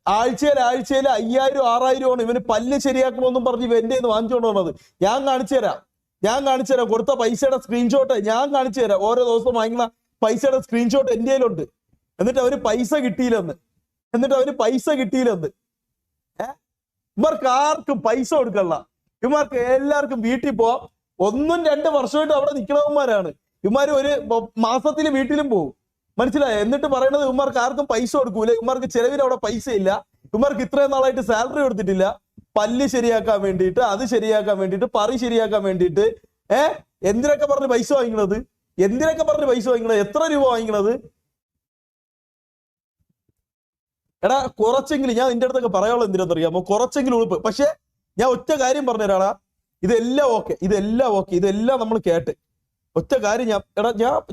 ആഴ്ചയിൽ 5000 6000 ഇവന് പല്ല് ശരിയാക്കണമെന്നും പറഞ്ഞ് ഇവ എന്റെ വാങ്ങിച്ചുകൊണ്ട് വന്നത്. ഞാൻ കാണിച്ചു തരാം കൊടുത്ത പൈസയുടെ സ്ക്രീൻഷോട്ട് ഞാൻ കാണിച്ചു തരാം. ഓരോ ദിവസം വാങ്ങിക്കുന്ന പൈസയുടെ സ്ക്രീൻഷോട്ട് എന്റെ കയ്യിലുണ്ട്. എന്നിട്ട് അവര് പൈസ കിട്ടിയില്ലെന്ന്. ഇവർക്ക് ആർക്കും പൈസ കൊടുക്കല്ല. ഇവർക്ക് എല്ലാവർക്കും വീട്ടിൽ പോവാം. 1-2 വർഷമായിട്ട് അവിടെ നിൽക്കണവന്മാരാണ് ഇവന്മാര്. ഒരു മാസത്തിൽ വീട്ടിലും പോകും. മനസ്സിലായോ? എന്നിട്ട് പറയണത് ഇവന്മാർക്ക് ആർക്കും പൈസ കൊടുക്കൂല, ഇവന്മാർക്ക് ചെലവിന് അവിടെ പൈസ ഇല്ല, ഇവന്മാർക്ക് ഇത്രയും നാളായിട്ട് സാലറി കൊടുത്തിട്ടില്ല. പല്ല് ശരിയാക്കാൻ വേണ്ടിയിട്ട്, അത് ശരിയാക്കാൻ വേണ്ടിയിട്ട്, പറി ശരിയാക്കാൻ വേണ്ടിയിട്ട് എന്തിനൊക്കെ പറഞ്ഞ് പൈസ വാങ്ങിക്കണത്? എത്ര രൂപ വാങ്ങിക്കണത്? എടാ കുറച്ചെങ്കിലും ഞാൻ നിന്റെ അടുത്തൊക്കെ പറയാനുള്ള എന്തിനാണെന്നറിയാമോ? കുറച്ചെങ്കിലും ഉളുപ്പ്. പക്ഷെ ഞാൻ ഒറ്റ കാര്യം പറഞ്ഞുതരാടാ, ഇതെല്ലാം ഓക്കെ, ഇതെല്ലാം നമ്മൾ കേട്ട് ഒറ്റ കാര്യം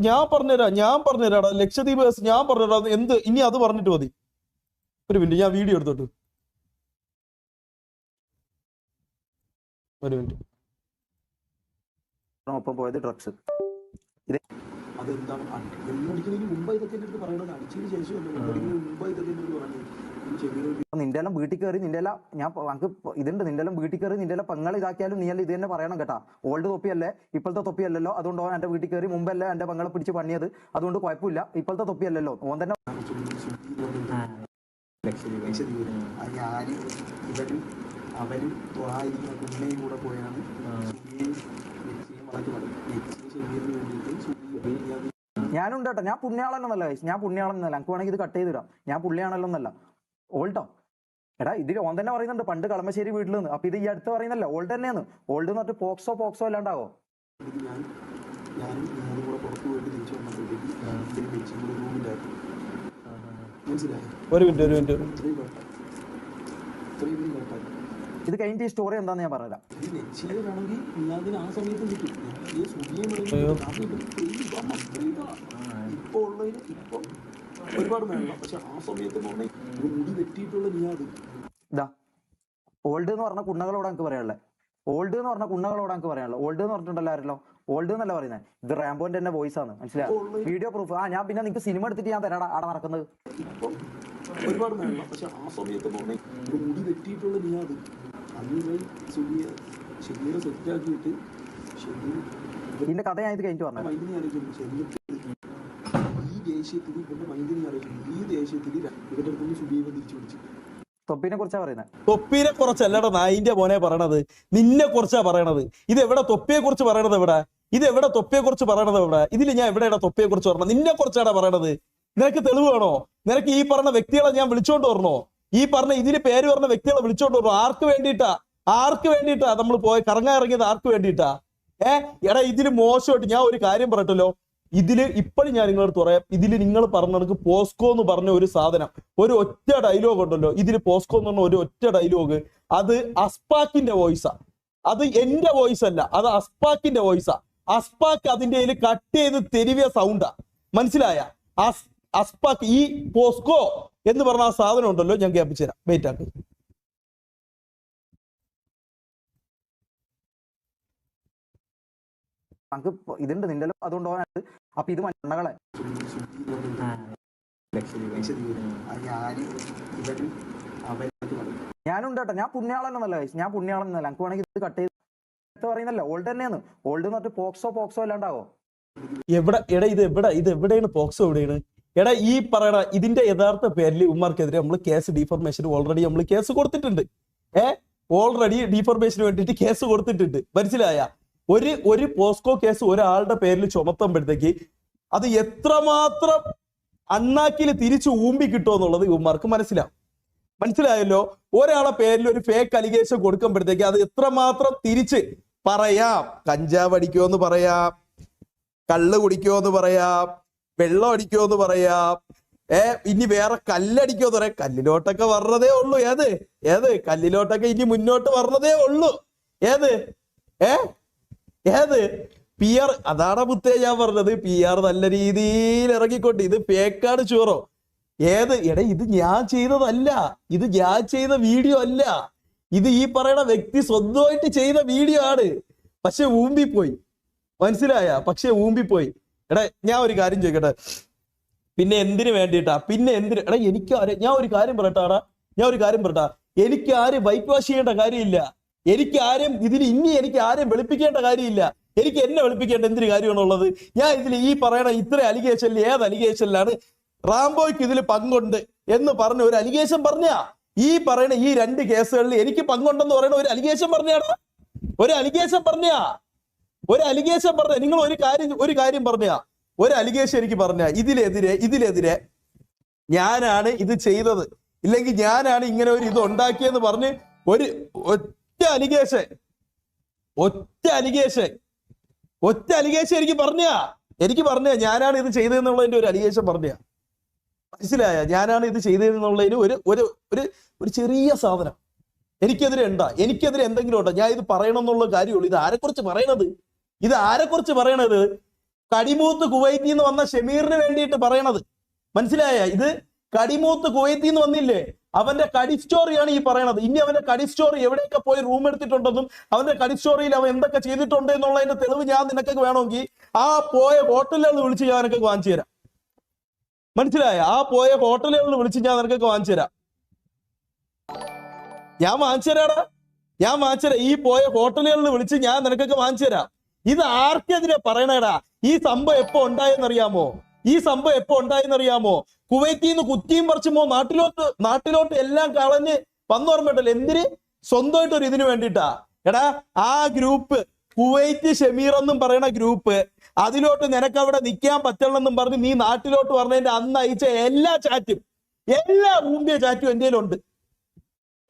ഞാൻ പറഞ്ഞുതരാടാ. ലക്ഷദ്വീപ് ഞാൻ പറഞ്ഞുതരാം. എന്ത് ഇനി അത് പറഞ്ഞിട്ട് മതി. ഒരു മിനിറ്റ്, ഞാൻ വീഡിയോ എടുത്തോട്ട്. ഒരു മിനിറ്റ്. ഒപ്പം പോയത് ഡ്രഗ്സ്. അതെന്താണ് വെള്ളമടിക്കുന്നതിന് മുമ്പ് ഇതൊക്കെ എന്റെ അടുത്ത് പറയണത്? അടിച്ചതിന് ശേഷമല്ലേ വെള്ളമടിക്കുന്നതിന് മുമ്പ് ഇതൊക്കെ എന്റെ അടുത്ത് പറഞ്ഞത്? നിന്റെ എല്ലാം വീട്ടിൽ കയറി നിന്റെ എല്ലാം നമുക്ക് ഇതുണ്ട്. നിന്റെ എല്ലാം വീട്ടിൽ കയറി നിന്റെ എല്ലാം പെങ്ങൾ ഇതാക്കിയാലും നീ എല്ലാം ഇത് തന്നെ പറയണം കേട്ടാ. ഓൾഡ് തൊപ്പിയല്ലേ, ഇപ്പോഴത്തെ തൊപ്പിയല്ലല്ലോ. അതുകൊണ്ട് ഓൻ എന്റെ വീട്ടിൽ കയറി മുമ്പല്ലേ എന്റെ പെങ്ങളെ പിടിച്ച് പണിയത്. അതുകൊണ്ട് കുഴപ്പമില്ല, ഇപ്പോഴത്തെ തൊപ്പിയല്ലല്ലോ. ഓൻ തന്നെ അവരും കുഞ്ഞയും കൂടെ പോയാണ് ഞാനുണ്ട് കേട്ടോ. ഞാൻ പുണ്യാളെന്നല്ല, എനിക്ക് വേണമെങ്കിൽ ഇത് കട്ട് ചെയ്തിടാം. ഞാൻ പുള്ളിയാണല്ലോ എന്നല്ല. ഓൾട്ടോ എടാ ഇതിൽ ഓൻ തന്നെ പറയുന്നുണ്ട് പണ്ട് കളമശ്ശേരി വീട്ടിൽ നിന്ന്. അപ്പൊ ഇത് ഈ അടുത്ത് പറയുന്നല്ല, ഓൾഡ് തന്നെയാണ്. ഓൾഡ് എന്ന് പറഞ്ഞിട്ട് പോക്സോ അല്ലാണ്ടാവോ? ഒരു മിനിറ്റ്. ഇത് കഴിഞ്ഞിട്ട് ഈ സ്റ്റോറി എന്താന്ന് ഞാൻ പറഞ്ഞുതരാം. ഒരുപാട് പക്ഷെ ആ സമയത്ത് മുടി വെട്ടിയിട്ടുള്ള ഇതാ ഓൾഡ് എന്ന് പറഞ്ഞ കുണ്ണകളോട് എനിക്ക് പറയാനുള്ളത്. ഓൾഡ് എന്ന് പറഞ്ഞിട്ടുണ്ടല്ലോ ആരല്ലോ. ഓൾഡ് എന്നല്ല പറയുന്നത്. ഇത് റാംബോന്റെ തന്നെ വോയിസ് ആണ്. മനസ്സിലായോ? Video proof. ഞാൻ പിന്നെ നിങ്ങൾക്ക് സിനിമ എടുത്തിട്ട് ഞാൻ തരാടാ ആടെ നടക്കുന്നത്. ഒരുപാട് പക്ഷെ ആ സമയത്ത് മുടി വെട്ടിയിട്ടുള്ള സെറ്റാക്കിയിട്ട് ഇതിന്റെ കഥ ഞാൻ ഇത് കഴിഞ്ഞിട്ട് പറഞ്ഞു. തൊപ്പിനെ കുറിച്ചാ പറയുന്നത്. തൊപ്പിനെ കുറിച്ചല്ലടാ നായിന്റെ മോനെ പറയണത്, നിന്നെ കുറിച്ചാ പറയണത്. ഇത് എവിടെ തൊപ്പിയെ കുറിച്ച് പറയണത്? എവിടെ ഇതിൽ ഞാൻ എവിടെയാണ് തൊപ്പിയെ കുറിച്ച് പറഞ്ഞത്? നിന്നെ കുറിച്ചാണ് പറയണത്. നിനക്ക് തെളിവ് വേണോ? നിനക്ക് ഈ പറഞ്ഞ വ്യക്തികളെ ഞാൻ വിളിച്ചോണ്ട് വരണോ? ഈ പറഞ്ഞ ഇതിന് പേര് പറഞ്ഞ വ്യക്തികളെ വിളിച്ചോണ്ട് വരണോ? ആർക്ക് വേണ്ടിയിട്ടാ നമ്മൾ പോയി കറങ്ങാൻ ഇറങ്ങിയത്? ആർക്ക് വേണ്ടിയിട്ടാ? എടാ ഇതില് മോശമായിട്ട് ഞാൻ ഒരു കാര്യം പറയട്ടല്ലോ. ഇതില് ഇപ്പോഴും ഞാൻ നിങ്ങളടുത്ത് പറയാം. ഇതില് നിങ്ങൾ പറഞ്ഞ പോസ്കോ എന്ന് പറഞ്ഞ ഒരു സാധനം, ഒരു ഒറ്റ ഡയലോഗ് ഉണ്ടല്ലോ ഇതില്. പോസ്കോ എന്ന് പറഞ്ഞ ഒരു ഒറ്റ ഡയലോഗ്, അത് അസ്പാക്കിന്റെ വോയിസാ. അത് എന്റെ വോയിസ് അല്ല, അത് അസ്പാക്കിന്റെ വോയിസാ. അസ്പാക്ക് അതിന്റെ കട്ട് ചെയ്ത് തെരുവിയ സൗണ്ടാ. മനസ്സിലായ? അസ്പാക്ക് ഈ പോസ്കോ എന്ന് പറഞ്ഞ ആ സാധനം ഉണ്ടല്ലോ, ഞാൻ കേൾപ്പിച്ചു തരാം. വെയിറ്റ് ആക്ക്. ഇതുണ്ട് നിന്റെ. അതുകൊണ്ട് അപ്പൊ ഇത് മണ്ണകളെ ഞാനുണ്ട് കേട്ടോ. ഞാൻ പുണ്യാളെന്നല്ല, എനിക്ക് വേണമെങ്കിൽ ഇത് കട്ട് ചെയ്ത് അടുത്ത് പറയുന്നല്ല ഓൾഡ് തന്നെയാണ്. ഓൾഡ് എന്ന് പറഞ്ഞിട്ട് പോക്സോ അല്ലാണ്ടാവോ? എവിടെ എടാ ഇത് എവിടെയാണ് പോക്സോ എവിടെയാണ്? എടാ ഈ പറയണ ഇതിന്റെ യഥാർത്ഥ പേരിൽ ഉമ്മാർക്കെതിരെ നമ്മൾ കേസ് ഡീഫോർമേഷൻ ഓൾറെഡി നമ്മൾ കേസ് കൊടുത്തിട്ടുണ്ട്. ഓൾറെഡി ഡീഫോർമേഷന് വേണ്ടിയിട്ട് കേസ് കൊടുത്തിട്ടുണ്ട്. മനസ്സിലായ? ഒരു പോസ്കോ കേസ് ഒരാളുടെ പേരിൽ ചുമത്തുമ്പോഴത്തേക്ക് അത് എത്രമാത്രം അണ്ണാക്കിൽ തിരിച്ചു ഊമ്പി കിട്ടുമോ എന്നുള്ളത് ഇവന്മാർക്ക് മനസ്സിലായല്ലോ. ഒരാളെ പേരിൽ ഒരു ഫേക്ക് അലിഗേഷൻ കൊടുക്കുമ്പോഴത്തേക്ക് അത് എത്രമാത്രം തിരിച്ച് പറയാം. കഞ്ചാവ് അടിക്കുമോ എന്ന് പറയാം, കള്ള് കുടിക്കുമോ എന്ന് പറയാം, വെള്ളം അടിക്കുമോ എന്ന് പറയാം, ഇനി വേറെ കല്ലടിക്കുമോ പറയാം. കല്ലിലോട്ടൊക്കെ പറഞ്ഞതേ ഉള്ളൂ. ഏത് കല്ലിലോട്ടൊക്കെ ഇനി മുന്നോട്ട് പറഞ്ഞതേ ഉള്ളൂ. ഏത് PR അതാണ് മുത്തേ ഞാൻ പറഞ്ഞത്. PR നല്ല രീതിയിൽ ഇറങ്ങിക്കൊണ്ട് ഇത് ഫേക്കാണ് ചൂറോ. എടാ ഇത് ഞാൻ ചെയ്തതല്ല, ഇത് ഞാൻ ചെയ്ത വീഡിയോ അല്ല, ഇത് ഈ പറയണ വ്യക്തി സ്വന്തമായിട്ട് ചെയ്ത വീഡിയോ ആണ്. പക്ഷെ ഊമ്പിപ്പോയി. മനസ്സിലായ? പക്ഷെ ഊമ്പിപ്പോയി. എടാ ഞാൻ ഒരു കാര്യം ചോദിക്കട്ടെ, പിന്നെ എന്തിനു വേണ്ടിയിട്ടാ? എടാ ഞാൻ ഒരു കാര്യം പറയട്ടാ, എനിക്ക് ആരും വൈറ്റ് വാഷ് ചെയ്യേണ്ട കാര്യമില്ല. എനിക്ക് ആരും വെളുപ്പിക്കേണ്ട കാര്യമില്ല. എനിക്ക് എന്നെ വെളുപ്പിക്കേണ്ട എന്തിനു കാര്യമാണുള്ളത്? ഞാൻ ഇതിൽ ഈ പറയണ ഇത്ര അലിഗേഷനിൽ ഏത് അലിഗേഷനിലാണ് റാംബോയ്ക്ക് ഇതിൽ പങ്കുണ്ട് എന്ന് പറഞ്ഞ ഒരു അലിഗേഷൻ പറഞ്ഞ? ഈ പറയണ ഈ 2 കേസുകളിൽ എനിക്ക് പങ്കുണ്ടെന്ന് പറയുന്ന ഒരു അലിഗേഷൻ പറഞ്ഞാണ്. ഒരു അലിഗേഷൻ പറഞ്ഞ നിങ്ങൾ ഒരു കാര്യം പറഞ്ഞ ഒരു അലിഗേഷൻ എനിക്ക് പറഞ്ഞ ഇതിലെതിരെ ഞാനാണ് ഇത് ചെയ്തത്, ഇല്ലെങ്കിൽ ഞാനാണ് ഇങ്ങനെ ഒരു ഇത് ഉണ്ടാക്കിയെന്ന് പറഞ്ഞ് ഒറ്റ അലിഗേഷൻ എനിക്ക് പറഞ്ഞ ഞാനാണ് ഇത് ചെയ്തതെന്നുള്ളതിന്റെ ഒരു അലിഗേഷൻ പറഞ്ഞ. മനസ്സിലായ? ഞാനാണ് ഇത് ചെയ്തതെന്നുള്ളതിന് ഒരു ചെറിയ സാധനം എനിക്കെതിരെ എന്തെങ്കിലും ഉണ്ടോ? ഞാൻ ഇത് പറയണമെന്നുള്ള കാര്യമുള്ളൂ. ഇത് ആരെക്കുറിച്ച് പറയണത്? കടിമൂത്ത് കുവൈറ്റിൽ നിന്ന് വന്ന ഷമീറിന് വേണ്ടിയിട്ട് പറയണത്. മനസ്സിലായ? ഇത് കടിമൂത്ത് കുവൈറ്റിൽ നിന്ന് വന്നില്ലേ, അവന്റെ കടി സ്റ്റോറിയാണ് ഈ പറയണത്. ഇനി അവന്റെ കടി സ്റ്റോറി എവിടെയൊക്കെ പോയി റൂം എടുത്തിട്ടുണ്ടെന്നും അവന്റെ കടി സ്റ്റോറിയിൽ അവൻ എന്തൊക്കെ ചെയ്തിട്ടുണ്ട് എന്നുള്ളതിന്റെ തെളിവ് ഞാൻ നിനക്കൊക്കെ വേണമെങ്കിൽ ആ പോയ ഹോട്ടലുകളിൽ വിളിച്ച് ഞാൻ നിനക്കൊക്കെ വാങ്ങിച്ചു തരാം. മനസ്സിലായ? ആ പോയ ഹോട്ടലുകളിൽ വിളിച്ച് ഞാൻ നിനക്കൊക്കെ വാങ്ങിച്ചു തരാം. ഞാൻ വാങ്ങിച്ചു തരാം. ഈ പോയ ഹോട്ടലുകളിൽ വിളിച്ച് ഞാൻ നിനക്കൊക്കെ വാങ്ങിച്ചു തരാം. ഇത് ആർക്കെതിരെ പറയണേടാ? ഈ സംഭവം എപ്പോ ഉണ്ടായെന്നറിയാമോ? കുവൈറ്റിൽ നിന്ന് കുറ്റിയും പറിച്ചുമോ നാട്ടിലോട്ട് എല്ലാം കളഞ്ഞ് വന്നോർമ്മയിട്ടല്ലോ. എന്തിന്? സ്വന്തമായിട്ട് ഒരു ഇതിനു വേണ്ടിയിട്ടാ. എടാ ആ ഗ്രൂപ്പ് കുവൈറ്റ് ഷമീർ എന്നും പറയുന്ന ഗ്രൂപ്പ്, അതിലോട്ട് നിനക്ക് അവിടെ നിൽക്കാൻ പറ്റണമെന്നും പറഞ്ഞ് നീ നാട്ടിലോട്ട് പറഞ്ഞതിന്റെ അന്ന് അയച്ച എല്ലാ ഊമ്പിയ ചാറ്റും എന്റെ കയ്യിലുണ്ട്.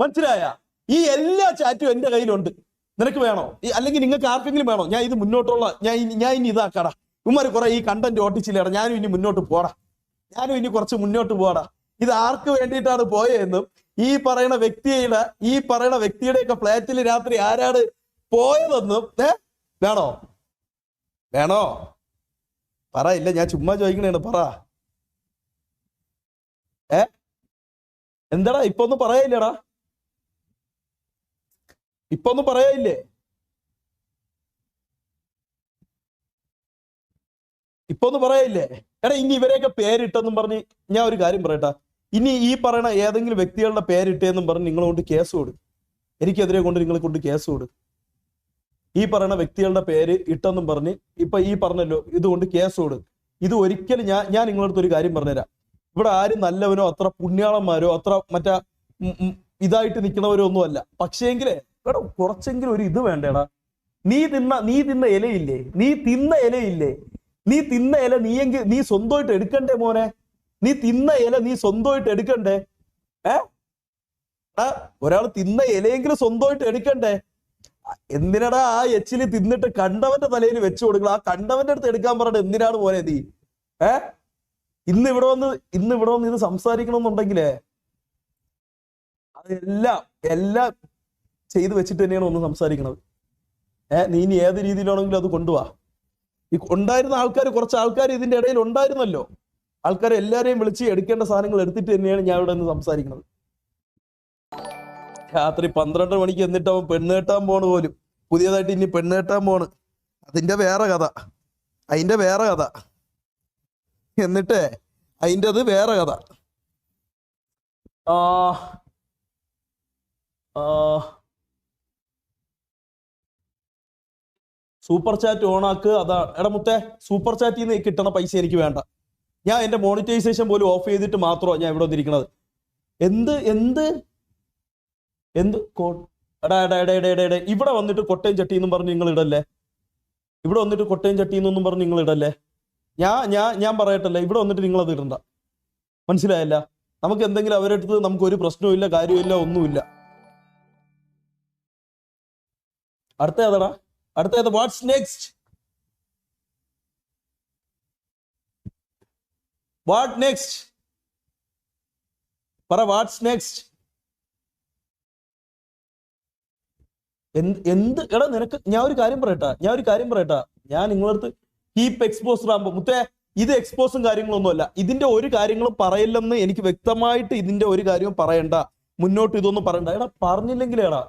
മനസ്സിലായ? ഈ എല്ലാ ചാറ്റും എന്റെ കയ്യിലുണ്ട്. നിനക്ക് വേണോ? അല്ലെങ്കിൽ നിങ്ങൾക്ക് ആർക്കെങ്കിലും വേണോ? ഞാൻ ഇത് മുന്നോട്ടുള്ള ഞാൻ ഇനി ഇതാക്കടാ. ഉമ്മാര് കുറെ ഈ കണ്ടന്റ് ഓട്ടിച്ചില്ലേടാ. ഞാനും ഇനി കുറച്ച് മുന്നോട്ട് പോടാ. ഇത് ആർക്ക് വേണ്ടിയിട്ടാണ് പോയതെന്നും ഈ പറയുന്ന വ്യക്തിയുടെയൊക്കെ ഫ്ലാറ്റിൽ രാത്രി ആരാണ് പോയതെന്നും വേണോ? പറ. ഇല്ല, ഞാൻ ചുമ്മാ ചോദിക്കണേണ്. പറ. എന്താടാ ഇപ്പൊ ഒന്നും പറയാനില്ലടാ? എടാ ഇനി ഇവരെയൊക്കെ പേരിട്ടെന്നും പറഞ്ഞ് ഞാൻ ഒരു കാര്യം പറയട്ടാ. ഇനി ഈ പറയണ ഏതെങ്കിലും വ്യക്തികളുടെ പേരിട്ടേന്നും പറഞ്ഞ് നിങ്ങൾ കൊണ്ട് കേസ് കൊടു. എനിക്കെതിരെ കൊണ്ട് നിങ്ങൾ കൊണ്ട് കേസ് കൊടു. ഈ പറയുന്ന വ്യക്തികളുടെ പേര് ഇട്ടെന്നും പറഞ്ഞ് ഇപ്പൊ ഈ പറഞ്ഞല്ലോ, ഇതുകൊണ്ട് കേസ് കൊടു. ഇത് ഒരിക്കലും ഞാൻ നിങ്ങളടുത്ത് ഒരു കാര്യം പറഞ്ഞുതരാം. ഇവിടെ ആരും നല്ലവനോ അത്ര പുണ്യാളന്മാരോ അത്ര മറ്റേ ഇതായിട്ട് നിൽക്കുന്നവരോ ഒന്നും അല്ല. പക്ഷേങ്കിലേ എടാ കുറച്ചെങ്കിലും ഒരു ഇത് വേണ്ടേടാ. നീ തിന്ന ഇലയില്ലേ, നീ സ്വന്തമായിട്ട് എടുക്കണ്ടേ മോനെ? നീ തിന്ന ഇല നീ സ്വന്തമായിട്ട് എടുക്കണ്ടേ? ഒരാൾ തിന്ന ഇലയെങ്കിലും സ്വന്തമായിട്ട് എടുക്കണ്ടേ? എന്തിനടാ ആ എച്ചില് തിന്നിട്ട് കണ്ടവന്റെ തലയിൽ വെച്ചു കൊടുക്കണം? ആ കണ്ടവന്റെ അടുത്ത് എടുക്കാൻ പറഞ്ഞിട്ട് എന്തിനാണ് മോനെ നീ? ഇന്ന് ഇവിടെ വന്ന് ഇത് സംസാരിക്കണമെന്നുണ്ടെങ്കിലേ അതെല്ലാം ചെയ്തു വെച്ചിട്ട് തന്നെയാണ് ഒന്ന് സംസാരിക്കണത്. നീ ഇനി ഏത് രീതിയിലാണെങ്കിലും അത് കൊണ്ടുപോവാ. ഈ ഉണ്ടായിരുന്ന കുറച്ച് ആൾക്കാർ ഇതിന്റെ ഇടയിൽ ഉണ്ടായിരുന്നല്ലോ. ആൾക്കാരെ എല്ലാരെയും വിളിച്ച് എടുക്കേണ്ട സാധനങ്ങൾ എടുത്തിട്ട് തന്നെയാണ് ഞാൻ ഇവിടെ നിന്ന് സംസാരിക്കുന്നത്. രാത്രി 12 മണിക്ക് എന്നിട്ട് അവൻ പെണ്ണ് കെട്ടാൻ പോണ് പോലും. പുതിയതായിട്ട് ഇനി പെണ്ണ് കെട്ടാൻ പോണ്. അതിന്റെ വേറെ കഥ. എന്നിട്ട് അതിൻ്റെ അത് വേറെ കഥ. സൂപ്പർ ചാറ്റ് ഓണാക്ക്. അതാ എടാ മുത്തേ, സൂപ്പർ ചാറ്റിൽ നിന്ന് കിട്ടണ പൈസ എനിക്ക് വേണ്ട. ഞാൻ എന്റെ മോണിറ്റൈസേഷൻ പോലും ഓഫ് ചെയ്തിട്ട് മാത്രമാണ് ഞാൻ ഇവിടെ വന്നിരിക്കുന്നത്. എന്ത് എന്ത് എന്ത് എടാ എടാ എടാ എടാ എടാ ഇവിടെ വന്നിട്ട് കൊട്ടയും ചട്ടി എന്നും പറഞ്ഞ് നിങ്ങൾ ഇടല്ലേ. ഇവിടെ വന്നിട്ട് കൊട്ടയും ചട്ടി എന്നൊന്നും പറഞ്ഞ് നിങ്ങൾ ഇടല്ലേ. ഞാൻ പറയട്ടല്ലേ, ഇവിടെ വന്നിട്ട് നിങ്ങൾ അത് ഇടണ്ട. മനസ്സിലായല്ല? നമുക്ക് എന്തെങ്കിലും അവരുടെ അടുത്ത് നമുക്ക് ഒരു പ്രശ്നവും ഇല്ല, കാര്യമില്ല, ഒന്നുമില്ല. അടുത്ത ഏതാടാ? അടുത്ത ഏതാ? What's next? What next? പറ, വാട്ട്സ് നെക്സ്റ്റ്? എന്ത് എടാ നിനക്ക് ഞാൻ ഒരു കാര്യം പറയട്ടാ. ഞാൻ നിങ്ങളടുത്ത് കീപ് എക്സ്പോസ്ഡ് ആകുമ്പോ മുത്തേ, ഇത് എക്സ്പോസും കാര്യങ്ങളൊന്നുമല്ല. ഇതിന്റെ ഒരു കാര്യങ്ങളും പറയില്ലെന്ന് എനിക്ക് വ്യക്തമായിട്ട് ഇതിന്റെ ഒരു കാര്യവും പറയണ്ട. മുന്നോട്ട് ഇതൊന്നും പറയണ്ട. എടാ പറഞ്ഞില്ലെങ്കിലേടാ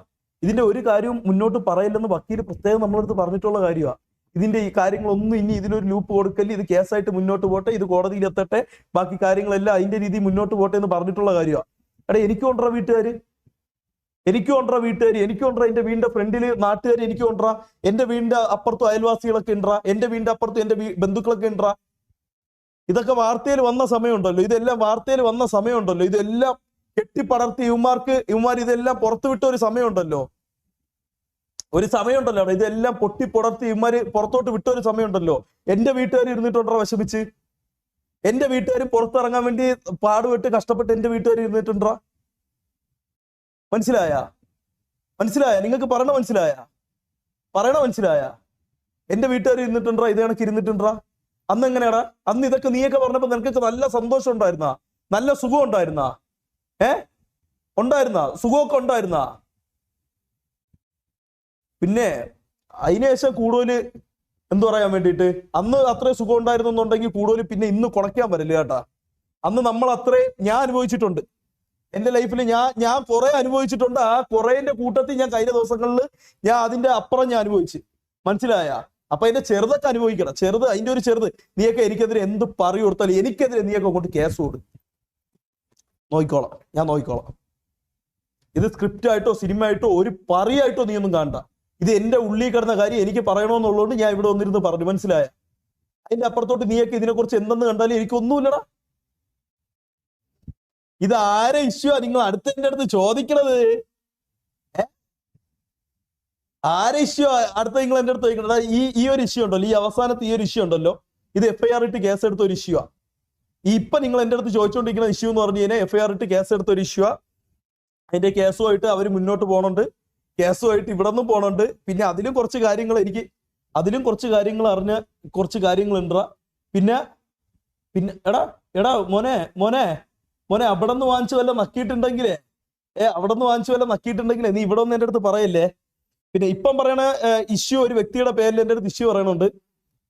ഇതിന്റെ ഒരു കാര്യവും മുന്നോട്ട് പറയില്ലെന്ന് വക്കീല് പ്രത്യേകം നമ്മളടുത്ത് പറഞ്ഞിട്ടുള്ള കാര്യമാണ്. ഇതിന്റെ ഈ കാര്യങ്ങളൊന്നും ഇനി ഇതിലൊരു ലൂപ്പ് കൊടുക്കല്, ഇത് കേസായിട്ട് മുന്നോട്ട് പോട്ടെ, ഇത് കോടതിയിൽ എത്തട്ടെ, ബാക്കി കാര്യങ്ങളെല്ലാം അതിന്റെ രീതിയിൽ മുന്നോട്ട് പോട്ടെ എന്ന് പറഞ്ഞിട്ടുള്ള കാര്യമാണ്. എടാ എനിക്കും കൊണ്ടുവരാ വീട്ടുകാർ, എനിക്കും കൊണ്ടുവരാ എന്റെ വീടിന്റെ ഫ്രണ്ടില് നാട്ടുകാർ, എനിക്കും കൊണ്ടുവരാ എന്റെ വീടിന്റെ അപ്പുറത്തും അയൽവാസികളൊക്കെ ഉണ്ടാ, എന്റെ വീടിന്റെ അപ്പുറത്തും എന്റെ ബന്ധുക്കളൊക്കെ ഉണ്ടാ. ഇതൊക്കെ വാർത്തയിൽ വന്ന സമയമുണ്ടല്ലോ, ഇതെല്ലാം കെട്ടിപ്പടർത്തി ഇവന്മാർ ഇതെല്ലാം പുറത്തുവിട്ട ഒരു സമയമുണ്ടല്ലോ, ഇതെല്ലാം പൊട്ടിപ്പുടർത്തി ഇവന്മാര് പുറത്തോട്ട് വിട്ട ഒരു സമയമുണ്ടല്ലോ. എന്റെ വീട്ടുകാർ ഇരുന്നിട്ടുണ്ടോ വിഷമിച്ച്? എന്റെ വീട്ടുകാർ പുറത്തിറങ്ങാൻ വേണ്ടി പാടുപെട്ട് കഷ്ടപ്പെട്ട് എന്റെ വീട്ടുകാർ ഇരുന്നിട്ടുണ്ടോ? മനസ്സിലായ? നിങ്ങൾക്ക് പറയണ മനസ്സിലായ? എന്റെ വീട്ടുകാർ ഇരുന്നിട്ടുണ്ടോ? ഇത് കണക്ക് ഇരുന്നിട്ടുണ്ടോ? അന്ന് എങ്ങനെയാടാ? അന്ന് ഇതൊക്കെ നീയൊക്കെ പറഞ്ഞപ്പോ നിനക്കൊക്കെ നല്ല സന്തോഷം ഉണ്ടായിരുന്ന, നല്ല സുഖം ഉണ്ടായിരുന്ന, സുഖമൊക്കെ ഉണ്ടായിരുന്ന? പിന്നെ അതിനുശേഷം കൂടുതൽ എന്തു പറയാൻ വേണ്ടിയിട്ട്, അന്ന് അത്രയും സുഖം ഉണ്ടായിരുന്നെന്നുണ്ടെങ്കിൽ കൂടുതൽ പിന്നെ ഇന്ന് കുണയ്ക്കാൻ വരില്ല കേട്ടാ. അന്ന് നമ്മൾ അത്രയും ഞാൻ അനുഭവിച്ചിട്ടുണ്ട് എന്റെ ലൈഫിൽ. ഞാൻ കുറെ അനുഭവിച്ചിട്ടുണ്ട്. ആ കുറേന്റെ കൂട്ടത്തിൽ ഞാൻ കഴിഞ്ഞ ദിവസങ്ങളിൽ ഞാൻ അതിന്റെ അപ്പുറം ഞാൻ അനുഭവിച്ചു. മനസ്സിലായ? അപ്പൊ അതിന്റെ ചെറുതൊക്കെ അനുഭവിക്കണം. അതിന്റെ ഒരു ചെറുത്. നീയൊക്കെ എനിക്കെതിരെ എന്ത് പറയു കൊടുത്താലും എനിക്കെതിരെ നീയൊക്കെ കൊണ്ട് കേസ് കൊടുക്കും. ഞാൻ നോക്കിക്കോളാം. ഇത് സ്ക്രിപ്റ്റ് ആയിട്ടോ സിനിമ ആയിട്ടോ ഒരു പറയായിട്ടോ നീ ഒന്നും കാണണ്ട. ഇത് എന്റെ ഉള്ളിൽ കിടന്ന കാര്യം എനിക്ക് പറയണമെന്നുള്ളതുകൊണ്ട് ഞാൻ ഇവിടെ വന്നിരുന്ന് പറഞ്ഞു. മനസ്സിലായ? അതിന്റെ അപ്പുറത്തോട്ട് നീയൊക്കെ ഇതിനെക്കുറിച്ച് എന്തെന്ന് കണ്ടാലും എനിക്കൊന്നുമില്ലടാ. ഇത് ആരെ ഇഷ്യൂ ആ നിങ്ങൾ അടുത്തതിന്റെ അടുത്ത് ചോദിക്കണത്? ആരെ ഇഷ്യൂ അടുത്ത നിങ്ങൾ എന്റെ അടുത്ത് ചോദിക്കണത്? ഈ ഒരു ഇഷ്യൂ ഉണ്ടല്ലോ, ഈ അവസാനത്തെ ഈ ഒരു ഇഷ്യൂ ഉണ്ടല്ലോ, ഇത് FIR ഇട്ട് കേസ് എടുത്ത ഒരു ഇഷ്യൂ ആ. ഇപ്പൊ നിങ്ങൾ എന്റെ അടുത്ത് ചോദിച്ചുകൊണ്ടിരിക്കുന്ന ഇഷ്യൂ എന്ന് പറഞ്ഞു കഴിഞ്ഞാൽ FIR ഇട്ട് കേസ് എടുത്ത ഒരു ഇഷ്യൂ ആ. അതിന്റെ കേസുമായിട്ട് അവർ മുന്നോട്ട് പോകണുണ്ട്, കേസുമായിട്ട് ഇവിടെ നിന്നും പോകണുണ്ട്. പിന്നെ അതിലും കുറച്ച് കാര്യങ്ങൾ അറിഞ്ഞ കുറച്ച് കാര്യങ്ങളുണ്ടാ. പിന്നെ എടാ മോനെ അവിടെ നിന്ന് വാങ്ങിച്ചു വല്ല നക്കിയിട്ടുണ്ടെങ്കിലേ നീ ഇവിടെ ഒന്ന് എന്റെ അടുത്ത് പറയല്ലേ. പിന്നെ ഇപ്പം പറയണ ഇഷ്യൂ ഒരു വ്യക്തിയുടെ പേരിൽ എന്റെ അടുത്ത് ഇഷ്യൂ പറയണുണ്ട്.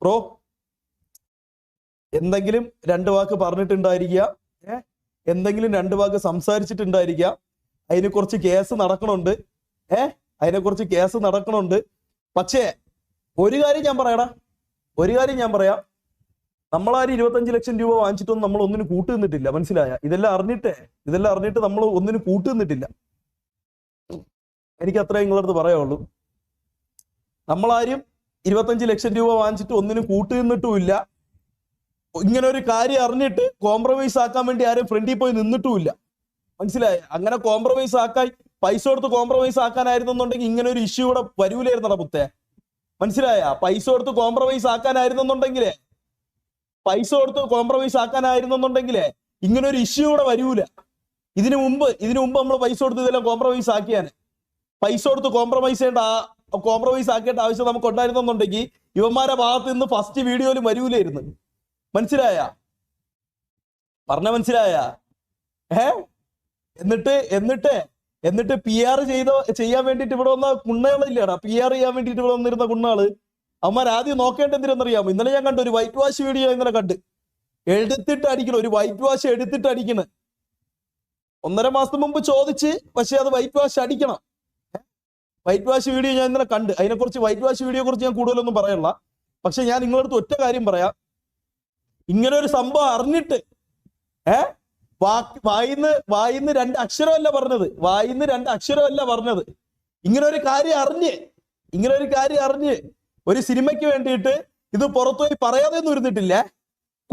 ബ്രോ എന്തെങ്കിലും 2 വാക്ക് പറഞ്ഞിട്ടുണ്ടായിരിക്കുക, എന്തെങ്കിലും 2 വാക്ക് സംസാരിച്ചിട്ടുണ്ടായിരിക്കുക. അതിനെ കുറിച്ച് കേസ് നടക്കണുണ്ട്. പക്ഷേ ഒരു കാര്യം ഞാൻ പറയാം, നമ്മളാരും 25 ലക്ഷം രൂപ വാങ്ങിച്ചിട്ടൊന്നും നമ്മൾ ഒന്നിനും കൂട്ടുനിന്നിട്ടില്ല. മനസ്സിലായ? ഇതെല്ലാം അറിഞ്ഞിട്ട് നമ്മൾ ഒന്നിനും കൂട്ടുനിന്നിട്ടില്ല. എനിക്ക് അത്രേ നിങ്ങളടുത്ത് പറയാവുള്ളൂ. നമ്മളാരും 25 ലക്ഷം രൂപ വാങ്ങിച്ചിട്ട് ഒന്നിനും കൂട്ടുനിന്നിട്ടുമില്ല. ഇങ്ങനെ ഒരു കാര്യം അറിഞ്ഞിട്ട് കോംപ്രമൈസ് ആക്കാൻ വേണ്ടി ആരും ഫ്രണ്ടിൽ പോയി നിന്നിട്ടുമില്ല. മനസ്സിലായ? അങ്ങനെ കോംപ്രമൈസ് ആക്കാൻ പൈസ കൊടുത്ത് കോംപ്രമൈസ് ആക്കാനായിരുന്നെന്നുണ്ടെങ്കിൽ ഇങ്ങനെ ഒരു ഇഷ്യൂ ഇവിടെ വരൂലായിരുന്നടാ മുത്തേ. മനസ്സിലായ? പൈസ കൊടുത്ത് കോംപ്രമൈസ് ആക്കാനായിരുന്നെന്നുണ്ടെങ്കിലേ ഇങ്ങനെ ഒരു ഇഷ്യൂ ഇവിടെ വരൂല. ഇതിനു മുമ്പ് നമ്മൾ പൈസ കൊടുത്ത് ഇതെല്ലാം കോംപ്രമൈസ് ആക്കിയാന്. പൈസ കൊടുത്ത് കോംപ്രമൈസ് ആക്കേണ്ട ആവശ്യം നമുക്ക് ഉണ്ടായിരുന്നെന്നുണ്ടെങ്കിൽ ഇവന്മാരെ ഭാഗത്ത് നിന്ന് ഫസ്റ്റ് വീഡിയോയിൽ വരൂലായിരുന്നു. മനസ്സിലായ? മനസ്സിലായ? എന്നിട്ട് PR ചെയ്യാൻ വേണ്ടിട്ട് ഇവിടെ വന്ന കുണ്ണകളില്ലേടാ, PR ചെയ്യാൻ വേണ്ടിട്ട് ഇവിടെ വന്നിരുന്ന കുണ്ണാള് അവന്മാർ ആദ്യം നോക്കേണ്ട എന്തിനെന്നറിയാമോ? ഇന്നലെ ഞാൻ കണ്ടു ഒരു വൈറ്റ് വാഷ് വീഡിയോ. ഒരു വൈറ്റ് വാഷ് എടുത്തിട്ട് അടിക്കണ്. 1.5 മാസത്തിന് മുമ്പ് ചോദിച്ച്, പക്ഷെ അത് വൈറ്റ് വാഷ് അടിക്കണം. വൈറ്റ് വാഷ് വീഡിയോ ഞാൻ ഇന്നലെ കണ്ട്. അതിനെക്കുറിച്ച് വൈറ്റ് വാഷ് വീഡിയോ കുറിച്ച് ഞാൻ കൂടുതലൊന്നും പറയല്ല. പക്ഷെ ഞാൻ നിങ്ങളടുത്ത് ഒറ്റ കാര്യം പറയാം. ഇങ്ങനെ ഒരു സംഭവം അറിഞ്ഞിട്ട് വായിന്ന് 2 അക്ഷരമല്ല പറഞ്ഞത്. ഇങ്ങനെ ഒരു കാര്യം അറിഞ്ഞ് ഒരു സിനിമയ്ക്ക് വേണ്ടിയിട്ട് ഇത് പുറത്തുപോയി പറയാതെ ഒന്നും ഇരുന്നിട്ടില്ല.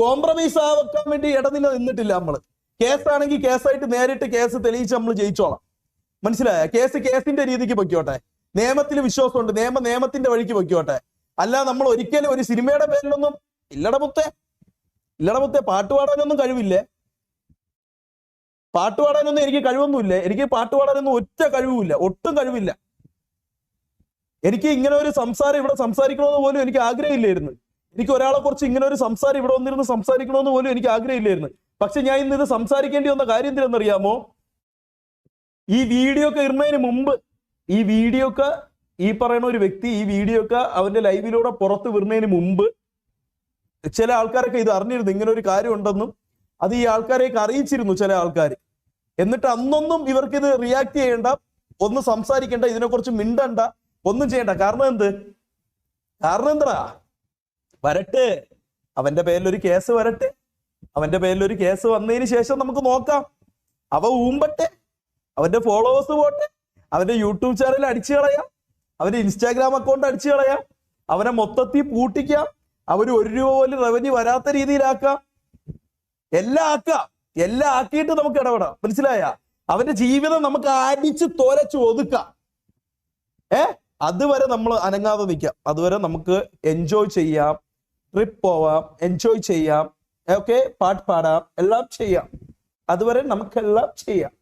കോംപ്രമൈസ് ആക്കാൻ വേണ്ടി ഇടനില നിന്നിട്ടില്ല നമ്മള്. കേസാണെങ്കിൽ കേസായിട്ട് നേരിട്ട് കേസ് തെളിയിച്ച് നമ്മൾ ജയിച്ചോളാം. മനസ്സിലായ? കേസിന്റെ രീതിക്ക് പൊയ്ക്കോട്ടെ. നിയമത്തിൽ വിശ്വാസമുണ്ട്, നിയമത്തിന്റെ വഴിക്ക് പൊയ്ക്കോട്ടെ. അല്ല നമ്മൾ ഒരിക്കലും ഒരു സിനിമയുടെ പേരിലൊന്നും ഇല്ലടമുത്തേ പാട്ട് പാടാനൊന്നും കഴിവില്ലേ. പാട്ട് പാടാനൊന്നും എനിക്ക് കഴിവൊന്നുമില്ല. എനിക്ക് പാട്ട് പാടാനൊന്നും ഒറ്റ കഴിവുമില്ല, ഒട്ടും കഴിവില്ല. എനിക്ക് ഇങ്ങനെ ഒരു സംസാരം ഇവിടെ സംസാരിക്കണമെന്ന് പോലും എനിക്ക് ആഗ്രഹമില്ലായിരുന്നു. എനിക്ക് ഒരാളെ കുറിച്ച് ഇങ്ങനെ ഒരു സംസാരം ഇവിടെ വന്നിരുന്ന് സംസാരിക്കണമെന്ന് പോലും എനിക്ക് ആഗ്രഹമില്ലായിരുന്നു. പക്ഷെ ഞാൻ ഇന്ന് ഇത് സംസാരിക്കേണ്ടി വന്ന കാര്യം എന്തിനെന്നറിയാമോ? ഈ വീഡിയോ ഒക്കെ ഇടുന്നതിന് മുമ്പ്, ഈ പറയുന്ന ഒരു വ്യക്തി ഈ വീഡിയോ ഒക്കെ അവന്റെ ലൈവിലൂടെ പുറത്ത് വിടുന്നതിന് മുമ്പ് ചില ആൾക്കാരൊക്കെ ഇത് അറിഞ്ഞിരുന്നു, ഇങ്ങനെ ഒരു കാര്യം ഉണ്ടെന്നും. അത് ഈ ആൾക്കാരെയൊക്കെ അറിയിച്ചിരുന്നു ചില ആൾക്കാർ. എന്നിട്ട് അന്നൊന്നും ഇവർക്ക് ഇത് റിയാക്ട് ചെയ്യേണ്ട, ഒന്നും സംസാരിക്കേണ്ട, ഇതിനെക്കുറിച്ച് മിണ്ടണ്ട, ഒന്നും ചെയ്യണ്ട. കാരണം എന്താ? വരട്ടെ, അവന്റെ പേരിലൊരു കേസ് വരട്ടെ. അവന്റെ പേരിലൊരു കേസ് വന്നതിന് ശേഷം നമുക്ക് നോക്കാം. അവ ഊമ്പട്ടെ, അവന്റെ ഫോളോവേഴ്സ് പോട്ടെ, അവന്റെ യൂട്യൂബ് ചാനൽ അടിച്ചു കളയാം, അവന്റെ ഇൻസ്റ്റാഗ്രാം അക്കൗണ്ട് അടിച്ചു കളയാം, അവനെ മൊത്തത്തിൽ പൂട്ടിക്കാം, അവര് 1 രൂപ പോലും റവന്യൂ വരാത്ത രീതിയിലാക്കാം. എല്ലാം ആക്കിയിട്ട് നമുക്ക് ഇടപെടാം. മനസ്സിലായ? അവന്റെ ജീവിതം നമുക്ക് അടിച്ച് തോലച്ച് ഒതുക്കാം. അതുവരെ നമ്മൾ അനങ്ങാതെ നിൽക്കാം. അതുവരെ നമുക്ക് എൻജോയ് ചെയ്യാം, ട്രിപ്പ് പോവാം, എൻജോയ് ചെയ്യാം, ഓക്കെ, പാട്ട് പാടാം, എല്ലാം ചെയ്യാം. അതുവരെ നമുക്കെല്ലാം ചെയ്യാം.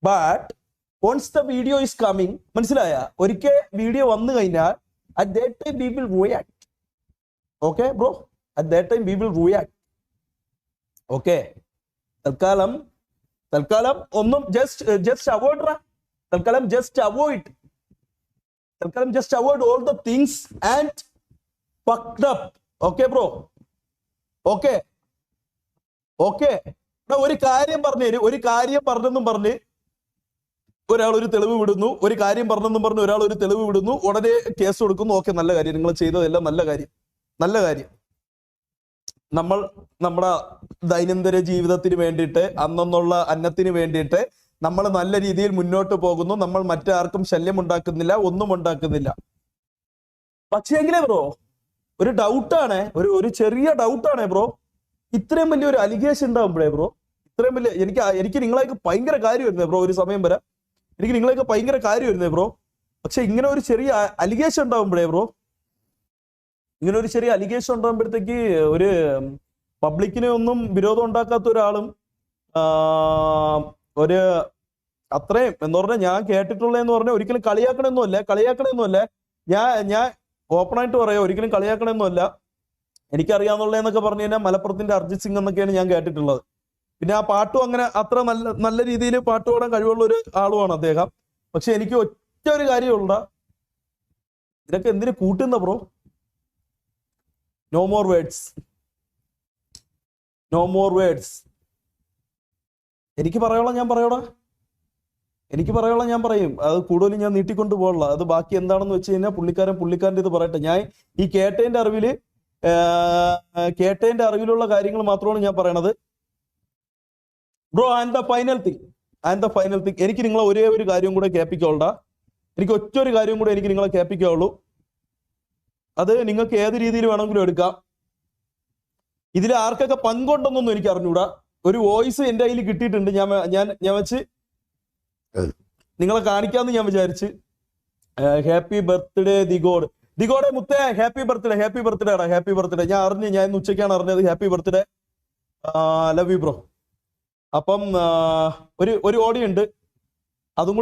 But once the video is coming, മനസ്സിലായ? ഒരിക്കൽ വീഡിയോ വന്നു കഴിഞ്ഞാൽ at that time we will react. Okay bro, at that time we will react. Okay, തൽക്കാലം ഒന്നും just avoid തൽക്കാലം just avoid all the things and fucked up. Okay bro, okay. ഒരു കാര്യം പറഞ്ഞെന്നും പറഞ്ഞ് ഒരാൾ ഒരു തെളിവ് വിടുന്നു, ഒരു കാര്യം പറഞ്ഞെന്നും പറഞ്ഞ് ഒരാൾ ഒരു തെളിവ് വിടുന്നു, ഉടനെ കേസ് കൊടുക്കുന്നു. ഓക്കെ, നല്ല കാര്യം, നിങ്ങൾ ചെയ്തതെല്ലാം നല്ല കാര്യം. നമ്മൾ നമ്മുടെ ദൈനംദിന ജീവിതത്തിന് വേണ്ടിയിട്ട്, അന്നുള്ള അന്നത്തിന് വേണ്ടിയിട്ട് നമ്മൾ നല്ല രീതിയിൽ മുന്നോട്ട് പോകുന്നു. നമ്മൾ മറ്റാർക്കും ശല്യം ഉണ്ടാക്കുന്നില്ല, ഒന്നും ഉണ്ടാക്കുന്നില്ല. പക്ഷേ എങ്കിലേ ബ്രോ ഒരു ഡൗട്ടാണ്, ഒരു ചെറിയ ഡൗട്ടാണ് ബ്രോ. ഇത്രയും വലിയൊരു അലിഗേഷൻ ഉണ്ടാവുമ്പോഴേ ബ്രോ, ഇത്രയും വലിയ എനിക്ക് നിങ്ങളെയൊക്കെ ഭയങ്കര കാര്യം വരുന്നേ ബ്രോ. ഒരു സമയം വരെ എനിക്ക് നിങ്ങളെയൊക്കെ ഭയങ്കര കാര്യം വരുന്നേ ബ്രോ. പക്ഷെ ഇങ്ങനെ ഒരു ചെറിയ അലിഗേഷൻ ഉണ്ടാവുമ്പോഴേ ബ്രോ, ഉണ്ടാകുമ്പോഴത്തേക്ക് ഒരു പബ്ലിക്കിനെ ഒന്നും വിരോധം ഉണ്ടാക്കാത്ത ഒരാളും ഒരു അത്രയും എന്ന് പറഞ്ഞാൽ ഞാൻ കേട്ടിട്ടുള്ളതെന്ന് പറഞ്ഞാൽ ഒരിക്കലും കളിയാക്കണമെന്നല്ല. ഞാൻ ഓപ്പണായിട്ട് പറയാം, ഒരിക്കലും കളിയാക്കണമെന്നല്ല. എനിക്കറിയാവുന്നുള്ളതെന്നൊക്കെ പറഞ്ഞു കഴിഞ്ഞാൽ മലപ്പുറത്തിന്റെ അർജിത് സിംഗ് എന്നൊക്കെയാണ് ഞാൻ കേട്ടിട്ടുള്ളത്. പിന്നെ ആ പാട്ടും അങ്ങനെ അത്ര നല്ല രീതിയിൽ പാട്ട് പാടാൻ കഴിവുള്ള ഒരു ആളുമാണ് അദ്ദേഹം. പക്ഷെ എനിക്ക് ഒറ്റ ഒരു കാര്യമുള്ള, ഇതൊക്കെ എന്തിനു കൂട്ടുന്ന ബ്രോ? No more words. എനിക്ക് പറയാനുള്ള ഞാൻ പറയും. അത് കൂടുതലും ഞാൻ നീട്ടിക്കൊണ്ട് പോകണില്ല. അത് ബാക്കി എന്താണെന്ന് വെച്ച് കഴിഞ്ഞാൽ പുള്ളിക്കാരൻ്റെ ഇത് പറയട്ടെ. ഞാൻ ഈ കേട്ടതിന്റെ അറിവിലുള്ള കാര്യങ്ങൾ മാത്രമാണ് ഞാൻ പറയണത് bro. And the final thing, എനിക്ക് നിങ്ങളെ ഒരേ ഒരു കാര്യം കൂടെ കേൾപ്പിക്കാവുള്ള. എനിക്ക് ഒറ്റൊരു കാര്യം കൂടെ എനിക്ക് നിങ്ങളെ കേൾപ്പിക്കാവുള്ളൂ. അത് നിങ്ങൾക്ക് ഏത് രീതിയിൽ വേണമെങ്കിലും എടുക്കാം. ഇതിൽ ആർക്കൊക്കെ പങ്കുണ്ടെന്നൊന്നും എനിക്ക് അറിഞ്ഞൂടാ. ഒരു വോയിസ് എൻ്റെ കയ്യിൽ കിട്ടിയിട്ടുണ്ട്. ഞാൻ വെച്ച് നിങ്ങളെ കാണിക്കാമെന്ന് ഞാൻ വിചാരിച്ച്. ഹാപ്പി ബർത്ത്ഡേ ദിഗോടെ മുത്തേ, ഹാപ്പി ബർത്ത്ഡേ ആടാ, ഹാപ്പി ബർത്ത്ഡേ. ഞാൻ ഇന്ന് ഉച്ചയ്ക്കാണ് അറിഞ്ഞത്. Happy birthday, love you bro. അപ്പം ഒരു ഓഡിയോ ഉണ്ട്, അതും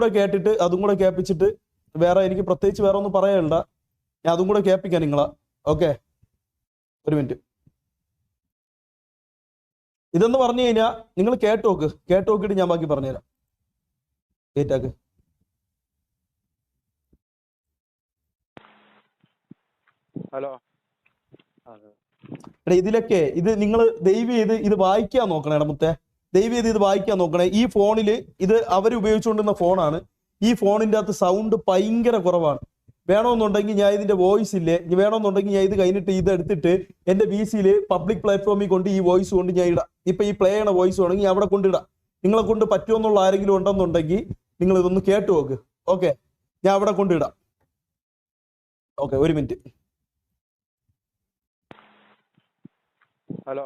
കൂടെ കേൾപ്പിച്ചിട്ട് വേറെ എനിക്ക് പ്രത്യേകിച്ച് വേറെ ഒന്നും പറയാനില്ല. ഞാൻ അതും കൂടെ കേൾപ്പിക്കാം നിങ്ങളാ. ഓക്കെ, ഒരു മിനിറ്റ്. ഇതെന്ന് പറഞ്ഞു കഴിഞ്ഞാൽ നിങ്ങൾ കേട്ടോക്കിട്ട് ഞാൻ ബാക്കി പറഞ്ഞുതരാം. കേറ്റാക്ക്. ഹലോ. ഇതിലൊക്കെ നിങ്ങൾ ദയവ് ചെയ്ത് ഇത് വായിക്കാൻ നോക്കണേ മുത്തേ. ദയവ് ചെയ്ത് ഇത് വായിക്കാൻ നോക്കണേ. ഈ ഫോണിൽ ഇത് അവർ ഉപയോഗിച്ചുകൊണ്ടിരുന്ന ഫോണാണ്. ഈ ഫോണിൻ്റെ അകത്ത് സൗണ്ട് ഭയങ്കര കുറവാണ്. വേണമെന്നുണ്ടെങ്കിൽ ഞാൻ ഇതിന്റെ വോയിസ് ഇല്ലേ, വേണമെന്നുണ്ടെങ്കിൽ ഞാൻ ഇത് കഴിഞ്ഞിട്ട് ഇത് എടുത്തിട്ട് എന്റെ VC-യിൽ പബ്ലിക് പ്ലാറ്റ്ഫോമിൽ കൊണ്ട് ഈ വോയിസ് കൊണ്ട് ഞാൻ ഇടാം. ഇപ്പൊ ഈ പ്ലേ ചെയ്യണ വോയിസ് വേണമെങ്കിൽ അവിടെ കൊണ്ടിടാം. നിങ്ങളെ കൊണ്ട് പറ്റുമെന്നുള്ള ആരെങ്കിലും ഉണ്ടെന്നുണ്ടെങ്കിൽ നിങ്ങൾ ഇതൊന്ന് കേട്ടു നോക്ക്. ഓക്കെ, ഞാൻ അവിടെ കൊണ്ടിടാം. ഓക്കെ, ഒരു മിനിറ്റ്. ഹലോ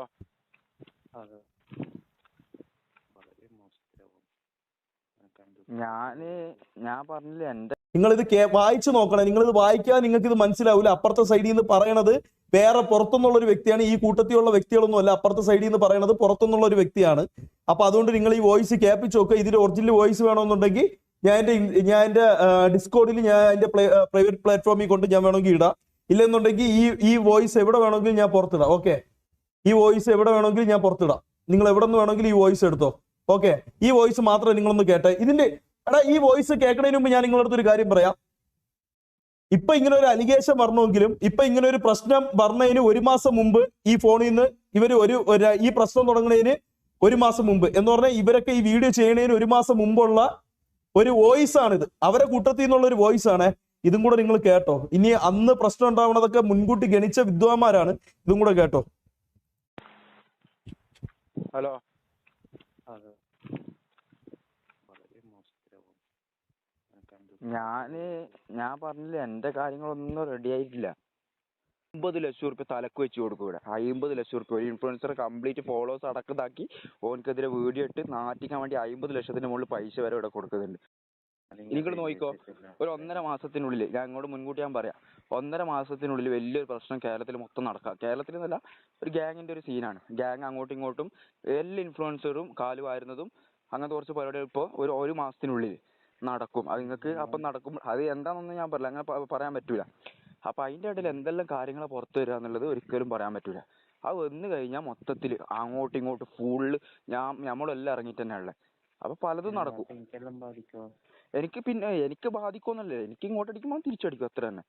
ഞാൻ പറഞ്ഞില്ല എന്റെ നിങ്ങളിത് വായിച്ചു നോക്കണം. നിങ്ങളിത് വായിക്കാതെ നിങ്ങൾക്ക് ഇത് മനസ്സിലാവില്ല. അപ്പുറത്തെ സൈഡിൽ നിന്ന് പറയണത് വേറെ പുറത്തുനിന്നുള്ള ഒരു വ്യക്തിയാണ്. ഈ കൂട്ടത്തിലുള്ള വ്യക്തികളൊന്നും അല്ല. അപ്പുറത്തെ സൈഡിൽ നിന്ന് പറയണത് പുറത്തുനിന്നുള്ള ഒരു വ്യക്തിയാണ്. അപ്പൊ അതുകൊണ്ട് നിങ്ങൾ ഈ വോയിസ് കേൾപ്പിച്ച് നോക്കുക. ഇതിൽ ഒറിജിനൽ വോയിസ് വേണമെന്നുണ്ടെങ്കിൽ ഞാൻ എന്റെ ഡിസ്കോഡിൽ ഞാൻ എന്റെ പ്രൈവറ്റ് പ്ലാറ്റ്ഫോമിൽ കൊണ്ട് ഞാൻ വേണമെങ്കിൽ ഇടാം. ഇല്ലെന്നുണ്ടെങ്കിൽ ഈ വോയിസ് എവിടെ വേണമെങ്കിലും ഞാൻ പുറത്തിടാം. ഓക്കെ, ഈ വോയിസ് എവിടെ വേണമെങ്കിലും ഞാൻ പുറത്തിടാം. നിങ്ങൾ എവിടെ നിന്ന് വേണമെങ്കിലും ഈ വോയിസ് എടുത്തോ. ഓക്കെ, ഈ വോയിസ് മാത്രമേ നിങ്ങളൊന്ന് കേട്ടെ. ഈ വോയിസ് കേൾക്കുന്നതിന് മുമ്പ് ഞാൻ നിങ്ങളുടെ അടുത്ത് ഒരു കാര്യം പറയാം. ഇപ്പൊ ഇങ്ങനെ ഒരു അലിഗേഷൻ വരണമെങ്കിലും, ഇപ്പൊ ഇങ്ങനെ ഒരു പ്രശ്നം പറഞ്ഞതിന് 1 മാസം മുമ്പ് ഈ ഫോണിൽ നിന്ന് ഇവര് ഈ പ്രശ്നം തുടങ്ങുന്നതിന് 1 മാസം മുമ്പ് എന്ന് പറഞ്ഞാൽ ഇവരൊക്കെ ഈ വീഡിയോ ചെയ്യണതിന് 1 മാസം മുമ്പുള്ള ഒരു വോയിസ് ആണിത്. അവരെ കൂട്ടത്തിൽ നിന്നുള്ള ഒരു വോയിസ് ആണ്. ഇതും കൂടെ നിങ്ങൾ കേട്ടോ. ഇനി അന്ന് പ്രശ്നം ഉണ്ടാവുന്നതൊക്കെ മുൻകൂട്ടി ഗണിച്ച വിദ്വാന്മാരാണ്. ഇതും കൂടെ കേട്ടോ. ഹലോ ഞാൻ പറഞ്ഞില്ല എന്റെ കാര്യങ്ങളൊന്നും റെഡി ആയിട്ടില്ല. 50 ലക്ഷം റുപ്യ തലക്ക് വെച്ച് കൊടുക്കും ഇവിടെ. 50 ലക്ഷം റുപ്യ ഒരു ഇൻഫ്ലുവൻസർ കംപ്ലീറ്റ് ഫോളോവേഴ്സ് അടക്കതാക്കി ഓനക്കെതിരെ വീഡിയോ ഇട്ട് നാട്ടിക്കാൻ വേണ്ടി 50 ലക്ഷത്തിന് മുകളിൽ പൈസ വരെ ഇവിടെ കൊടുക്കുന്നുണ്ട്. നിങ്ങൾ നോക്കിക്കോ, ഒരു 1.5 മാസത്തിനുള്ളിൽ ഞാൻ ഇങ്ങോട്ട് മുൻകൂട്ടി ഞാൻ പറയാം, 1.5 മാസത്തിനുള്ളിൽ വലിയൊരു പ്രശ്നം കേരളത്തിൽ മൊത്തം നടക്കാം. കേരളത്തിൽ എന്നല്ല, ഒരു ഗ്യാങ്ങിന്റെ ഒരു സീനാണ്. ഗ്യാങ് അങ്ങോട്ടും ഇങ്ങോട്ടും എല്ലാ ഇൻഫ്ലുവൻസറും കാല് വാരുന്നതും അങ്ങനത്തെ കുറച്ച് പരിപാടികൾ ഇപ്പോൾ ഒരു മാസത്തിനുള്ളിൽ നടക്കും. അത് നിങ്ങൾക്ക് അപ്പം നടക്കും. അത് എന്താണെന്നൊന്നും ഞാൻ പറയില്ല, അങ്ങനെ പറയാൻ പറ്റൂല. അപ്പൊ അതിന്റെ ഇടയിൽ എന്തെല്ലാം കാര്യങ്ങൾ പുറത്തു വരിക എന്നുള്ളത് ഒരിക്കലും പറയാൻ പറ്റൂല. അത് വന്നു കഴിഞ്ഞാൽ മൊത്തത്തിൽ അങ്ങോട്ടും ഇങ്ങോട്ടും ഫുള്ള് നമ്മളെല്ലാം ഇറങ്ങിയിട്ട് തന്നെ ഉള്ളത്. അപ്പൊ പലതും നടക്കും. എനിക്ക് ബാധിക്കൊന്നുമില്ല. എനിക്ക് ഇങ്ങോട്ട് അടിക്കുമ്പോൾ തിരിച്ചടിക്കും, അത്ര തന്നെ.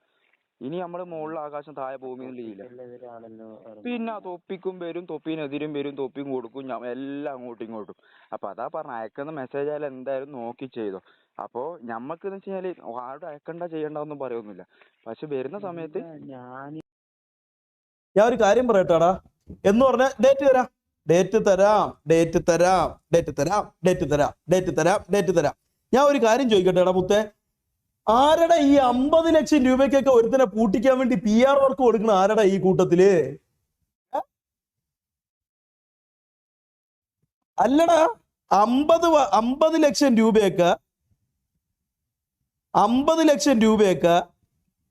ഇനി നമ്മള് മുകളിൽ ആകാശം താഴെ ഭൂമി ചെയ്യില്ല. പിന്നെ തൊപ്പിക്കും വരും, തൊപ്പിനെതിരും വരും, തൊപ്പിയും കൊടുക്കും, എല്ലാം അങ്ങോട്ടും ഇങ്ങോട്ടും. അപ്പൊ അതാ പറഞ്ഞ, അയക്കുന്ന മെസ്സേജ് ആയാലും എന്തായാലും നോക്കി ചെയ്തോ. അപ്പോ ഞമ്മക്ക് എന്ന് വെച്ചാല് ആരും അയക്കണ്ട ചെയ്യണ്ടെന്നും പറയൊന്നുമില്ല. പക്ഷെ വരുന്ന സമയത്ത് ഞാൻ ഒരു കാര്യം പറയട്ടാടാ. എന്ന് പറഞ്ഞ ഡേറ്റ് തരാം, ഡേറ്റ് തരാം, ഡേറ്റ് തരാം, ഡേറ്റ് തരാം, ഡേറ്റ് തരാം, ഡേറ്റ് തരാം, ഡേറ്റ് തരാം. ഞാൻ ഒരു കാര്യം ചോദിക്കട്ടെടാ മുത്തേ, ആരടാ ഈ 50 ലക്ഷം രൂപയ്ക്കൊക്കെ ഒരുത്തനെ പൂട്ടിക്കാൻ വേണ്ടി PR വർക്ക് കൊടുക്കണ ആരടാ ഈ കൂട്ടത്തില്? അല്ലടാ, 50 ലക്ഷം രൂപയൊക്കെ 50 ലക്ഷം രൂപയൊക്കെ